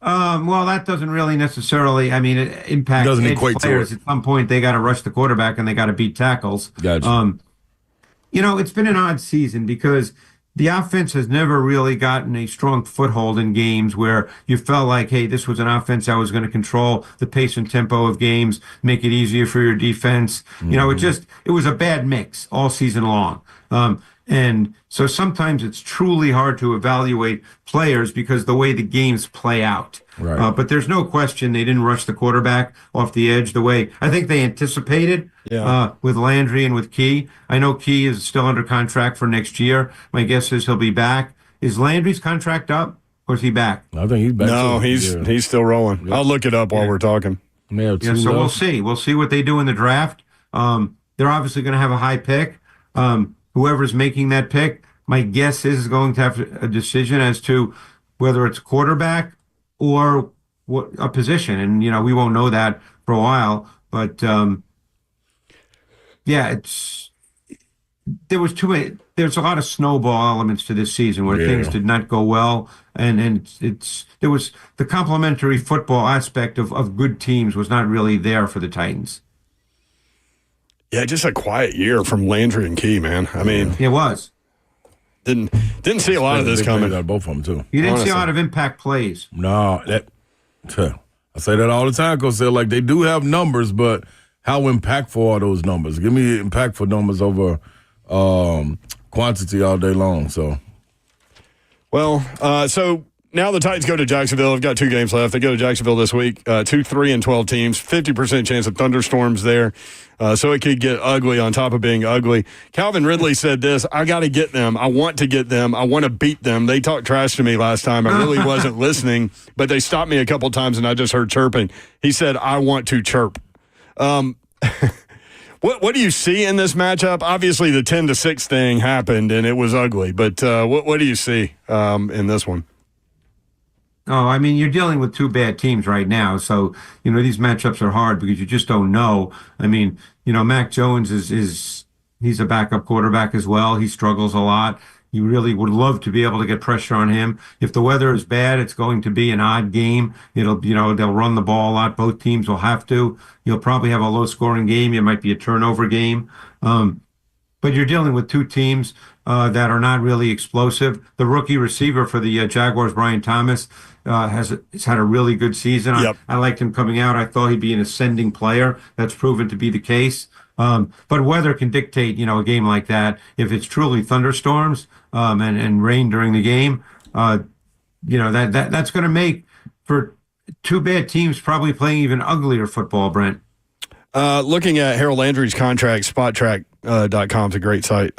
Well, that doesn't really necessarily, it impacts doesn't equate players. To it. At some point, they got to rush the quarterback and they got to beat tackles. Gotcha. It's been an odd season because the offense has never really gotten a strong foothold in games where you felt like, hey, this was an offense that was going to control the pace and tempo of games, make it easier for your defense. Mm-hmm. It was a bad mix all season long. And so sometimes it's truly hard to evaluate players because the way the games play out. Right. But there's no question they didn't rush the quarterback off the edge the way I think they anticipated with Landry and with Key. I know Key is still under contract for next year. My guess is he'll be back. Is Landry's contract up, or is he back? I think he's back. No, he's still rolling. I'll look it up while we're talking. Yeah, so we'll see. We'll see what they do in the draft. They're obviously going to have a high pick. Whoever's making that pick, my guess is going to have a decision as to whether it's quarterback or what a position. And, we won't know that for a while. But, there's a lot of snowball elements to this season where things did not go well. And there was the complementary football aspect of good teams was not really there for the Titans. Yeah, just a quiet year from Landry and Key, man. I mean, it was. Didn't see a lot of this coming. Both of them too. You didn't see a lot of impact plays. No, I say that all the time, Cosell. Like, they do have numbers, but how impactful are those numbers? Give me impactful numbers over quantity all day long. So now the Titans go to Jacksonville. They've got 2 games left. They go to Jacksonville this week. 2, 3, and 12 teams. 50% chance of thunderstorms there. So it could get ugly on top of being ugly. Calvin Ridley said this, I got to get them. I want to get them. I want to beat them. They talked trash to me last time. I really wasn't listening, but they stopped me a couple times and I just heard chirping. He said, I want to chirp. What do you see in this matchup? Obviously, the 10-6 thing happened and it was ugly, but what do you see in this one? Oh, I mean, you're dealing with 2 bad teams right now. So, these matchups are hard because you just don't know. I mean, Mac Jones he's a backup quarterback as well. He struggles a lot. You really would love to be able to get pressure on him. If the weather is bad, it's going to be an odd game. They'll run the ball a lot. Both teams will have to. You'll probably have a low scoring game. It might be a turnover game. But you're dealing with 2 teams that are not really explosive. The rookie receiver for the Jaguars, Brian Thomas, has had a really good season. Yep. I liked him coming out. I thought he'd be an ascending player. That's proven to be the case. But weather can dictate, a game like that. If it's truly thunderstorms and rain during the game, that's going to make for 2 bad teams probably playing even uglier football, Brent. Looking at Harold Landry's contract, spottrack.com is a great site.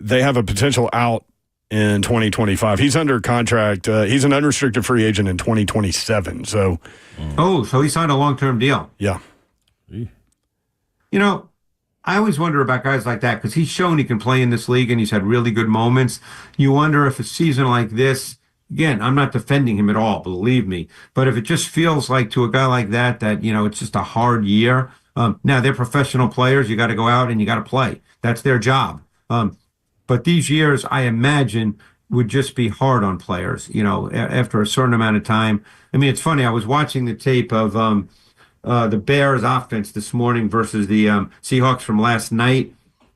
They have a potential out in 2025. He's under contract. He's an unrestricted free agent in 2027. So, so he signed a long-term deal. Yeah. I always wonder about guys like that because he's shown he can play in this league and he's had really good moments. You wonder if a season like this, again, I'm not defending him at all, believe me, but if it just feels like to a guy like that, it's just a hard year. Now, they're professional players. You got to go out and you got to play. That's their job. But these years, I imagine, would just be hard on players, after a certain amount of time. I mean, it's funny. I was watching the tape of the Bears offense this morning versus the Seahawks from last night,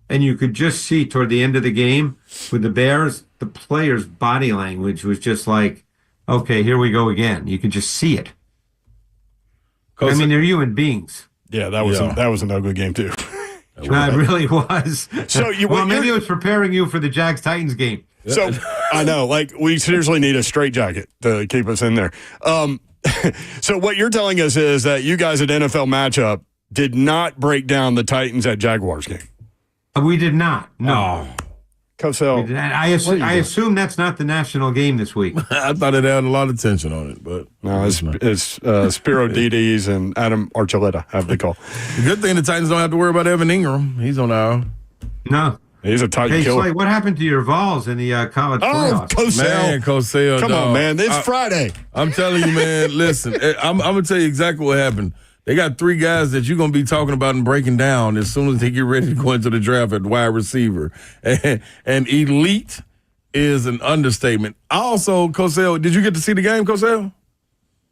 and you could just see toward the end of the game with the Bears, the players' body language was just like, okay, here we go again. You could just see it. I mean, they're human beings. Yeah, that was an ugly game too. It really was. So maybe it was preparing you for the Jags-Titans game. So I know, we seriously need a straitjacket to keep us in there. So what you're telling us is that you guys at NFL Matchup did not break down the Titans at Jaguars game. We did not. No. Cosell. I assume that's not the national game this week. I thought it had a lot of tension on it, but no, it's Spiro Dides and Adam Archuleta have the call. The good thing the Titans don't have to worry about Evan Ingram. He's on our. No. He's a Titan killer. Slay, what happened to your Vols in the college playoffs? Cosell. Man, Cosell. Come on, man. It's Friday. I'm telling you, man, listen, I'm going to tell you exactly what happened. They got 3 guys that you're going to be talking about and breaking down as soon as they get ready to go into the draft at wide receiver. And elite is an understatement. Also, Cosell, did you get to see the game, Cosell?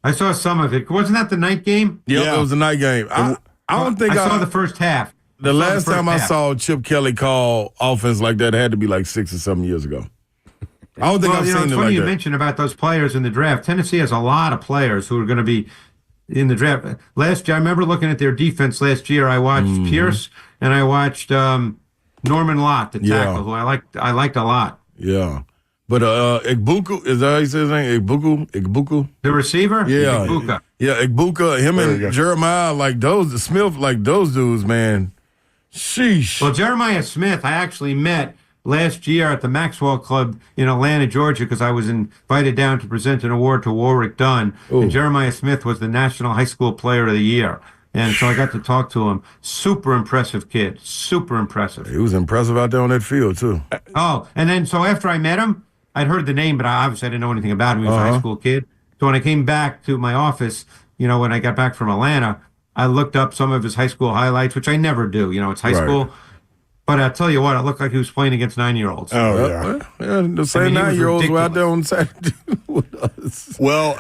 I saw some of it. Wasn't that the night game? Yeah, it was a night game. I don't think I saw the first half. The last time I saw Chip Kelly call offense like that had to be like 6 or 7 years ago. I don't think I've seen it like that. It's funny you mentioned about those players in the draft. Tennessee has a lot of players who are going to be in the draft. Last year, I remember looking at their defense last year. I watched Pierce and I watched Norman Lott, the tackle, who I liked a lot. Yeah. But Igbuka, is that how you say his name? Igbuka? The receiver? Yeah. Igbuka. Yeah, Igbuka, him and Jeremiah, Smith, those dudes, man. Sheesh. Well, Jeremiah Smith, I actually met last year at the Maxwell Club in Atlanta, Georgia, because I was invited down to present an award to Warwick Dunn. Ooh. And Jeremiah Smith was the National High School Player of the Year. And so I got to talk to him. Super impressive kid. Super impressive. He was impressive out there on that field, too. Oh, and then so after I met him, I'd heard the name, but I didn't know anything about him. He was a high school kid. So when I came back to my office, when I got back from Atlanta, I looked up some of his high school highlights, which I never do. It's high school. But I'll tell you what, it looked like he was playing against 9-year-olds. Oh, yeah. The same 9-year-olds were out there on Saturday with us. Well,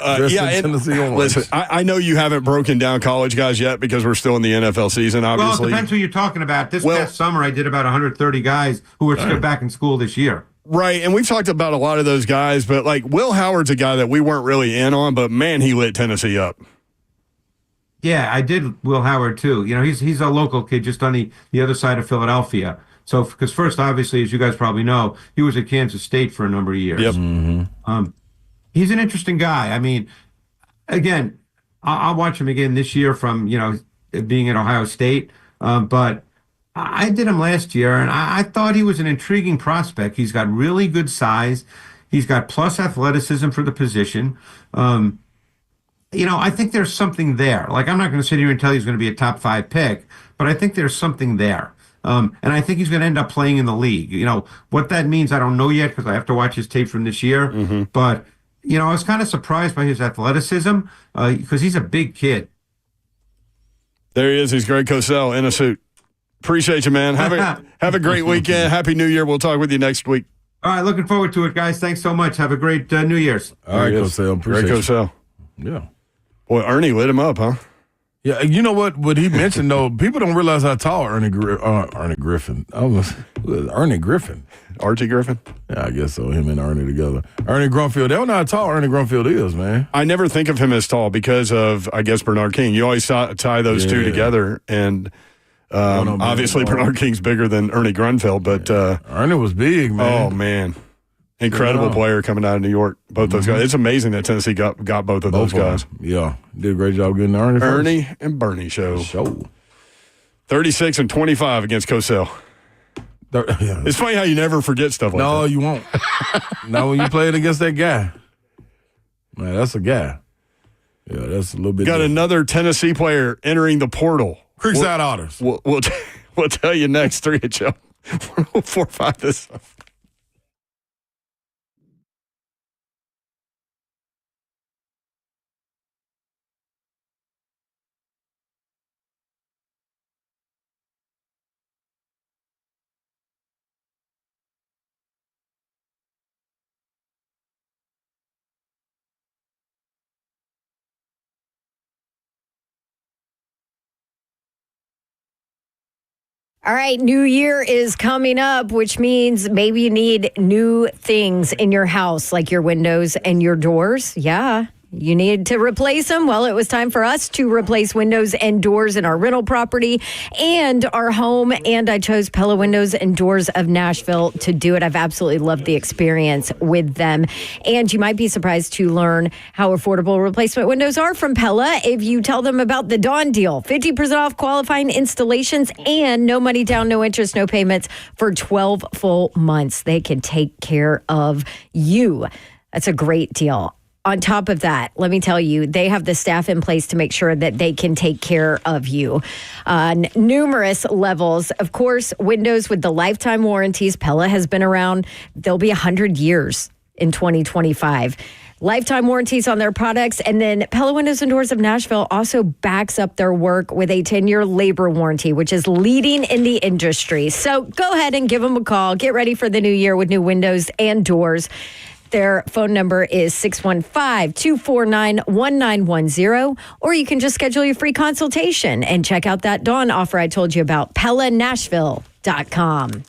listen, I know you haven't broken down college guys yet because we're still in the NFL season, obviously. Well, it depends who you're talking about. This past summer, I did about 130 guys who were still back in school this year. Right, and we've talked about a lot of those guys, but like Will Howard's a guy that we weren't really in on, but man, he lit Tennessee up. Yeah, I did Will Howard too. He's a local kid just on the other side of Philadelphia. So, because first, obviously, as you guys probably know, he was at Kansas State for a number of years. Yep. Mm-hmm. He's an interesting guy. I mean, again, I'll watch him again this year from, being at Ohio State. But I did him last year, and I thought he was an intriguing prospect. He's got really good size. He's got plus athleticism for the position. I think there's something there. Like, I'm not going to sit here and tell you he's going to be a top 5 pick, but I think there's something there. And I think he's going to end up playing in the league. What that means, I don't know yet because I have to watch his tape from this year. Mm-hmm. But, I was kind of surprised by his athleticism because he's a big kid. There he is. He's Greg Cosell in a suit. Appreciate you, man. Have a great weekend. Happy New Year. We'll talk with you next week. All right, looking forward to it, guys. Thanks so much. Have a great New Year's. All right, Cosell. Greg Cosell. Yeah. Boy, Ernie lit him up, huh? Yeah, you know what he mentioned, though? People don't realize how tall Ernie Griffin. Ernie Griffin. Archie Griffin? Yeah, I guess so. Him and Ernie together. Ernie Grunfeld. They don't know how tall Ernie Grunfeld is, man. I never think of him as tall because of, I guess, Bernard King. You always tie those two together, and obviously Bernard King's bigger than Ernie Grunfeld, but Ernie was big, man. Oh, man. Incredible player coming out of New York. Both those guys. It's amazing that Tennessee got both of those guys. Yeah. Did a great job getting Ernie. Ernie and Bernie show. 36 and 25 against Cosell. Yeah. It's funny how you never forget stuff like that. No, you won't. Not when you play it against that guy. Man, that's a guy. Yeah, that's a little bit Got different. another Tennessee player entering the portal. Creekside Otters. We'll tell you next. 3 at Joe. 4-5 this. All right, New Year is coming up, which means maybe you need new things in your house, like your windows and your doors. Yeah. You need to replace them. Well, it was time for us to replace windows and doors in our rental property and our home. And I chose Pella Windows and Doors of Nashville to do it. I've absolutely loved the experience with them. And you might be surprised to learn how affordable replacement windows are from Pella if you tell them about the Dawn deal. 50% off qualifying installations and no money down, no interest, no payments for 12 full months. They can take care of you. That's a great deal. On top of that, let me tell you, they have the staff in place to make sure that they can take care of you on numerous levels. Of course, windows with the lifetime warranties. Pella has been around. They'll be 100 years in 2025. Lifetime warranties on their products. And then Pella Windows and Doors of Nashville also backs up their work with a 10-year labor warranty, which is leading in the industry. So go ahead and give them a call. Get ready for the new year with new windows and doors. Their phone number is 615-249-1910, or you can just schedule your free consultation and check out that Dawn offer I told you about, PellaNashville.com.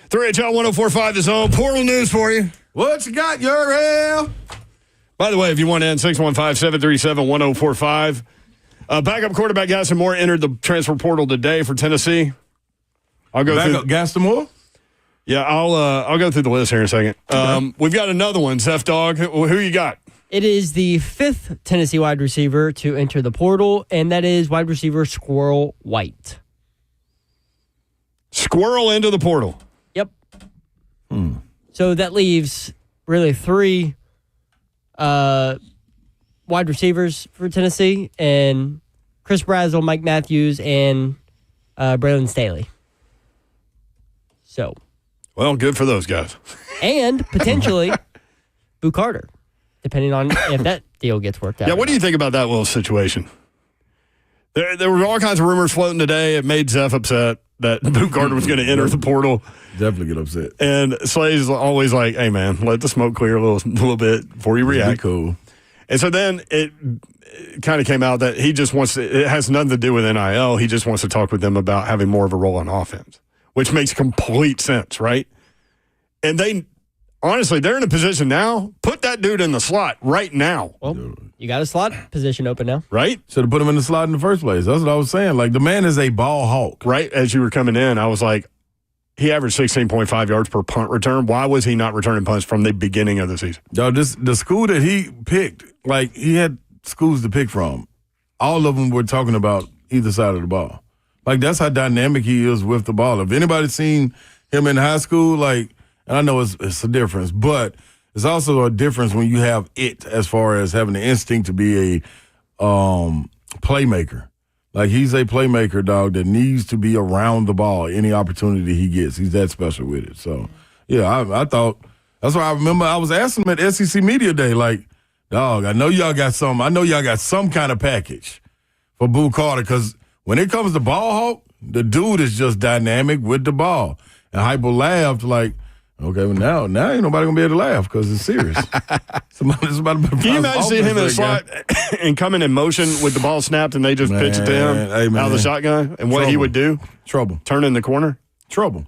3HL 1045 is on. Portal news for you. What you got, Uriel? By the way, if you want in, 615-737-1045. Backup quarterback Gaston Moore entered the transfer portal today for Tennessee. I'll go through. Gaston Moore? Yeah, I'll go through the list here in a second. We've got another one, Zeph Dog. Who you got? It is the 5th Tennessee wide receiver to enter the portal, and that is wide receiver Squirrel White. Squirrel into the portal. Yep. So that leaves really 3 wide receivers for Tennessee, and Chris Brazzell, Mike Matthews, and Braylon Staley. So. Well, good for those guys. And potentially Boo Carter, depending on if that deal gets worked out. Yeah, what do you think about that little situation? There were all kinds of rumors floating today. It made Zeph upset that Boo Carter was going to enter the portal. Definitely get upset. And Slay's always like, hey, man, let the smoke clear a little bit before you react. Cool. And so then it kind of came out that he just wants to, it has nothing to do with NIL. He just wants to talk with them about having more of a role on offense, which makes complete sense, right? And they, honestly, they're in a position now, put that dude in the slot right now. Well, you got a slot position open now. Right? Should have put him in the slot in the first place. That's what I was saying. Like, the man is a ball hawk. Right as you were coming in, I was like, he averaged 16.5 yards per punt return. Why was he not returning punts from the beginning of the season? Yo, the school that he picked, like, he had schools to pick from. All of them were talking about either side of the ball. Like, that's how dynamic he is with the ball. If anybody's seen him in high school, like, and I know it's a difference, but it's also a difference when you have it as far as having the instinct to be a playmaker. Like, he's a playmaker, dog, that needs to be around the ball any opportunity he gets. He's that special with it. So, yeah, I thought – that's why I remember I was asking him at SEC Media Day, like, dog, I know y'all got some kind of package for Boo Carter, because when it comes to ball hawk, the dude is just dynamic with the ball. And Hypo laughed like, okay, well, now ain't nobody going to be able to laugh because it's serious. Somebody's about to Can you imagine seeing him in the slot and coming in motion with the ball snapped and they just pitch it to him out of the shotgun and what he would do? Trouble. Turn in the corner? Trouble.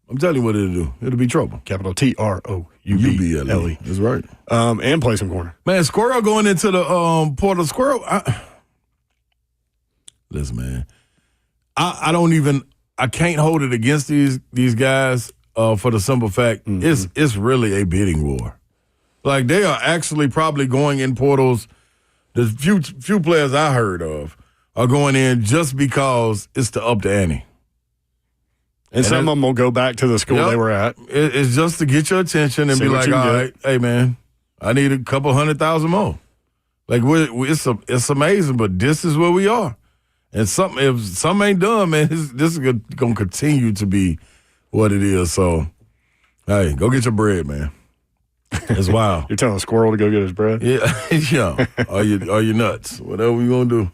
I'm telling you what it'll do. It'll be trouble. Capital TROUBLE. That's right. And play some corner. Man, Squirrel going into the portal. Squirrel. Listen, man. I can't hold it against these guys for the simple fact it's really a bidding war. Like, they are actually probably going in portals. The few players I heard of are going in just because it's the up to ante. And some of them will go back to the school they were at. It's just to get your attention and be like, all right, hey, man, I need a couple 100,000 more. Like, it's amazing, but this is where we are. And if something ain't done, man, this is going to continue to be what it is. So, hey, go get your bread, man. It's wild. You're telling a squirrel to go get his bread? Yeah. Are you nuts? Whatever you going to do.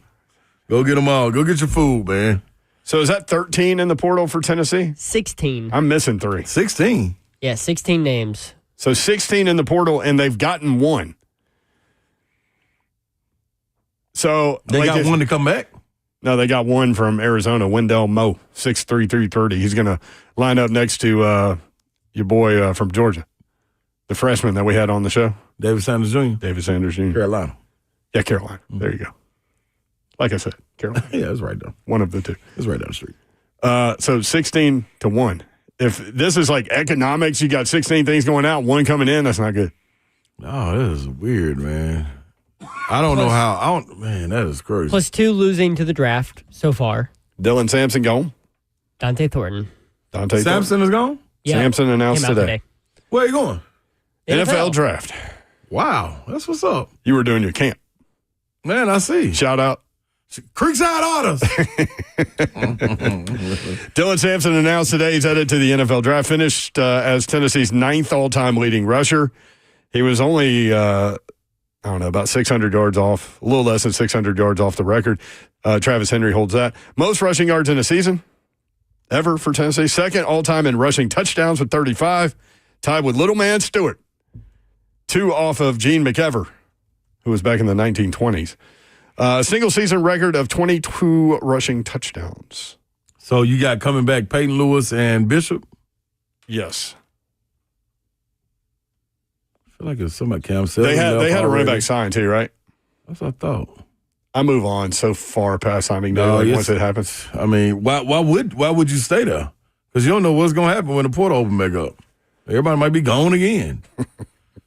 Go get them all. Go get your food, man. So is that 13 in the portal for Tennessee? 16. I'm missing 3. 16? Yeah, 16 names. So 16 in the portal, and they've gotten 1. So they got one to come back? No, they got 1 from Arizona, Wendell Moe, 6'3", 330. He's going to line up next to your boy from Georgia, the freshman that we had on the show. David Sanders Jr. Carolina. Yeah, Carolina. There you go. Like I said, Carolina. Yeah, it's right down. One of the two. It's right down the street. So 16-1. If this is like economics, you got 16 things going out, 1 coming in, that's not good. Oh, that is weird, man. I don't know how. Man, that is crazy. Plus 2 losing to the draft so far. Dylan Sampson gone. Dante Thornton. Sampson is gone? Yeah. Sampson announced today. Where are you going? NFL draft. Wow, that's what's up. You were doing your camp. Man, I see. Shout out. Creekside Orders. Dylan Sampson announced today he's headed to the NFL draft. Finished as Tennessee's 9th all-time leading rusher. He was only, about 600 yards off, a little less than 600 yards off the record. Travis Henry holds that. Most rushing yards in a season ever for Tennessee. 2nd all-time in rushing touchdowns with 35, tied with Little Man Stewart. 2 off of Gene McEver, who was back in the 1920s. Single season record of 22 rushing touchdowns. So you got coming back Peyton Lewis and Bishop? Yes. I feel like it's somebody Cam said They had a running back signed too, right? That's what I thought. I move on so far past signing day once it happens. I mean, why would you stay there? Because you don't know what's going to happen when the portal open back up. Everybody might be gone again.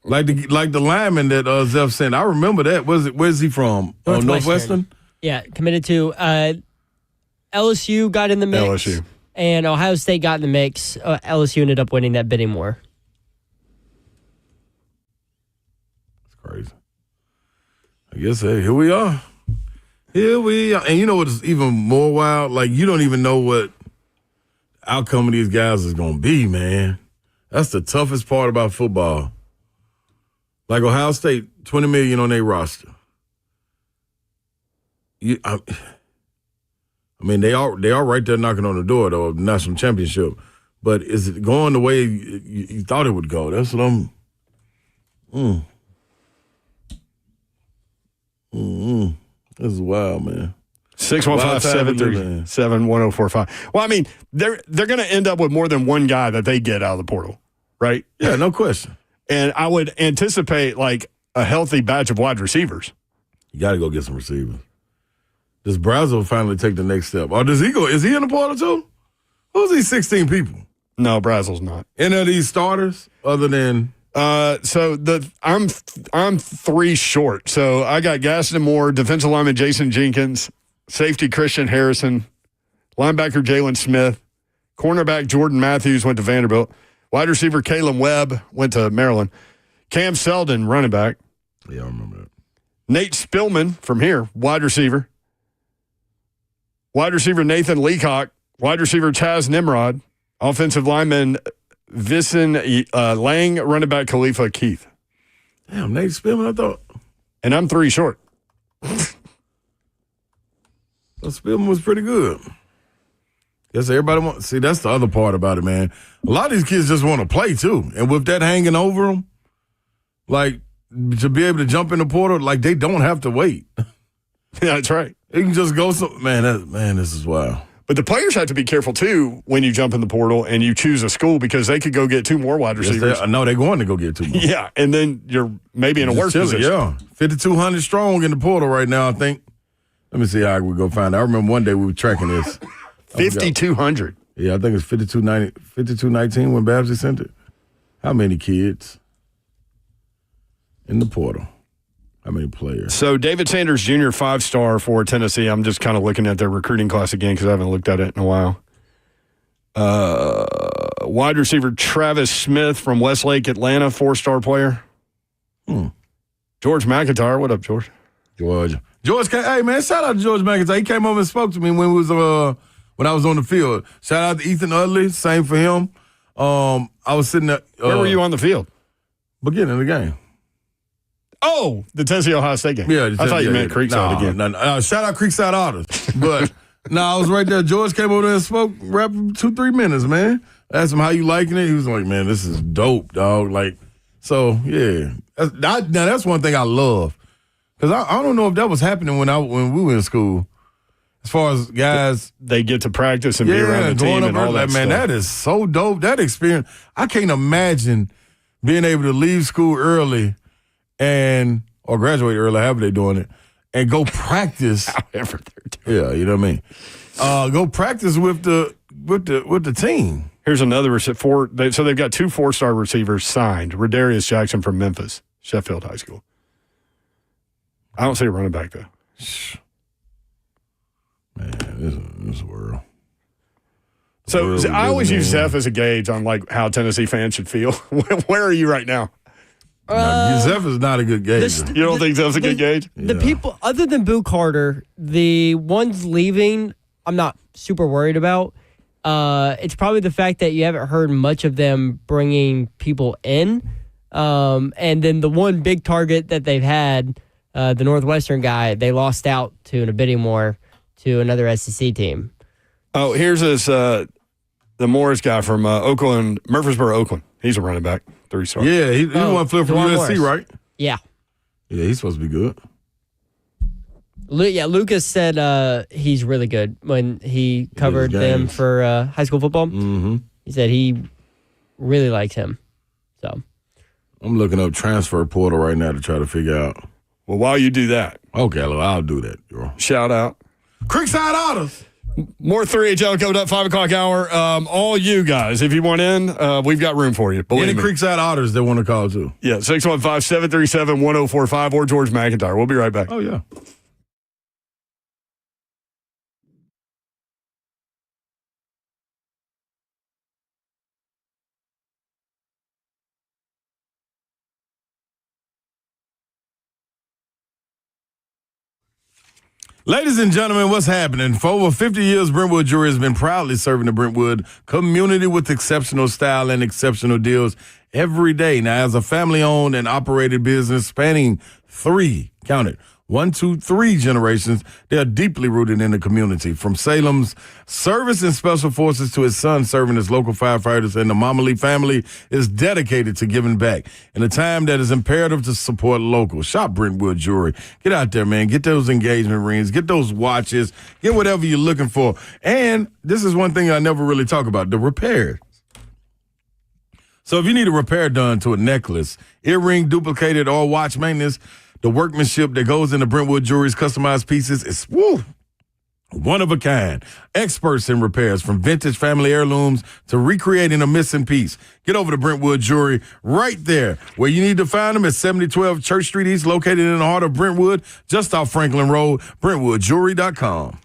like the lineman that Zeph sent. I remember that. Where's he from? Northwestern? Yeah, committed to LSU got in the mix. LSU. And Ohio State got in the mix. LSU ended up winning that bidding war. That's crazy. I guess, hey, here we are. Here we are. And you know what's even more wild? Like, you don't even know what outcome of these guys is going to be, man. That's the toughest part about football. Like Ohio State, $20 million on their roster. I mean, they are right there knocking on the door, though, of the national championship. But is it going the way you thought it would go? That's what I'm... This is wild, man. 615-737-1045. Well, I mean, they're going to end up with more than one guy that they get out of the portal, right? Yeah, no question. And I would anticipate, like, a healthy batch of wide receivers. You got to go get some receivers. Does Brazel finally take the next step? Or does he go? Is he in the portal too? Who's these 16 people? No, Brazel's not. Any of these starters other than... I'm 3 short. So I got Gaston Moore, defensive lineman Jason Jenkins, safety Christian Harrison, linebacker Jalen Smith, cornerback Jordan Matthews went to Vanderbilt, wide receiver Caleb Webb went to Maryland, Cam Selden, running back. Yeah, I remember that. Nate Spillman from here, wide receiver. Wide receiver Nathan Leacock, wide receiver Chaz Nimrod, offensive lineman Vincent Lang, running back Khalifa Keith. Damn, Nate Spillman, I thought. And I'm 3 short. Well, Spillman was pretty good. Guess everybody wants. See, that's the other part about it, man. A lot of these kids just want to play too, and with that hanging over them, like to be able to jump in the portal, like they don't have to wait. Yeah, that's right. It can just go. This is wild. But the players have to be careful, too, when you jump in the portal and you choose a school because they could go get 2 more wide receivers. No, they're going to go get 2 more. Yeah, and then you're maybe in a worse position. Yeah, 5,200 strong in the portal right now, I think. Let me see how we go find out. I remember one day we were tracking this. 5,200. Yeah, I think it's 5,219 when Babsy sent it. How many kids in the portal? How many players? So David Sanders Jr., 5-star for Tennessee. I'm just kind of looking at their recruiting class again because I haven't looked at it in a while. Wide receiver Travis Smith from Westlake, Atlanta, 4-star player. George McIntyre. What up, George? George, hey, man, shout out to George McIntyre. He came over and spoke to me when I was on the field. Shout out to Ethan Utley. Same for him. I was sitting there. Where were you on the field? Beginning of the game. Oh, the Tennessee-Ohio State game. Yeah, I thought you meant Creekside again. No, shout out Creekside Otters. But, I was right there. George came over there and spoke, wrapped 2-3 minutes, man. Asked him how you liking it. He was like, man, this is dope, dog. Like, so, yeah. Now, that's one thing I love. Because I don't know if that was happening when we were in school. As far as guys. They get to practice and be around the team and all that man, stuff. that is so dope. That experience. I can't imagine being able to leave school early or graduate early, however they're doing it, and go practice. However they're doing it. Yeah, you know what I mean? Go practice with the team. Here's another so they've got 2 4-star receivers signed. Radarius Jackson from Memphis, Sheffield High School. I don't see a running back, though. Man, this world. So I always use Zeph as a gauge on like how Tennessee fans should feel. Where are you right now? Zeph is not a good gauge. You don't think Zeph's a good gauge? The people, other than Boo Carter, the ones leaving, I'm not super worried about. It's probably the fact that you haven't heard much of them bringing people in. And then the one big target that they've had, the Northwestern guy, they lost out to in a bidding war to another SEC team. Oh, here's this the Morris guy from Oakland, Murfreesboro, Oakland. He's a running back, 3-star. Yeah, he won flip from USC, right? Yeah. Yeah, he's supposed to be good. Lucas said he's really good when he covered them for high school football. Mm-hmm. He said he Really likes him. So I'm looking up transfer portal right now to try to figure out. Well, while you do that. Okay, I'll do that. Bro. Shout out. Creekside Otters. More 3HL coming up, 5 o'clock hour. All you guys, if you want in, we've got room for you. Any Creekside Otters that want to call, too. Yeah, 615-737-1045 or George McIntyre. We'll be right back. Oh, yeah. Ladies and gentlemen, what's happening? For over 50 years, Brentwood Jewelry has been proudly serving the Brentwood community with exceptional style and exceptional deals every day. Now, as a family-owned and operated business spanning 3 generations, they are deeply rooted in the community. From Salem's service and special forces to his son serving as local firefighters, and the Momely family is dedicated to giving back in a time that is imperative to support local. Shop Brentwood Jewelry. Get out there, man. Get those engagement rings. Get those watches. Get whatever you're looking for. And this is one thing I never really talk about, the repairs. So if you need a repair done to a necklace, earring, duplicated, or watch maintenance, the workmanship that goes into Brentwood Jewelry's customized pieces is one of a kind. Experts in repairs, from vintage family heirlooms to recreating a missing piece. Get over to Brentwood Jewelry right there. Where you need to find them at 7012 Church Street East, located in the heart of Brentwood, just off Franklin Road, BrentwoodJewelry.com.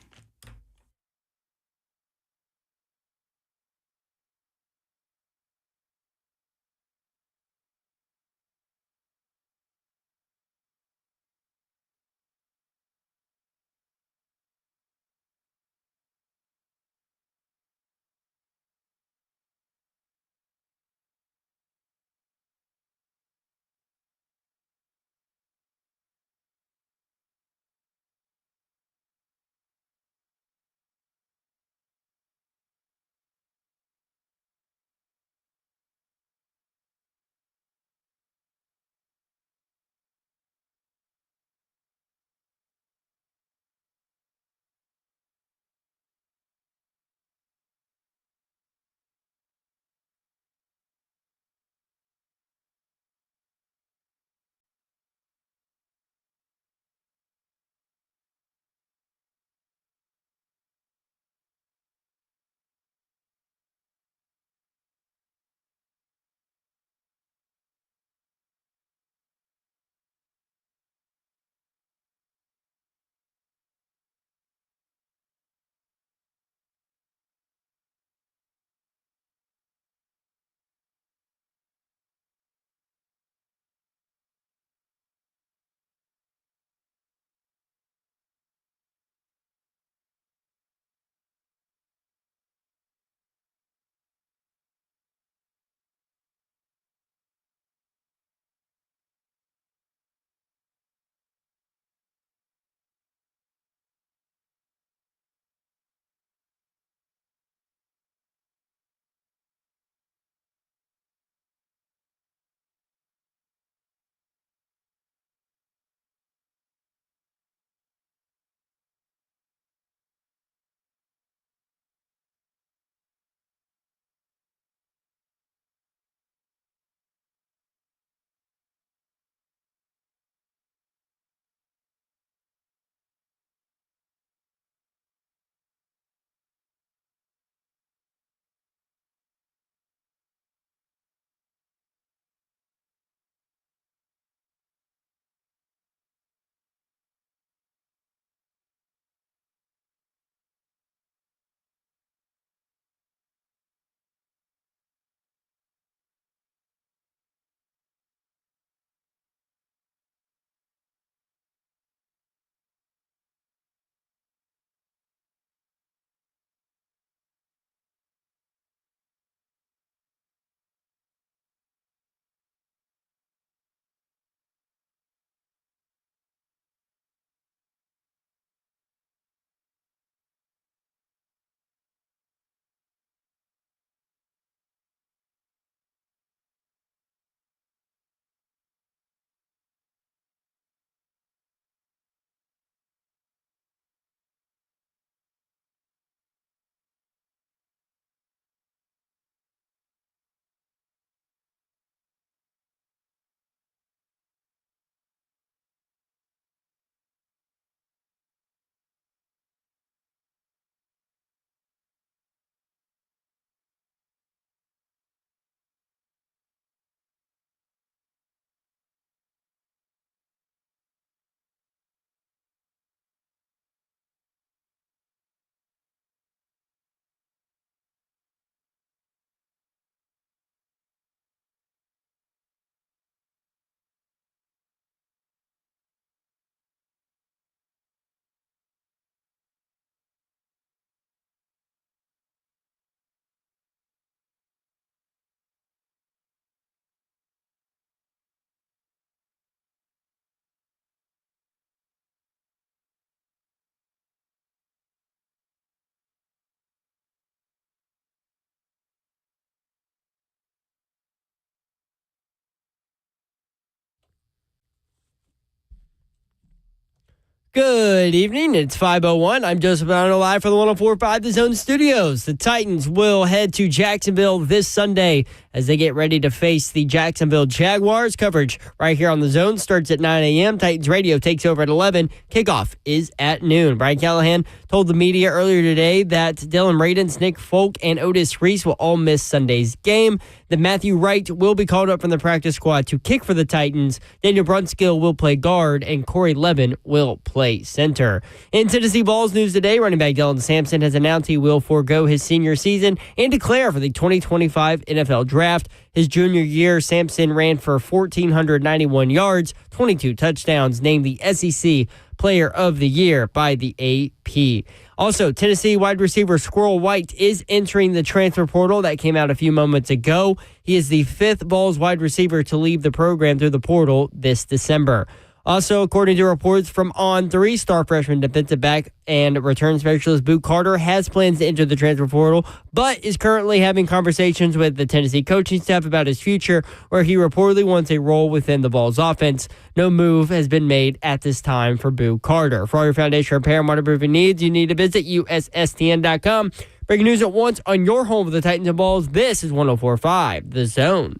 Good evening. It's 5:01. I'm Joseph Bonanno live from the 104.5 The Zone Studios. The Titans will head to Jacksonville this Sunday as they get ready to face the Jacksonville Jaguars. Coverage right here on The Zone starts at 9 a.m. Titans Radio takes over at 11. Kickoff is at noon. Brian Callahan told the media earlier today that Dylan Radins, Nick Folk, and Otis Reese will all miss Sunday's game. That Matthew Wright will be called up from the practice squad to kick for the Titans. Daniel Brunskill will play guard, and Corey Levin will play center. In Tennessee Vols news today, running back Dylan Sampson has announced he will forego his senior season and declare for the 2025 NFL Draft. His junior year, Sampson ran for 1,491 yards, 22 touchdowns, named the SEC Player of the Year by the AP. Also, Tennessee wide receiver Squirrel White is entering the transfer portal. That came out a few moments ago. He is the fifth Vols wide receiver to leave the program through the portal this December. Also, according to reports from On3, star freshman defensive back and return specialist Boo Carter has plans to enter the transfer portal, but is currently having conversations with the Tennessee coaching staff about his future, where he reportedly wants a role within the Vols offense. No move has been made at this time for Boo Carter. For all your foundation repair and waterproofing needs, you need to visit USSTN.com. Breaking news at once on your home of the Titans and Vols. This is 104.5 The Zone.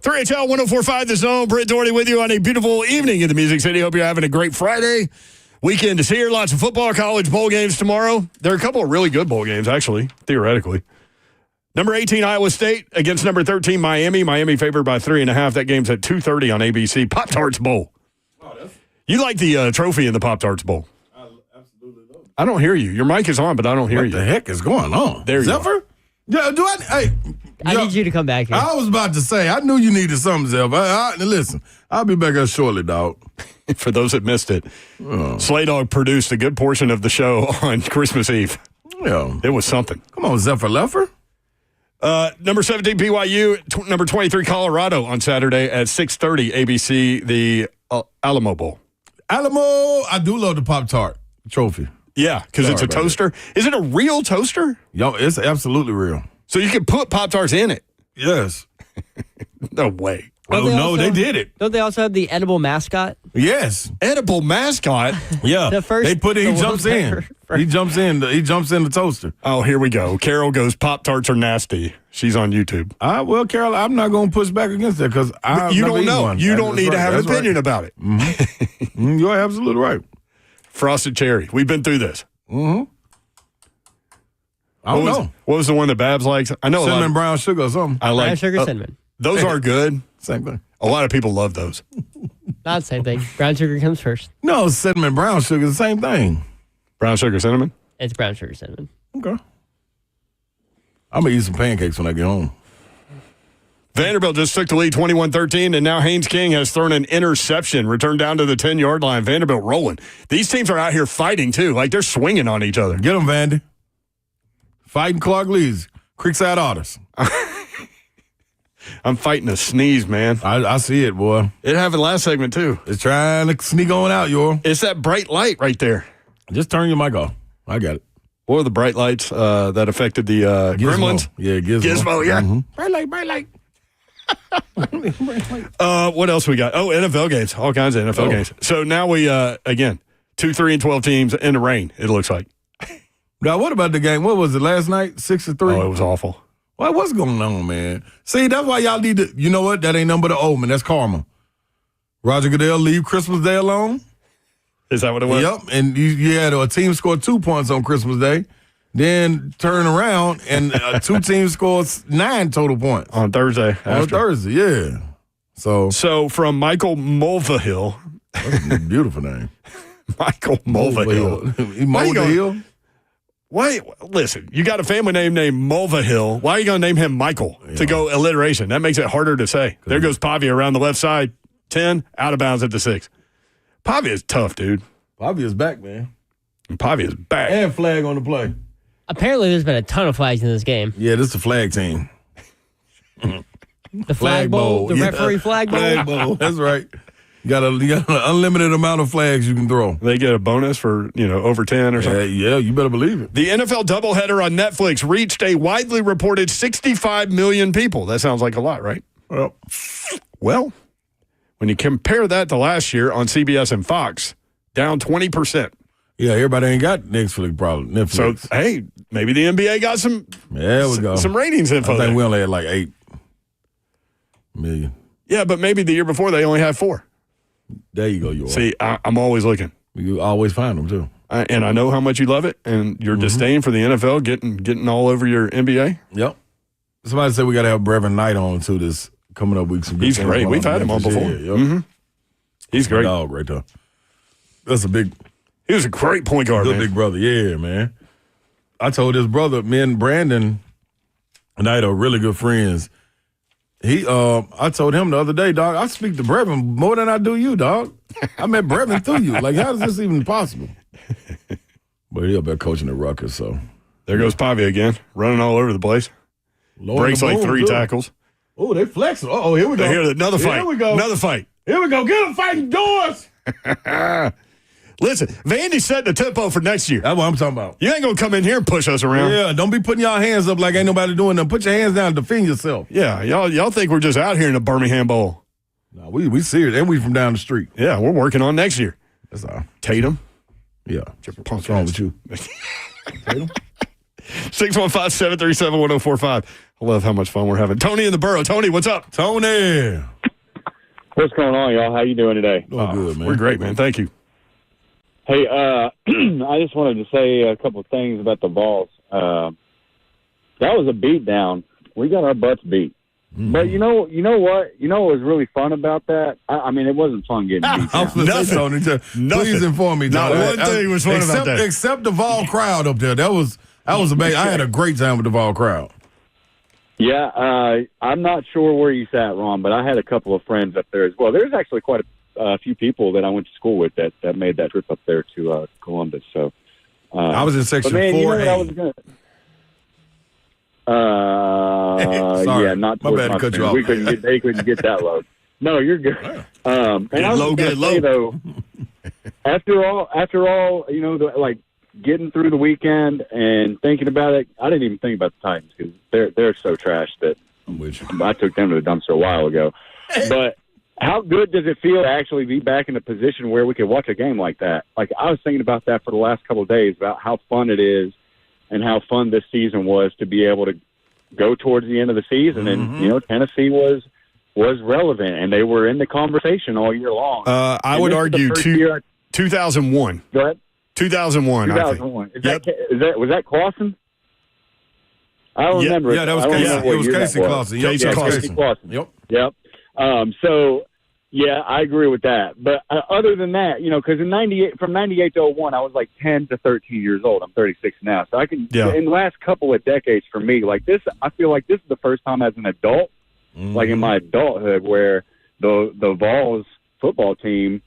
HL 104.5 The Zone. Britt Doherty with you on a beautiful evening in the Music City. Hope you're having a great Friday. Weekend is here. Lots of football, college bowl games tomorrow. There are a couple of really good bowl games, actually, theoretically. Number 18, Iowa State against number 13, Miami. Miami favored by 3.5. That game's at 2:30 on ABC. Pop-Tarts Bowl. You like the trophy in the Pop-Tarts Bowl. I absolutely love it. I don't hear you. Your mic is on, but I don't hear you. What the heck is going on? There you Zephyr? are. Yeah, do I? Hey, I need you to come back here. I was about to say, I knew you needed something, Zephyr. Listen, I'll be back up shortly, dog. For those that missed it, Slay Dog produced a good portion of the show on Christmas Eve. Yeah. It was something. Come on, Zephyr Leffer. Number 17, BYU. Number 23, Colorado on Saturday at 6:30 ABC, the Alamo Bowl. Alamo, I do love the Pop-Tart trophy. Yeah, because it's a toaster. Is it a real toaster? Yo, it's absolutely real. So you can put Pop-Tarts in it? Yes. No way. They did it. Don't they also have the edible mascot? Yes. Edible mascot? Yeah. He jumps in. He jumps in the toaster. Oh, here we go. Carol goes, Pop-Tarts are nasty. She's on YouTube. Well, Carol, I'm not going to push back against that because you don't know. You don't need to have an opinion about it. Mm-hmm. You're absolutely right. Frosted cherry. We've been through this. Mm-hmm. I don't know. What was the one that Babs likes? I know cinnamon brown sugar or something. I like brown sugar, cinnamon. Those are good. Same thing. A lot of people love those. Not the same thing. Brown sugar comes first. No, cinnamon brown sugar is the same thing. Brown sugar, cinnamon? It's brown sugar, cinnamon. Okay. I'm going to eat some pancakes when I get home. Vanderbilt just took the lead 21-13, and now Haynes King has thrown an interception, returned down to the 10-yard line. Vanderbilt rolling. These teams are out here fighting, too. Like, they're swinging on each other. Get them, Vandy. Fighting Clark Lee's. Creekside Otters. I'm fighting a sneeze, man. I see it, boy. It happened last segment, too. It's trying to sneak on out, yo. It's that bright light right there. Just turn your mic off. I got it. What were the bright lights that affected the gremlins? Yeah, Gizmo, yeah. Mm-hmm. Bright light. What else we got? Oh, NFL games. All kinds of NFL games. So now we, again, 2, 3, and 12 teams in the rain, it looks like. Now, what about the game? What was it, last night? 6-3? Oh, it was awful. Well, what's going on, man? See, that's why y'all need to, you know what? That ain't nothing but an omen. That's karma. Roger Goodell, leave Christmas Day alone. Is that what it was? Yep. And you had a team score 2 points on Christmas Day, then turn around and two teams scored 9 total points. On Thursday. On Thursday, yeah. So from Michael Mulvihill. That's a beautiful name. Michael Mulvihill. Mulvihill? Why? Listen, you got a family name named Mulvihill. Why are you going to name him Michael to go alliteration? That makes it harder to say. There goes Pavia around the left side. 10, out of bounds at the 6. Pavia is tough, dude. Pavia's back, man. And Pavia's back. And flag on the play. Apparently, there's been a ton of flags in this game. Yeah, this is the flag team. The flag bowl, the referee flag bowl. Flag bowl. That's right. You got an unlimited amount of flags you can throw. They get a bonus for, over 10 or something. Yeah, you better believe it. The NFL doubleheader on Netflix reached a widely reported 65 million people. That sounds like a lot, right? Well, when you compare that to last year on CBS and Fox, down 20%. Yeah, everybody ain't got Netflix. So, hey, maybe the NBA got some ratings info. I think we only had like 8 million. Yeah, but maybe the year before they only had 4. There you go, you See, I'm always looking. You always find them, too. And I know how much you love it, and your disdain for the NFL getting all over your NBA. Yep. Somebody said we got to have Brevin Knight on, too, this coming up week. He's great. We've had him on before. Yeah, He's great. Dog right there. That's a big... He was a great point guard, Good big brother. Yeah, man. I told his brother, me and Brandon Knight are really good friends. I told him the other day, dog, I speak to Brevin more than I do you, dog. I met Brevin through you. Like, how is this even possible? But he'll be coaching at Rutgers, so. There goes Pavia again, running all over the place. Breaks like 3 tackles. Oh, they flexing. Uh-oh, here we go. Here, another fight. Here we go. Another fight. Here we go. Get him fighting doors. Listen, Vandy's setting the tempo for next year. That's what I'm talking about. You ain't going to come in here and push us around. Yeah, don't be putting y'all hands up like ain't nobody doing them. Put your hands down and defend yourself. Yeah, y'all think we're just out here in the Birmingham Bowl. No, we serious. And we from down the street. Yeah, we're working on next year. That's all. Tatum. Yeah. What's wrong with you? Tatum? 615-737-1045. I love how much fun we're having. Tony in the Borough. Tony, what's up? Tony. What's going on, y'all? How you doing today? Doing good, man. We're great, man. Thank you. Hey, I just wanted to say a couple of things about the Vols. That was a beat down. We got our butts beat. Mm-hmm. But you know what? You know what was really fun about that? I mean, it wasn't fun getting beat down. Nothing. Please inform me. Not one thing was fun about that. Except the Vol crowd up there. That was amazing. I had a great time with the Vol crowd. Yeah, I'm not sure where you sat, Ron, but I had a couple of friends up there as well. There's actually quite a few people that I went to school with that made that trip up there to Columbus. So I was in section 4A. Yeah, not my bad to cut you off. They couldn't get that low. No, you're good. And I was going to say though, after all, like getting through the weekend and thinking about it, I didn't even think about the Titans because they're so trash that I took them to the dumpster a while ago. But how good does it feel to actually be back in a position where we could watch a game like that? Like, I was thinking about that for the last couple of days, about how fun it is and how fun this season was to be able to go towards the end of the season. And, Tennessee was relevant, and they were in the conversation all year long. I would argue 2001. Go ahead. 2001, I think. Was that Clausen? I don't remember. Yeah, that was Casey. It was Casey Clausen. Casey Clausen. Yep. So, yeah, I agree with that. But other than that, because from 98 to 01, I was like 10 to 13 years old. I'm 36 now. So I can, in the last couple of decades for me, like this, I feel like this is the first time as an adult, like in my adulthood, where the Vols football team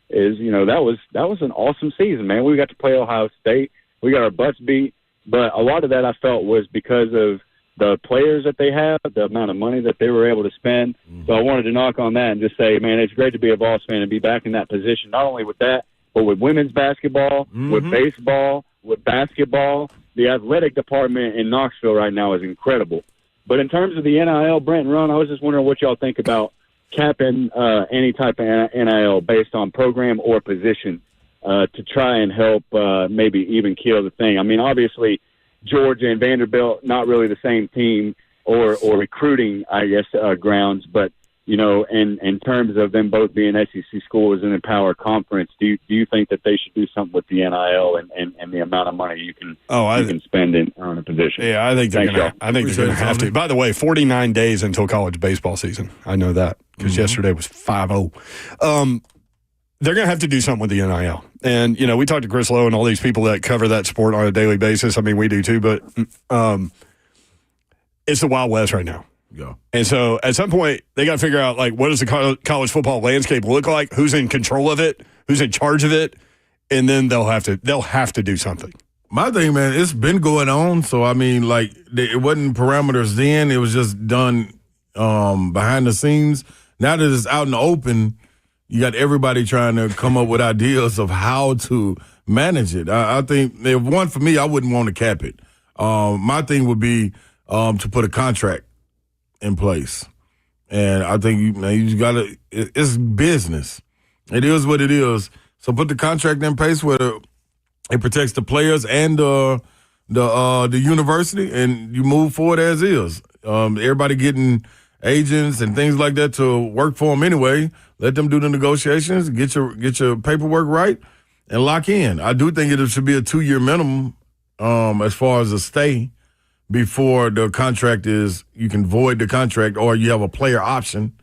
is, that was an awesome season, man. We got to play Ohio State. We got our butts beat. But a lot of that I felt was because of the players that they have, the amount of money that they were able to spend. So I wanted to knock on that and just say, man, it's great to be a Vols fan and be back in that position, not only with that, but with women's basketball, with baseball, with basketball. The athletic department in Knoxville right now is incredible. But in terms of the NIL, Brent and Ron, I was just wondering what y'all think about capping any type of NIL based on program or position to try and help maybe even kill the thing. I mean, obviously, Georgia and Vanderbilt, not really the same team or recruiting, I guess, grounds. But, in terms of them both being SEC schools in a power conference, do you think that they should do something with the NIL and the amount of money you can spend on a position? Yeah, I think they're going to have to. By the way, 49 days until college baseball season. I know that because yesterday was 5-0. They're going to have to do something with the NIL. And, we talked to Chris Lowe and all these people that cover that sport on a daily basis. I mean, we do too, but it's the Wild West right now. Yeah. And so at some point, they got to figure out, like, what does the college football landscape look like? Who's in control of it? Who's in charge of it? and then they'll have to do something. My thing, man, it's been going on. So, I mean, like, it wasn't parameters then. It was just done behind the scenes. Now that it's out in the open, you got everybody trying to come up with ideas of how to manage it. I think, if one for me, I wouldn't want to cap it. My thing would be to put a contract in place. And I think you got to – it's business. It is what it is. So put the contract in place where it protects the players and the university, and you move forward as is. Everybody getting agents and things like that to work for them anyway. Let them do the negotiations, get your paperwork right, and lock in. I do think it should be a 2-year minimum as far as a stay before the contract is. You can void the contract, or you have a player option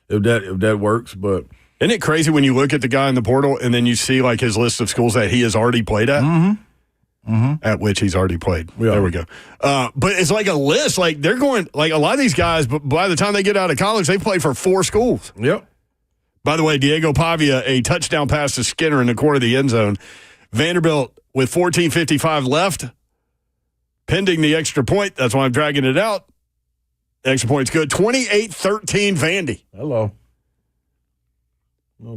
if that works, but. Isn't it crazy when you look at the guy in the portal and then you see like his list of schools that he has already played at? At which he's already played. Yeah. There we go. But it's like a list. Like they're going, like a lot of these guys, but by the time they get out of college, they play for 4 schools. Yep. By the way, Diego Pavia, a touchdown pass to Skinner in the corner of the end zone. Vanderbilt with 14:55 left, pending the extra point. That's why I'm dragging it out. Extra point's good. 28-13 Vandy. Hello.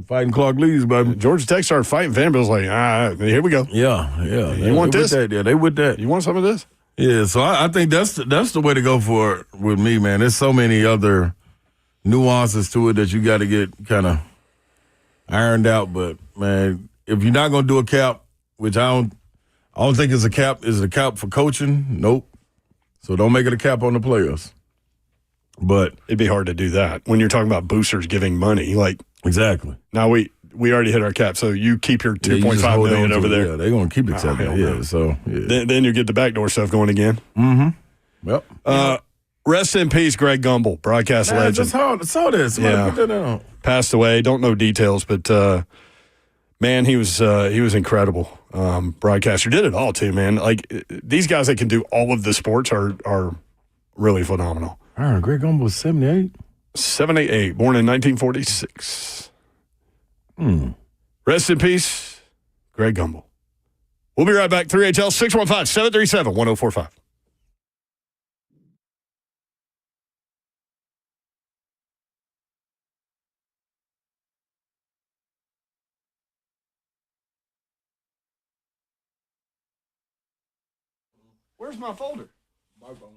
Fighting Clark Lee's, baby. Georgia Tech started fighting. Vanderbilt's like, here we go. Yeah. You want this? They with that. You want some of this? Yeah, so I think that's the way to go for it with me, man. There's so many other nuances to it that you got to get kind of ironed out. But, man, if you're not going to do a cap, which I don't think it's a cap. Is it a cap for coaching? Nope. So don't make it a cap on the players. But it'd be hard to do that when you're talking about boosters giving money. Like exactly. Now we already hit our cap, so you keep your $2.5 million over there. Yeah, they're gonna keep it separate. Yeah, so then you get the backdoor stuff going again. Yep. Rest in peace, Greg Gumbel, broadcast legend. I saw this. Yeah. Put that down. Passed away. Don't know details, but man, he was incredible. Broadcaster, did it all too, man. Like these guys that can do all of the sports are really phenomenal. Greg Gumbel was 78. 788, born in 1946. Rest in peace, Greg Gumbel. We'll be right back. 3HL 615-737-1045. Where's my folder? My phone.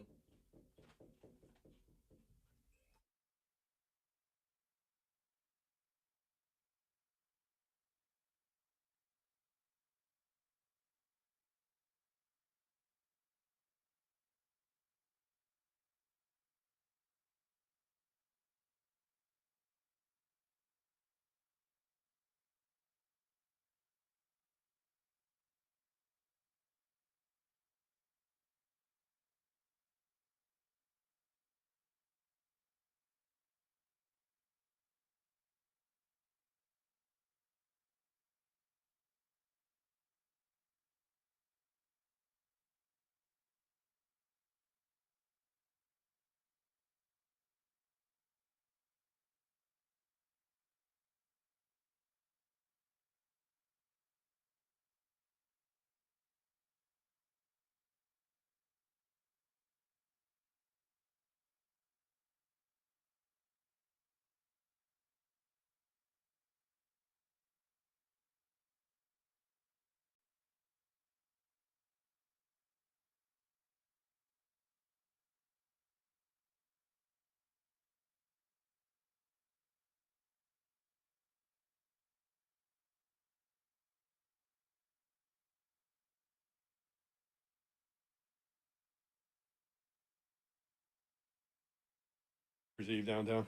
Receive downtown.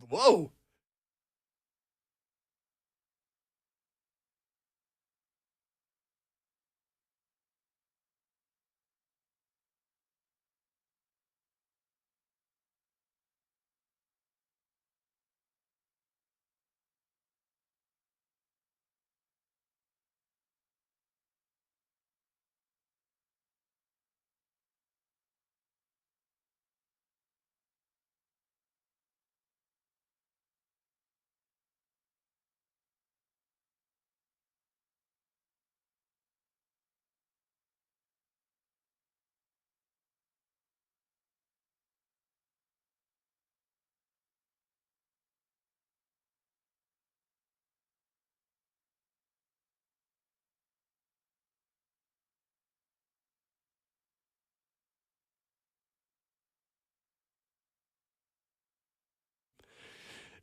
Whoa.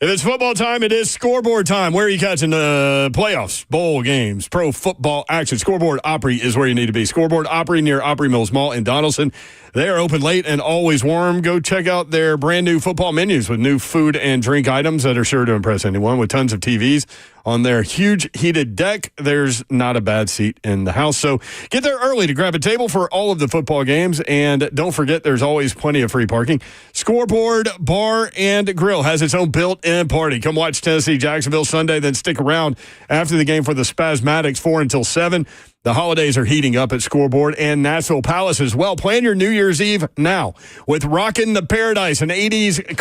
If it's football time, it is scoreboard time. Where are you catching the playoffs, bowl games, pro football action? Scoreboard Opry is where you need to be. Scoreboard Opry near Opry Mills Mall in Donaldson. They are open late and always warm. Go check out their brand new football menus with new food and drink items that are sure to impress anyone. With tons of TVs on their huge heated deck, there's not a bad seat in the house. So get there early to grab a table for all of the football games. And don't forget, there's always plenty of free parking. Scoreboard Bar and Grill has its own built-in party. Come watch Tennessee-Jacksonville Sunday, then stick around after the game for the Spasmatics 4 until 7. The holidays are heating up at Scoreboard and Nashville Palace as well. Plan your New Year's Eve now with Rockin' the Paradise, an 80s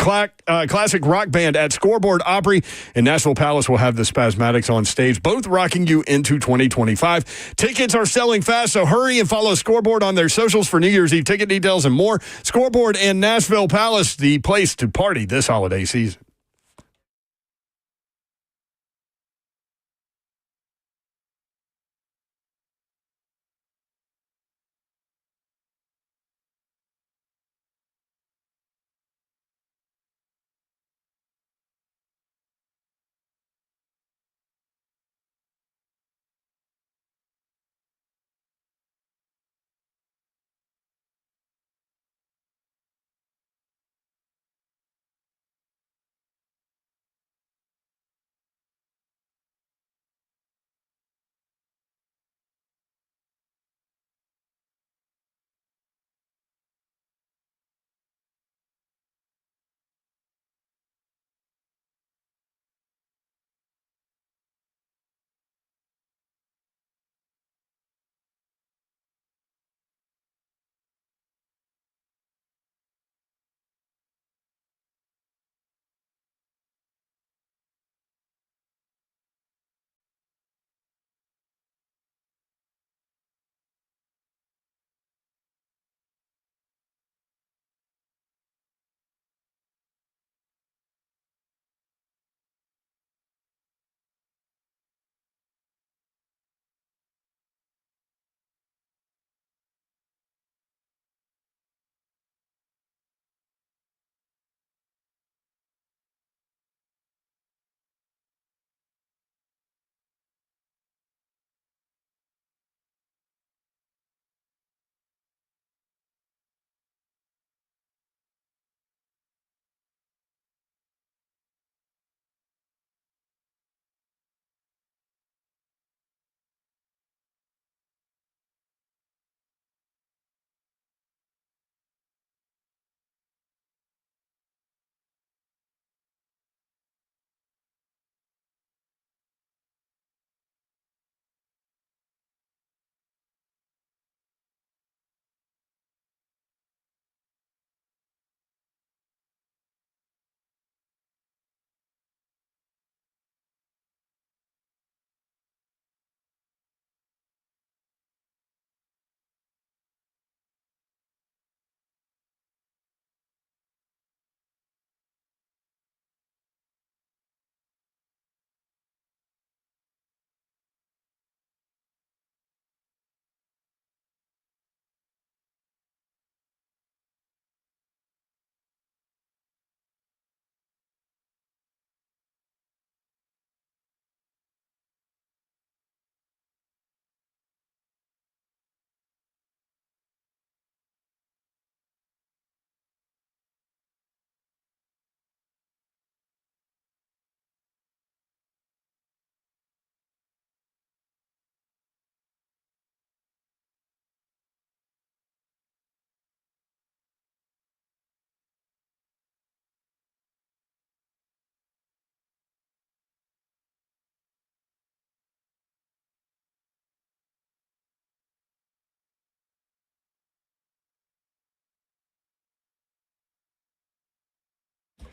classic rock band at Scoreboard Opry. And Nashville Palace will have the Spasmatics on stage, both rocking you into 2025. Tickets are selling fast, so hurry and follow Scoreboard on their socials for New Year's Eve ticket details and more. Scoreboard and Nashville Palace, the place to party this holiday season.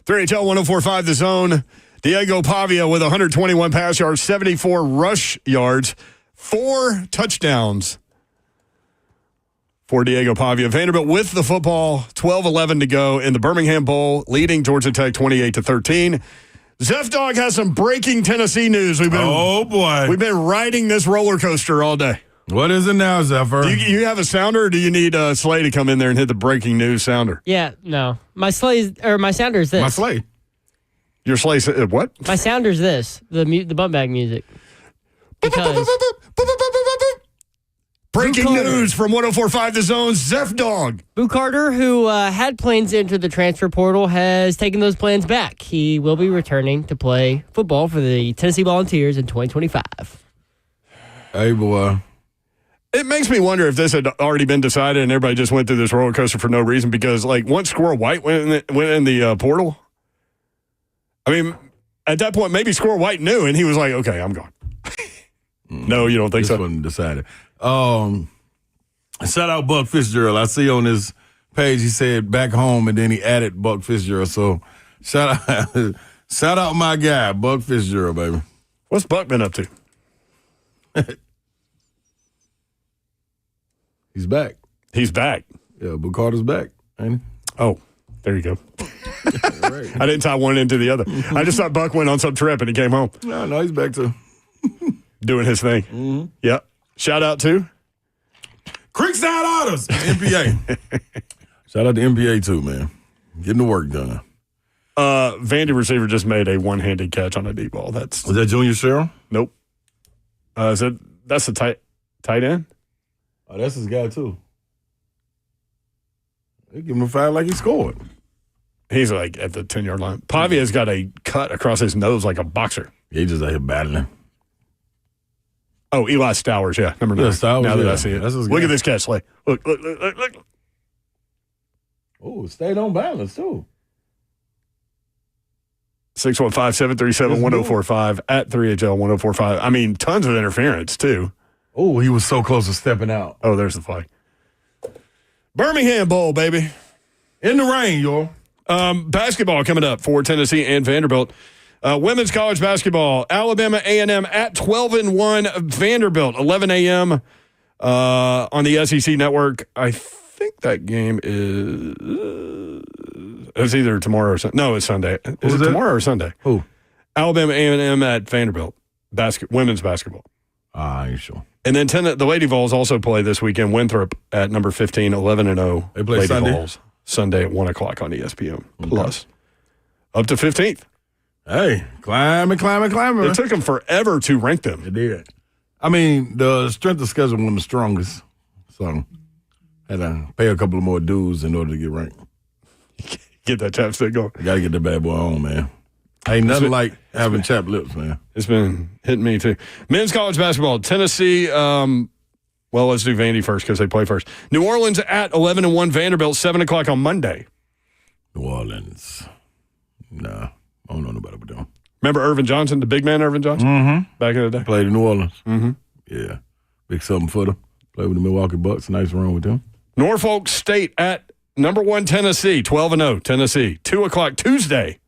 NHL 104.5 The Zone. Diego Pavia with 121 pass yards, 74 rush yards, 4 touchdowns for Diego Pavia. Vanderbilt with the football, 12-11 to go in the Birmingham Bowl, leading Georgia Tech 28-13. Zeph Dog has some breaking Tennessee news. We've been riding this roller coaster all day. What is it now, Zephyr? You have a sounder, or do you need Slay to come in there and hit the breaking news sounder? Yeah, no. My sounder is this. My Slay. Your sleigh, what? My sounder's this, the bump bag music. Because breaking news from 104.5 The Zone's Zeph Dog. Boo Carter, who had plans into the transfer portal, has taken those plans back. He will be returning to play football for the Tennessee Volunteers in 2025. Hey, boy. It makes me wonder if this had already been decided and everybody just went through this roller coaster for no reason because, like, once Squirrel White went in the portal, I mean, at that point, maybe Squirrel White knew, and he was like, okay, I'm gone. No, you don't think so? This wasn't decided. Shout out Buck Fitzgerald. I see on his page he said back home, and then he added Buck Fitzgerald. So shout out my guy, Buck Fitzgerald, baby. What's Buck been up to? He's back. He's back. Yeah, Boo Carter's back, ain't he? Oh, there you go. Right. I didn't tie one into the other. I just thought Buck went on some trip and he came home. No, he's back too. Doing his thing. Mm-hmm. Yep. Shout out to Creekside Otters, NBA. Shout out to NBA too, man. Getting the work done. Vandy receiver just made a one-handed catch on a deep ball. Was that Junior Cheryl? Nope. That's the tight end? Oh, that's his guy too. They give him a 5 like he scored. He's like at the 10-yard line. Pavia's got a cut across his nose like a boxer. He just out here battling. Oh, Eli Stowers, yeah. Number 9. Stowers, now that I see it. Look at this catch, Slay. Look. Oh, stayed on balance, too. 615-737-1045 at 3HL1045. I mean, tons of interference, too. Oh, he was so close to stepping out. Oh, there's the flag. Birmingham Bowl, baby. In the rain, y'all. Basketball coming up for Tennessee and Vanderbilt. Women's college basketball, Alabama A&M at 12-1, Vanderbilt, 11 a.m. On the SEC network. I think that game is it's either tomorrow or Sunday. No, it's Sunday. Is it tomorrow or Sunday? Who? Alabama A&M at Vanderbilt, women's basketball. I ain't sure. And then the Lady Vols also play this weekend. Winthrop at number 15, 11-0. They play Lady Sunday? Vols, Sunday at 1 o'clock on ESPN. Okay. Plus, up to 15th. Hey, climbing. It took them forever to rank them. It did. I mean, the strength of schedule wasn't the strongest. So, had to pay a couple of more dues in order to get ranked. Get that chapstick going. Got to get the bad boy on, man. Ain't nothing like having chapped lips, man. It's been hitting me, too. Men's college basketball, Tennessee, well, let's do Vandy first because they play first. New Orleans at 11-1, Vanderbilt, 7 o'clock on Monday. New Orleans. Nah, I don't know nobody but them. Remember Irvin Johnson, the big man Irvin Johnson? Mm-hmm. Back in the day? Played in New Orleans. Mm-hmm. Yeah. Big something footer. Played with the Milwaukee Bucks. Nice run with them. Norfolk State at number 1 Tennessee, 12-0, Tennessee. 2 o'clock Tuesday.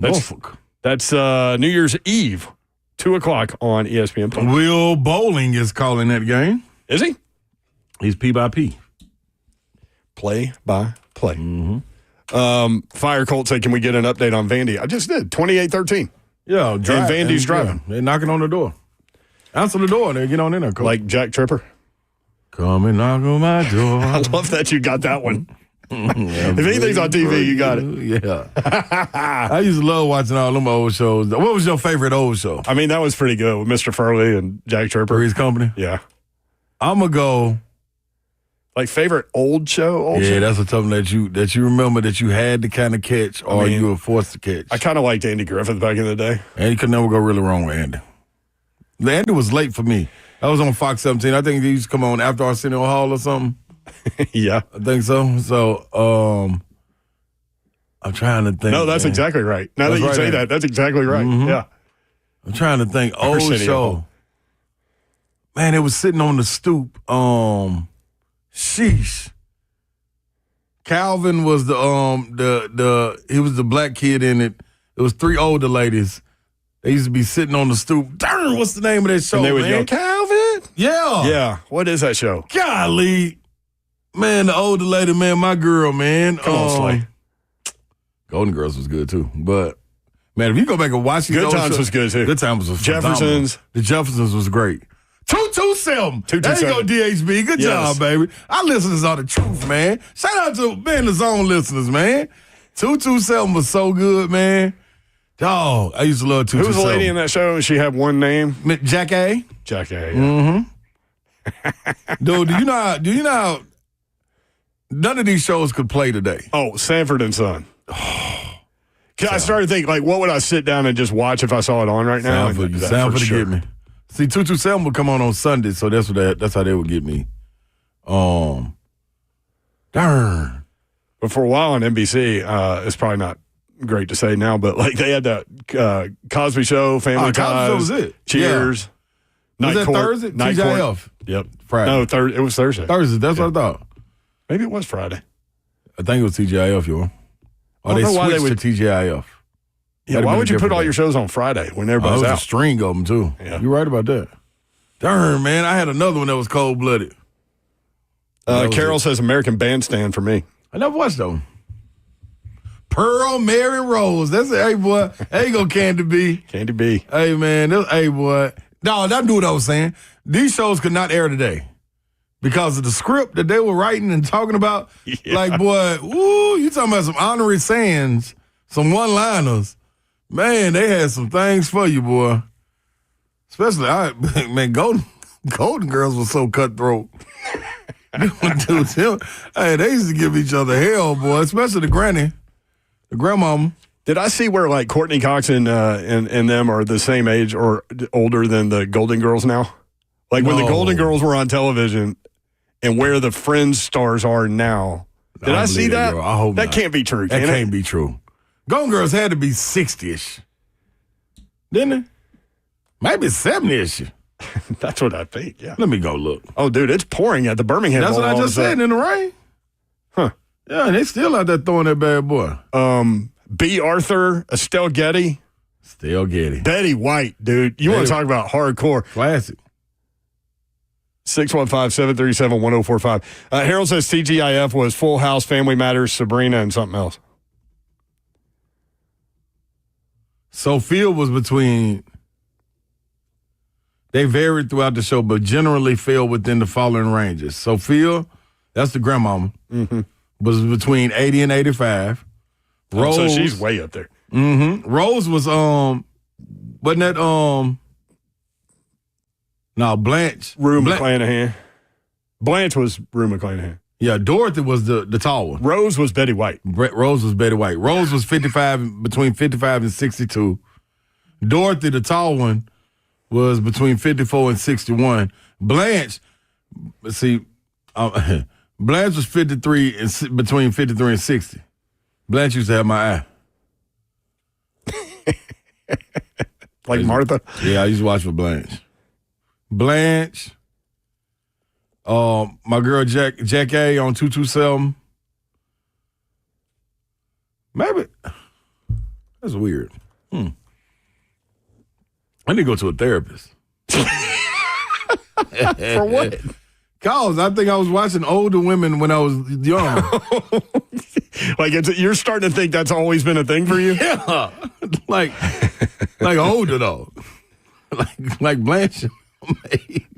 Norfolk. That's New Year's Eve, 2 o'clock on ESPN. Will Bowling is calling that game. Is he? He's P by P. Play by play. Mm-hmm. Fire Colt said, can we get an update on Vandy? I just did, 28-13. Yeah. And Vandy's driving. Yeah, they're knocking on the door. Answer the door. They get on in there, Colt. Like Jack Tripper. Come and knock on my door. I love that you got that one. If anything's on TV, you got it. Yeah. I used to love watching all them old shows. What was your favorite old show? I mean, that was pretty good with Mr. Furley and Jack Tripper. Three's Company? Yeah. I'm going to go. Like favorite old show? Yeah, that's something that you remember that you had to kind of catch or you were forced to catch. I kind of liked Andy Griffith back in the day. And you could never go really wrong with Andy. Andy was late for me. I was on Fox 17. I think he used to come on after Arsenio Hall or something. Yeah. I think so. So, I'm trying to think. No, that's exactly right. Now that you say that, that's exactly right. Mm-hmm. Yeah. I'm trying to think. Old show. Man, it was sitting on the stoop. Sheesh. Calvin was he was the black kid in it. It was 3 older ladies. They used to be sitting on the stoop. Darn, what's the name of that show, and they would man? yell, Calvin? Yeah. Yeah. What is that show? Golly. Man, the older lady, man, my girl, man. Come on, Slay. Golden Girls was good, too. But, man, if you go back and watch Good Times was good, too. Good Times was phenomenal. Jeffersons. The Jeffersons was great. 227. There you go, DHB. Good job, baby. Our listeners are the truth, man. Shout out to the Zone listeners, man. 227 was so good, man. Dog, I used to love 227. Who was the lady in that show? She had one name? Jack A. Jack A. Yeah. Dude, do you know how none of these shows could play today? Oh, Sanford and Son. I started thinking, like, what would I sit down and just watch if I saw it on right now? Sanford to get me. See, 227 would come on Sunday, so that's how they would get me. Darn. But for a while on NBC, it's probably not great to say now, but like they had that Cosby Show, Family Ties, Cosby Show was it. Cheers. Yeah. Was that Thursday? Night TGIF. Court. Yep. Friday. No, it was Thursday. Thursday, that's what I thought. Maybe it was Friday. I think it was TGIF, yo. Or they switched to TGIF. Yeah, why would you put all your shows on Friday when everybody's out? A string of them, too. Yeah. You're right about that. Darn, man. I had another one that was cold-blooded. Carol says American Bandstand for me. I never watched them. Pearl, Mary, Rose. That's it. Hey, boy. There you go, Candy B. Candy B. Hey, man. Hey, boy. No, I knew what I was saying. These shows could not air today because of the script that they were writing and talking about. Yeah. Like, boy, ooh, you talking about some honorary sayings, some one-liners. Man, they had some things for you, boy. Especially, man, Golden Girls was so cutthroat. Dude, hey, they used to give each other hell, boy, especially the grandmama. Did I see where like Courtney Cox and them are the same age or older than the Golden Girls now? Like when the Golden Girls were on television and where the Friends stars are now. Did I see that? I hope that not. Can't be true. That can't be true. Golden Girls had to be 60-ish. Didn't it? Maybe 70-ish. That's what I think, yeah. Let me go look. Oh, dude, it's pouring at the Birmingham That's Bowl what I just said, in the rain. Huh. Yeah, and they still out there throwing that bad boy. B. Arthur, Estelle Getty. Estelle Getty. Betty White, dude. You want to talk about hardcore. Classic. 615-737-1045. Harold says TGIF was Full House, Family Matters, Sabrina, and something else. Sophia was between... They varied throughout the show, but generally fell within the following ranges. Sophia, that's the grandmama, was between 80 and 85. Rose, so she's way up there. Rose was wasn't that no, Blanche. Rue McClanahan. Blanche was Rue McClanahan. Yeah, Dorothy was the tall one. Rose was Betty White. Rose was Betty White. Rose was between 55 and 62. Dorothy, the tall one, was between 54 and 61. Blanche, Blanche was 53 and between 53 and 60. Blanche used to have my eye. Like Martha? Yeah, I used to watch for Blanche. Blanche, my girl Jack A on 227. Maybe. That's weird. I need to go to a therapist. For what? Cause I think I was watching older women when I was young. Like you're starting to think that's always been a thing for you? Yeah. like older though. Like Blanche.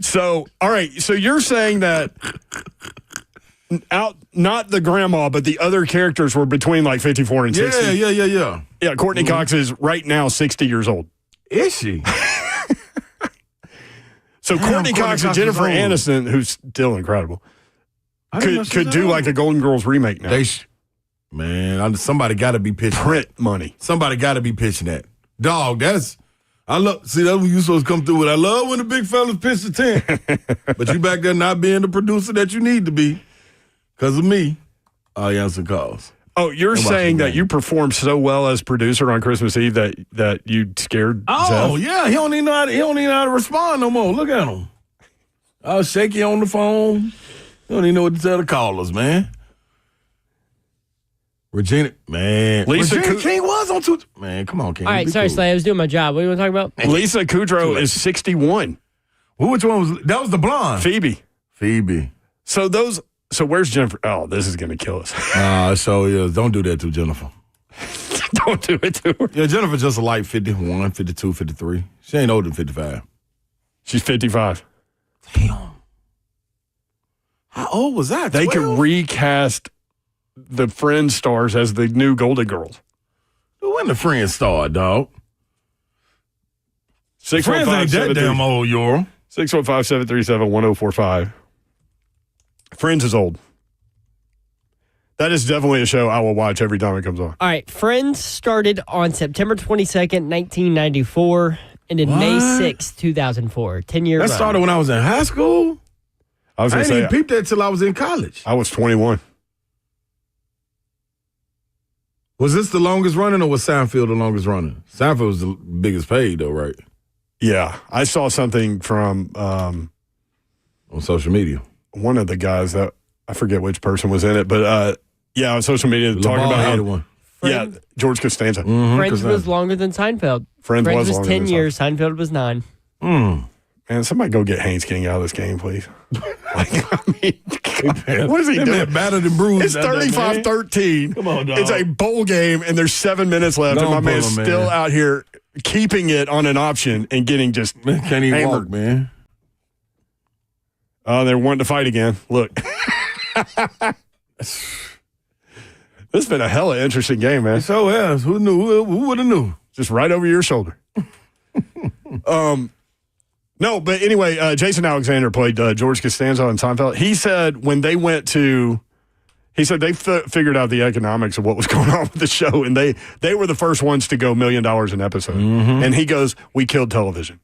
So, all right. So you're saying that not the grandma, but the other characters were between like 54 and 60? Yeah. Yeah, Courtney Cox is right now 60 years old. Is she? So Courtney Cox and Jennifer Aniston, who's still incredible, could do like a Golden Girls remake now. Somebody got to be pitching print money. Somebody got to be pitching that. Dog, that's when you supposed to come through with. I love when the big fellas pitch the tent. But you back there not being the producer that you need to be because of me. I answer calls. Oh, you're saying that you performed so well as producer on Christmas Eve that you scared Oh, Zeph? yeah. He don't even know how to respond no more. Look at him. I was shaky on the phone. He don't even know what to tell the callers, man. Regina, man. Regina King was on Twitter. Man, come on, King. All right, sorry, Slay. I was doing my job. What do you want to talk about? Lisa Kudrow is 61. Which one was that? Was the blonde? Phoebe. So where's Jennifer? Oh, this is going to kill us. So yeah, don't do that to Jennifer. Don't do it to her. Yeah, Jennifer's just a light 51, 52, 53. She ain't older than 55. She's 55. Damn. How old was that? They could recast the Friends stars as the new Golden Girls. When the Friends start, dog? Friends ain't that damn old, Euro. 615-737-1045. Friends is old. That is definitely a show I will watch every time it comes on. All right. Friends started on September 22nd, 1994, ended May 6, 2004. 10-year run. That started when I was in high school? I didn't even peep that till I was in college. I was 21. Was this the longest running or was Seinfeld the longest running? Seinfeld was the biggest paid, though, right? Yeah. I saw something from on social media. One of the guys that I forget which person was in it, but yeah, on social media talking about how one. Yeah, George Costanza. Mm-hmm, Friends was longer than Seinfeld. Friends was 10 years. Seinfeld was 9. Man, somebody go get Haynes King out of this game, please. What is he doing? Battered and bruised. It's 35-13. Come on, dog. It's a bowl game, and there's 7 minutes left, and my man's still out here keeping it on an option and getting just can't even hammered. walk, man. Oh, they're wanting to fight again. Look. This has been a hella interesting game, man. So has. Who knew? Who would have knew? Just right over your shoulder. No, but anyway, Jason Alexander played George Costanza on Seinfeld. He said when they went to, he said they figured out the economics of what was going on with the show, and they were the first ones to go $1 million an episode. Mm-hmm. And he goes, we killed television.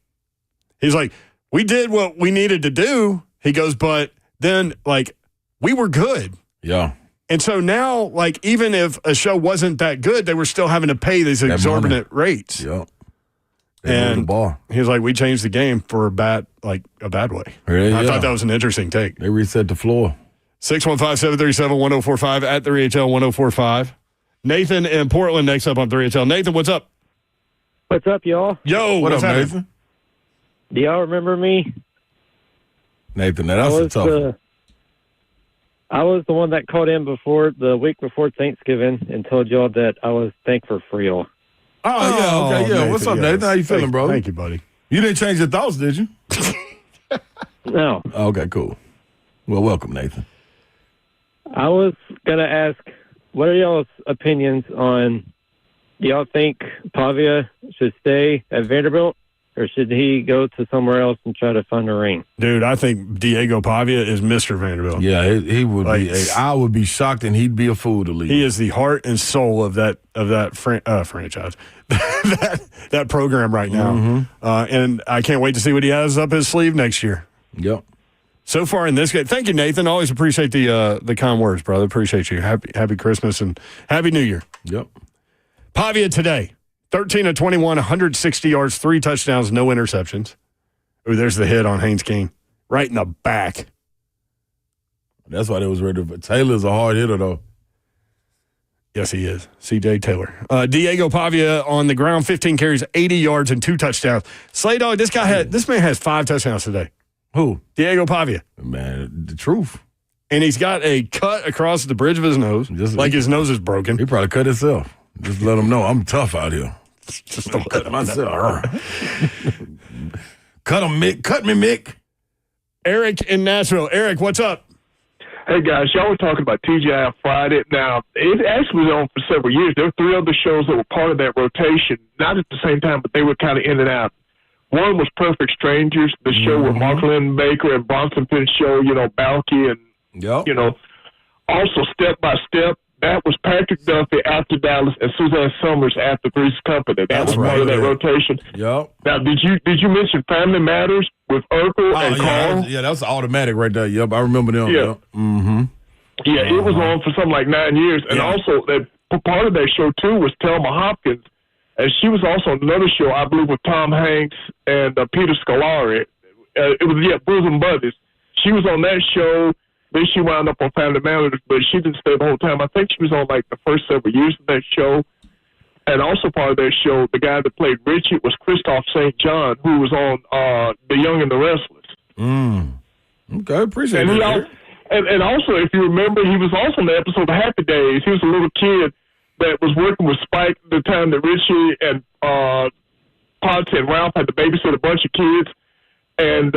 He's like, we did what we needed to do. He goes, but then, like, we were good. Yeah. And so now, like, even if a show wasn't that good, they were still having to pay these exorbitant rates. Yeah. And the ball. He was like, we changed the game for a bad way. I thought that was an interesting take. They reset the floor. 615-737-1045 at 3HL1045. Nathan in Portland next up on 3HL. Nathan, what's up? What's up, y'all? Yo, what what's up, happening? Nathan? Do y'all remember me? Nathan, that's a tough one. I was the one that called in the week before Thanksgiving and told y'all that I was thankful for y'all. Oh, yeah, okay, yeah. Nathan, What's up, Nathan? How you feeling, bro? Thank you, buddy. You didn't change your thoughts, did you? No. Okay, cool. Well, welcome, Nathan. I was going to ask, what are y'all's opinions on, do y'all think Pavia should stay at Vanderbilt, or should he go to somewhere else and try to find a ring? Dude, I think Diego Pavia is Mr. Vanderbilt. Yeah, he would be. I would be shocked, and he'd be a fool to leave. He is the heart and soul of that franchise, that program right now. Mm-hmm. And I can't wait to see what he has up his sleeve next year. Yep. So far in this game, thank you, Nathan. Always appreciate the kind words, brother. Appreciate you. Happy Christmas and Happy New Year. Yep. Pavia today, 13 of 21, 160 yards, 3 touchdowns, no interceptions. Oh, there's the hit on Haynes King, right in the back. That's why they was ready. But Taylor's a hard hitter, though. Yes, he is. C.J. Taylor. Diego Pavia on the ground, 15 carries, 80 yards, and 2 touchdowns. Slay Dog, this man has 5 touchdowns today. Who? Diego Pavia. Man, the truth. And he's got a cut across the bridge of his nose, like his nose is broken. He probably cut himself. Just let him know I'm tough out here. Just don't cut myself. Cut him, Mick. Cut me, Mick. Eric in Nashville. Eric, what's up? Hey, guys, y'all were talking about TGI Friday. Now, it actually was on for several years. There were 3 other shows that were part of that rotation, not at the same time, but they were kind of in and out. One was Perfect Strangers, the show with Mark Lynn Baker and Bronson Finn show, Balky and, also Step by Step. That was Patrick Duffy after Dallas and Suzanne Summers after Three's Company. That was part of that rotation. Yep. Now, did you mention Family Matters with Urkel and Carl? Yeah, that was automatic right there. Yep, I remember them. Yeah. Yep. Mm-hmm. Yeah, it was on for something like 9 years. And also, part of that show, too, was Thelma Hopkins. And she was also on another show, I believe, with Tom Hanks and Peter Scolari. It was, Bosom Buddies. She was on that show. Then she wound up on Family Matters, but she didn't stay the whole time. I think she was on, like, the first several years of that show. And also part of that show, the guy that played Richie was Christoph St. John, who was on The Young and the Restless. Okay, appreciate it. And also, if you remember, he was also in the episode of Happy Days. He was a little kid that was working with Spike at the time that Richie and Potts and Ralph had to babysit a bunch of kids. And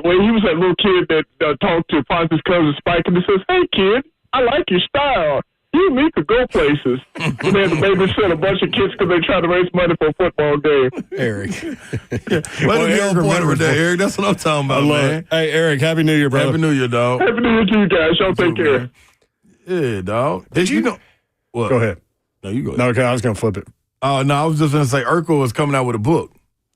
when he was that little kid that talked to Potts' cousin Spike, and he says, "Hey, kid, I like your style." You and me could go places. We had to babysit a bunch of kids because they tried to raise money for a football game. Eric. Well, Eric remember that, Eric. That's what I'm talking about, man. Hey, Eric, Happy New Year, brother. Happy New Year, dog. Happy New Year to you guys. Y'all take care. Man. Yeah, dog. Did you know? What? Go ahead. No, you go ahead. No, okay, I was going to flip it. Oh, no, I was just going to say Urkel was coming out with a book.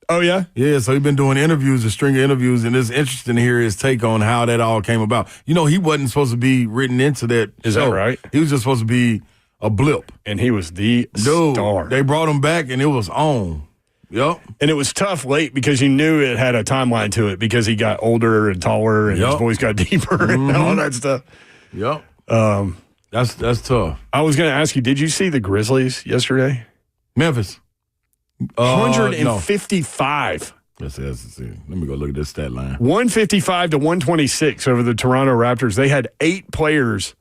Oh, yeah? Yeah, so he's been doing interviews, a string of interviews, and it's interesting to hear his take on how that all came about. You know, he wasn't supposed to be written into that Is show. that right? He was just supposed to be a blip. And he was the star. They brought him back, and it was on. Yep. And it was tough late because you knew it had a timeline to it because he got older and taller and his voice got deeper and all that stuff. Yep. That's tough. I was going to ask you, did you see the Grizzlies yesterday? Memphis. 155. No. Let's see. Let me go look at this stat line. 155 to 126 over the Toronto Raptors. They had 8 players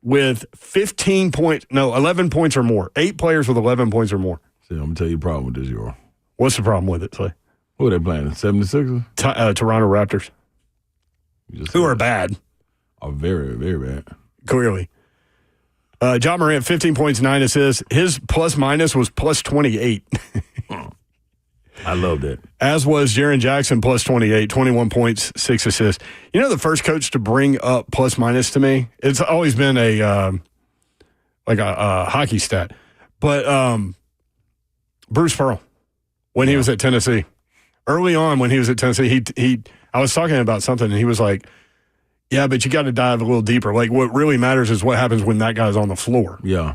with 11 points or more. 8 players with 11 points or more. See, I'm going to tell you the problem with this, y'all. What's the problem with it, Clay? Who are they playing? 76ers? Toronto Raptors. Who are bad. Are very, very bad. Clearly. John Morant, 15 points, 9 assists. His plus-minus was plus 28. I love that. As was Jaren Jackson, plus 28, 21 points, 6 assists. You know the first coach to bring up plus-minus to me? It's always been a hockey stat. But Bruce Pearl, when he was at Tennessee. Early on when he was at Tennessee, I was talking about something, and he was like, yeah, but you got to dive a little deeper. Like, what really matters is what happens when that guy's on the floor. Yeah.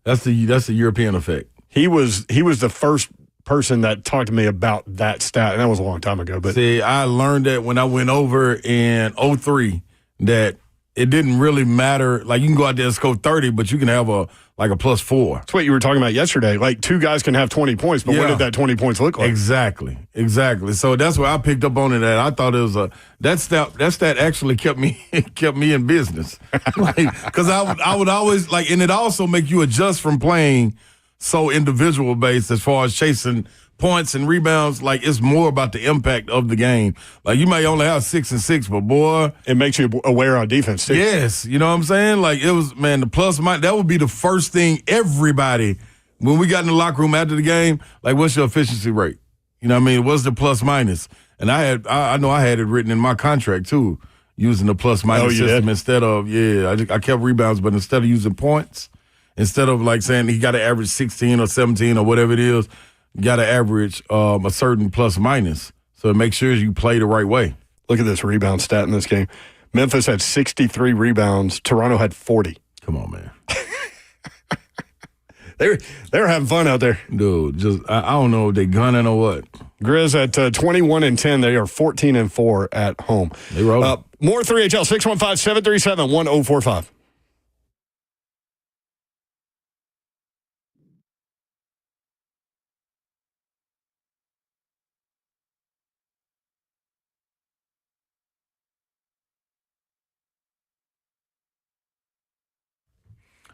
That's the European effect. He was the first person that talked to me about that stat, and that was a long time ago. But see, I learned that when I went over in 2003 that it didn't really matter. Like, you can go out there and score 30, but you can have a plus 4. That's what you were talking about yesterday. Like, 2 guys can have 20 points, but what did that 20 points look like? Exactly. So that's where I picked up on it. That I thought it was that stat actually kept me in business. Because I would always and it also make you adjust from playing so individual based as far as chasing points and rebounds. Like, it's more about the impact of the game. Like, you may only have 6 and 6, but boy, it makes you aware on defense too. Yes, you know what I'm saying? Like, it was, man, the plus minus, that would be the first thing everybody, when we got in the locker room after the game, like, what's your efficiency rate? You know what I mean? What's the plus minus? And I know I had it written in my contract too, using the plus minus system instead of, I kept rebounds, but instead of using points, instead of like saying he got to average 16 or 17 or whatever it is, you got to average a certain plus minus. So make sure you play the right way. Look at this rebound stat in this game. Memphis had 63 rebounds. Toronto had 40. Come on, man. They were having fun out there. Dude, I don't know if they gunning or what. Grizz at 21-10. They are 14-4 at home. They roll. More 3HL, 615-737-1045.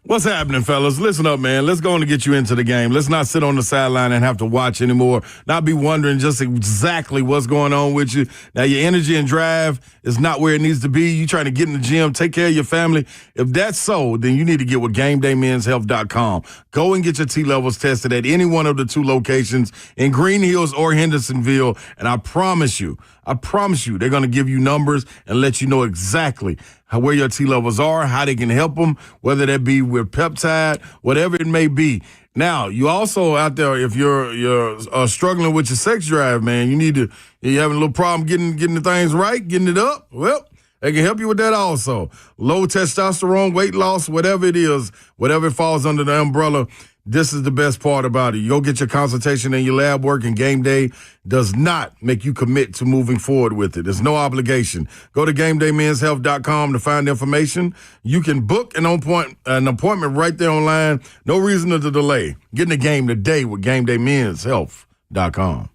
What's happening, fellas? Listen up, man. Let's go on and get you into the game. Let's not sit on the sideline and have to watch anymore. Not be wondering just exactly what's going on with you. Now, your energy and drive is not where it needs to be. You trying to get in the gym, take care of your family. If that's so, then you need to get with GameDayMen'sHealth.com. Go and get your T-levels tested at any one of the 2 locations in Green Hills or Hendersonville. And I promise you, they're going to give you numbers and let you know exactly where your T-levels are, how they can help them, whether that be with peptide, whatever it may be. Now, you also out there, if you're struggling with your sex drive, man, you're having a little problem getting the things right, getting it up, well, they can help you with that also. Low testosterone, weight loss, whatever it is, whatever falls under the umbrella, this is the best part about it. You go get your consultation and your lab work, and Game Day does not make you commit to moving forward with it. There's no obligation. Go to GameDayMen'sHealth.com to find information. You can book an appointment right there online. No reason to delay. Get in the game today with GameDayMen'sHealth.com.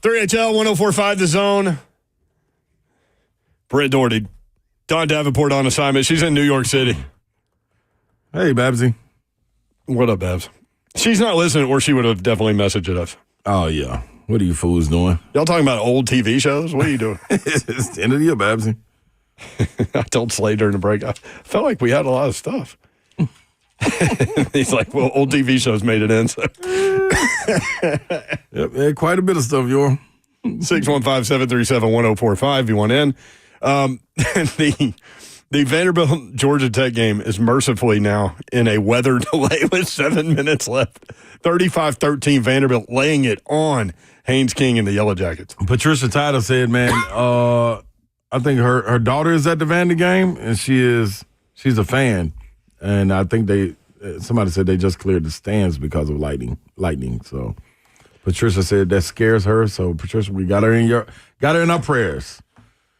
3HL 104.5 The Zone. Britt Doherty. Dawn Davenport on assignment. She's in New York City. Hey, Babsy. What up, Babs? She's not listening, or she would have definitely messaged us. Oh, yeah. What are you fools doing? Y'all talking about old TV shows? What are you doing? It's the end of the year, Babsy. I told Slade during the break, I felt like we had a lot of stuff. He's like, well, old TV shows made it in. So. Yep, quite a bit of stuff, y'all. 615-737-1045 if you want in. The Vanderbilt Georgia Tech game is mercifully now in a weather delay with 7 minutes left. 35-13 Vanderbilt laying it on Haynes King and the Yellow Jackets. Patricia Tyler said, man, I think her daughter is at the Vander game, and she's a fan. And I think somebody said they just cleared the stands because of lightning. So Patricia said that scares her. So Patricia, we got her in our prayers.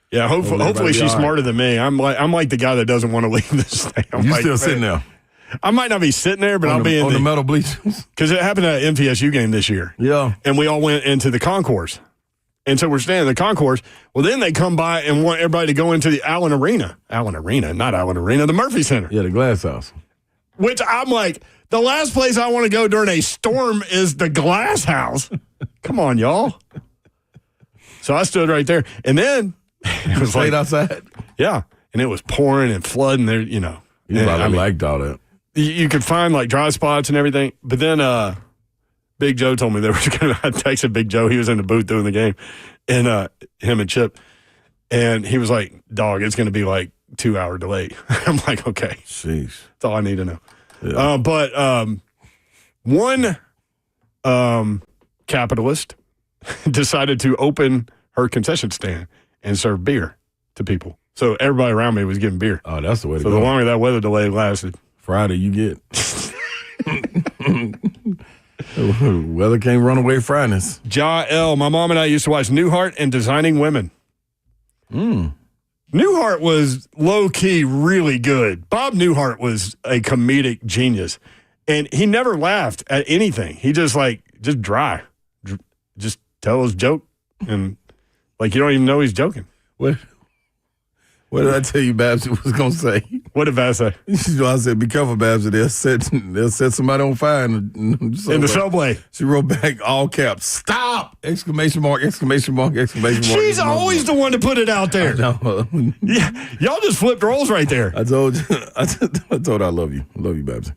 Yeah, hopefully she's smarter than me. I'm like the guy that doesn't want to leave the stand. You still sitting there? I might not be sitting there, but I'll be in the metal bleachers. Because it happened at an MTSU game this year. Yeah, and we all went into the concourse, and so we're standing in the concourse. Well, then they come by and want everybody to go into the Allen Arena, the Murphy Center. Yeah, the Glass House. Which I'm like, the last place I want to go during a storm is the Glass House. Come on, y'all. So I stood right there, and then. It was like outside. Yeah, and it was pouring and flooding there. You probably liked all that. You could find like dry spots and everything, but then Big Joe told me they were going to. I texted Big Joe. He was in the booth doing the game, and him and Chip, and he was like, "Dog, it's going to be like 2 hour delay." I'm like, "Okay, jeez, that's all I need to know." Yeah. But one capitalist decided to open her concession stand and serve beer to people. So everybody around me was getting beer. Oh, that's the way to go. So the longer that weather delay lasted. Friday, you get. Weather can't run away Fridays. Ja L. My mom and I used to watch Newhart and Designing Women. Newhart was low-key really good. Bob Newhart was a comedic genius. And he never laughed at anything. He just dry. Just tell his joke and like you don't even know he's joking. What did I tell you Babs was going to say? What did Babs say? I said, be careful, Babs. They'll set somebody on fire in the subway. She wrote back all caps, stop! Exclamation mark, exclamation mark, exclamation mark. She's always the one to put it out there. I know. Yeah, y'all just flipped roles right there. I told her I love you. I love you, Babs.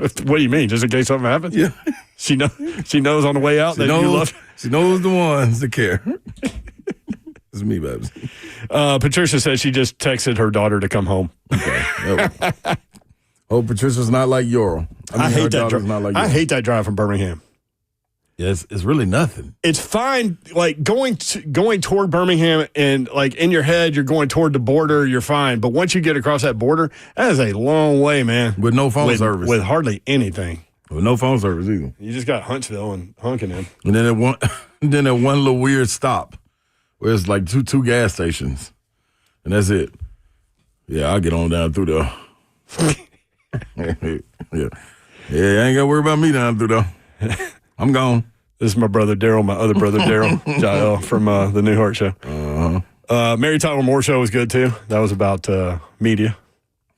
What do you mean? Just in case something happens? Yeah. She knows on the way out you love her. She knows the ones that care. It's me, Babs. Patricia says she just texted her daughter to come home. Okay. Oh, Patricia's not like Euro. I hate that drive. I hate that drive from Birmingham. Yes, it's really nothing. It's fine, like going toward Birmingham and like in your head you're going toward the border, you're fine. But once you get across that border, that is a long way, man. With no phone service. With hardly anything. With no phone service either. You just got Huntsville and Hunkin' in. And then that one little weird stop where it's like two gas stations. And that's it. Yeah, I'll get on down through there. Yeah, I ain't got to worry about me down through there. I'm gone. This is my brother Daryl, my other brother Daryl, Jael from the Newhart Show. Mary Tyler Moore Show was good too. That was about media,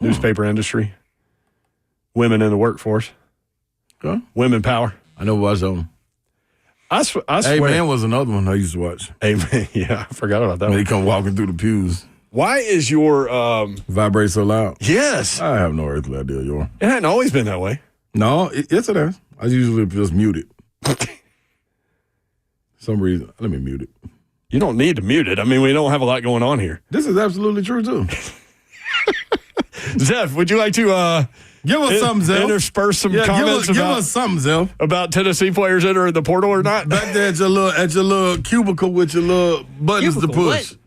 newspaper industry, women in the workforce, women power. I know what's on. I swear. Hey Man was another one I used to watch. Hey Man, yeah, I forgot about that when one. He come walking through the pews. Why is your vibrate so loud? Yes. I have no earthly idea, Yor. It hadn't always been that way. No, yes it has. I usually just mute it. Some reason. Let me mute it. You don't need to mute it. I mean, we don't have a lot going on here. This is absolutely true, too. Zeph, would you like to give us something, Zeph? Intersperse some comments give us something, Zeph. About Tennessee players entering the portal or not? Back there at your little cubicle with your little buttons to push. What?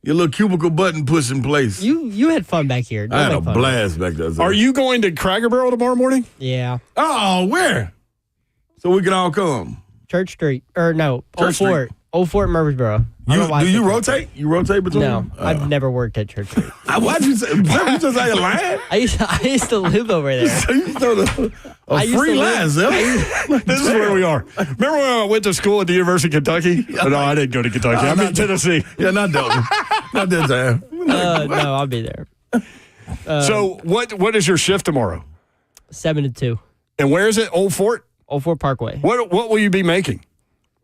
Your little cubicle button push in place. You had fun back here. I had a blast back there. Zeph. Are you going to Cracker Barrel tomorrow morning? Yeah. Oh, where? So we can all come. Church Street. Or no, Old Fort. Old Fort Murfreesboro. Do you rotate? You rotate between No, them? I've never worked at Church Street. Why'd you say? You just say a line? I used to live over there. So you throw a free line, Zell. This is where we are. Remember when I went to school at the University of Kentucky? No, I didn't go to Kentucky. I'm in Tennessee. Yeah, not Dalton. Not that time. No, I'll be there. So what is your shift tomorrow? 7 to 2. And where is it? Old Fort? Old Fort Parkway. What will you be making?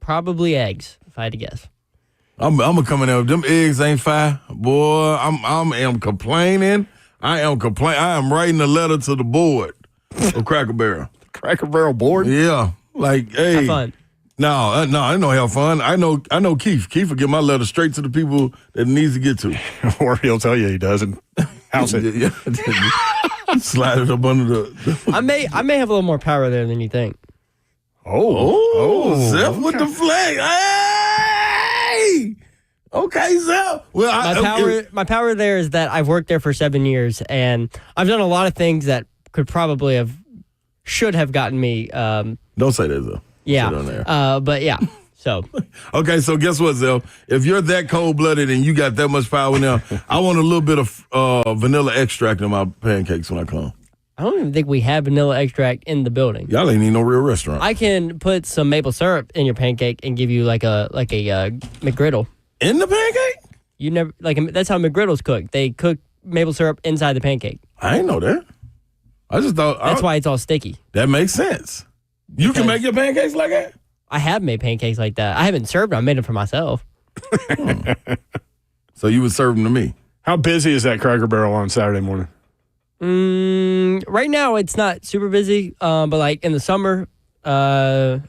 Probably eggs, if I had to guess. I'm gonna come in there. Them eggs ain't fire, boy. I am complaining. I am writing a letter to the board of Cracker Barrel. Cracker Barrel board? Yeah, like hey. Have fun. No, I don't know have fun. I know Keith. Keith will get my letter straight to the people that it needs to get to. Or he'll tell you he doesn't. House it. Yeah. Slide it up under the. I may have a little more power there than you think. Zeph with the flag. Hey! Okay, Zeph. Well, my power there is that I've worked there for 7 years, and I've done a lot of things that should have gotten me. Don't say that, Zeph. Yeah. But yeah. So. Okay, so guess what, Zell? If you're that cold-blooded and you got that much power now, I want a little bit of vanilla extract in my pancakes when I come. I don't even think we have vanilla extract in the building. Y'all ain't need no real restaurant. I can put some maple syrup in your pancake and give you like a McGriddle. In the pancake? You never that's how McGriddles cook. They cook maple syrup inside the pancake. I didn't know that. I just thought that's why it's all sticky. That makes sense. You can make your pancakes like that? I have made pancakes like that. I haven't served them. I made them for myself. So you would serve them to me? How busy is that Cracker Barrel on Saturday morning? Right now it's not super busy, but like in the summer and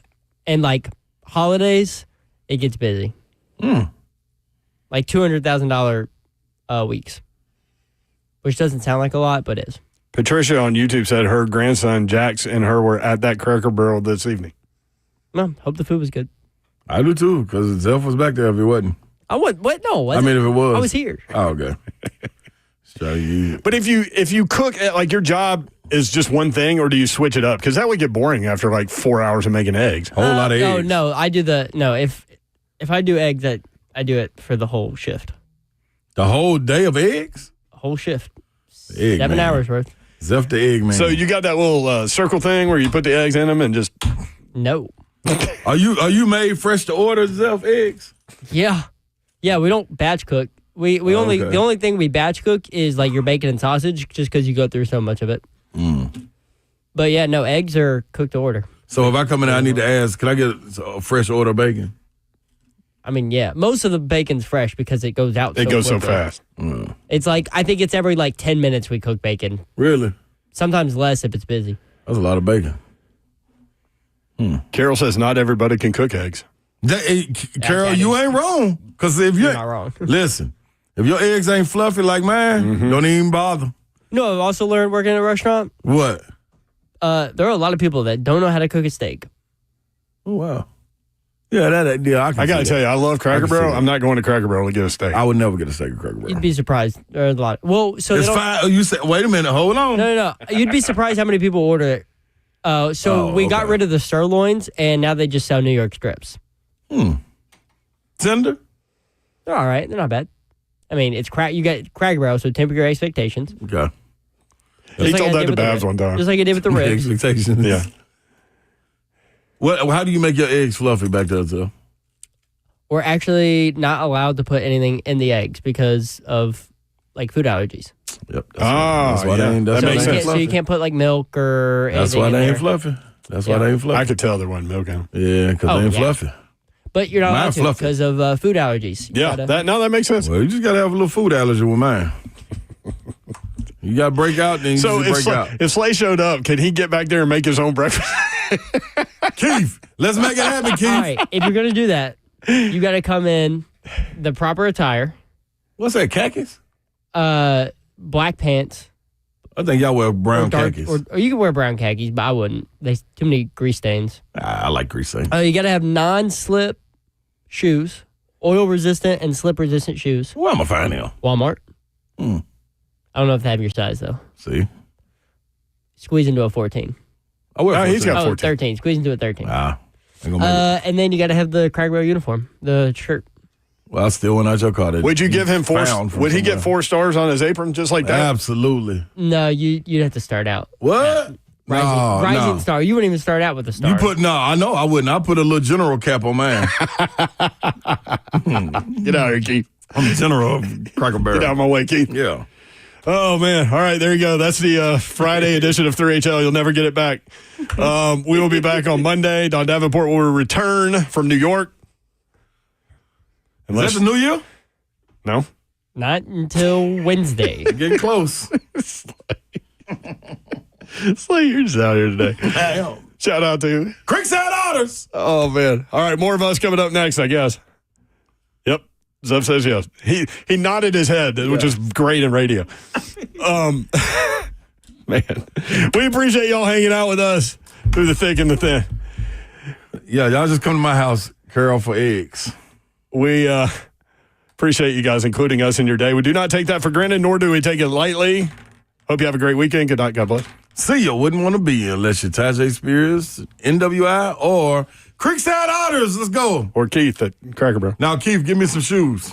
like holidays, it gets busy. Like $200,000 weeks, which doesn't sound like a lot, but is. Patricia on YouTube said her grandson Jax and her were at that Cracker Barrel this evening. No, hope the food was good. I do too, because Zeph was back there if it wasn't. I would. What? No, I mean, if it was, I was here. Oh, okay. But if you cook, like your job is just one thing, or do you switch it up? Because that would get boring after like 4 hours of making eggs. Whole lot of eggs. No, I do if I do eggs, I do it for the whole shift. The whole day of eggs? Whole shift. Egg 7 man. hours worth. Zeph the egg man. So you got that little circle thing where you put the eggs in them and just. No. Are you made fresh to order, Zeph eggs? Yeah. We don't batch cook. We only okay. The only thing we batch cook is like your bacon and sausage, just because you go through so much of it. But yeah, no, eggs are cooked to order. So if I come in, I need to ask, can I get a fresh order of bacon? I mean, yeah, most of the bacon's fresh because it goes out. It goes so quickly. fast. It's like I think it's every like 10 minutes we cook bacon. Really? Sometimes less if it's busy. That's a lot of bacon. Carol says not everybody can cook eggs. Carol, you ain't wrong. Because if you're not wrong. Listen, if your eggs ain't fluffy like mine, don't even bother. No, I've also learned working at a restaurant. What? There are a lot of people that don't know how to cook a steak. Oh, wow. Yeah, I got to tell you, I love Cracker Barrel. I'm not going to Cracker Barrel to get a steak. I would never get a steak at Cracker Barrel. You'd be surprised. There are a lot. Well, so it's fine. You said, wait a minute, hold on. No. You'd be surprised how many people order it. We got rid of the sirloins, and now they just sell New York strips. Tender? They're all right. They're not bad. I mean, it's you got Cracker Barrel, so temper your expectations. Okay. He told that to Babs one time. Just like I did with the ribs. Expectations. Yeah. How do you make your eggs fluffy back there, Zell? We're actually not allowed to put anything in the eggs because of like food allergies. Yep. That's why they ain't that makes sense. So you can't put like milk or anything. That's why they ain't fluffy. That's why they ain't fluffy. I could tell there wasn't milk in them. Yeah, because they ain't fluffy. But you're not allowed to because of food allergies. That makes sense. Well, you just got to have a little food allergy with mine. You got to break out, then you just break out. If Slay showed up, can he get back there and make his own breakfast? Keith, let's make it happen, Keith. All right, if you're going to do that, you got to come in the proper attire. What's that, khakis? Black pants. I think y'all wear brown khakis. Or you can wear brown khakis, but I wouldn't. There's too many grease stains. I like grease stains. You got to have non-slip shoes, oil-resistant and slip-resistant shoes. Where am I finding them? Walmart. I don't know if they have your size, though. See? Squeeze into a 14. He's got 14. 13. Squeeze into a 13. And then you got to have the Cracker Barrel uniform, the shirt. Well, I still went out your car. Would you give him 4? Would he get 4 stars on his apron just like that? Absolutely. No, you'd have to start out. What? Rising star. You wouldn't even start out with a star. I know I wouldn't. I put a little general cap on mine. Get out of here, Keith. I'm the general of Cracker Barrel. Get out of my way, Keith. Yeah. Oh, man. All right, there you go. That's the Friday edition of 3HL. You'll never get it back. We will be back on Monday. Don Davenport will return from New York. Is that the new year? No. Not until Wednesday. Getting close. Slay, you're just out here today. Shout out to you. Creekside Otters. Oh, man. All right, more of us coming up next, I guess. Yep. Zeb says yes. He nodded his head, which is great in radio. Man, we appreciate y'all hanging out with us through the thick and the thin. Yeah, y'all just come to my house, Carol, for eggs. We appreciate you guys including us in your day. We do not take that for granted, nor do we take it lightly. Hope you have a great weekend. Good night. God bless. See you. Wouldn't want to be unless you're Tajay Spears, NWI, or Creekside Otters. Let's go. Or Keith at Cracker Barrel. Now, Keith, give me some shoes.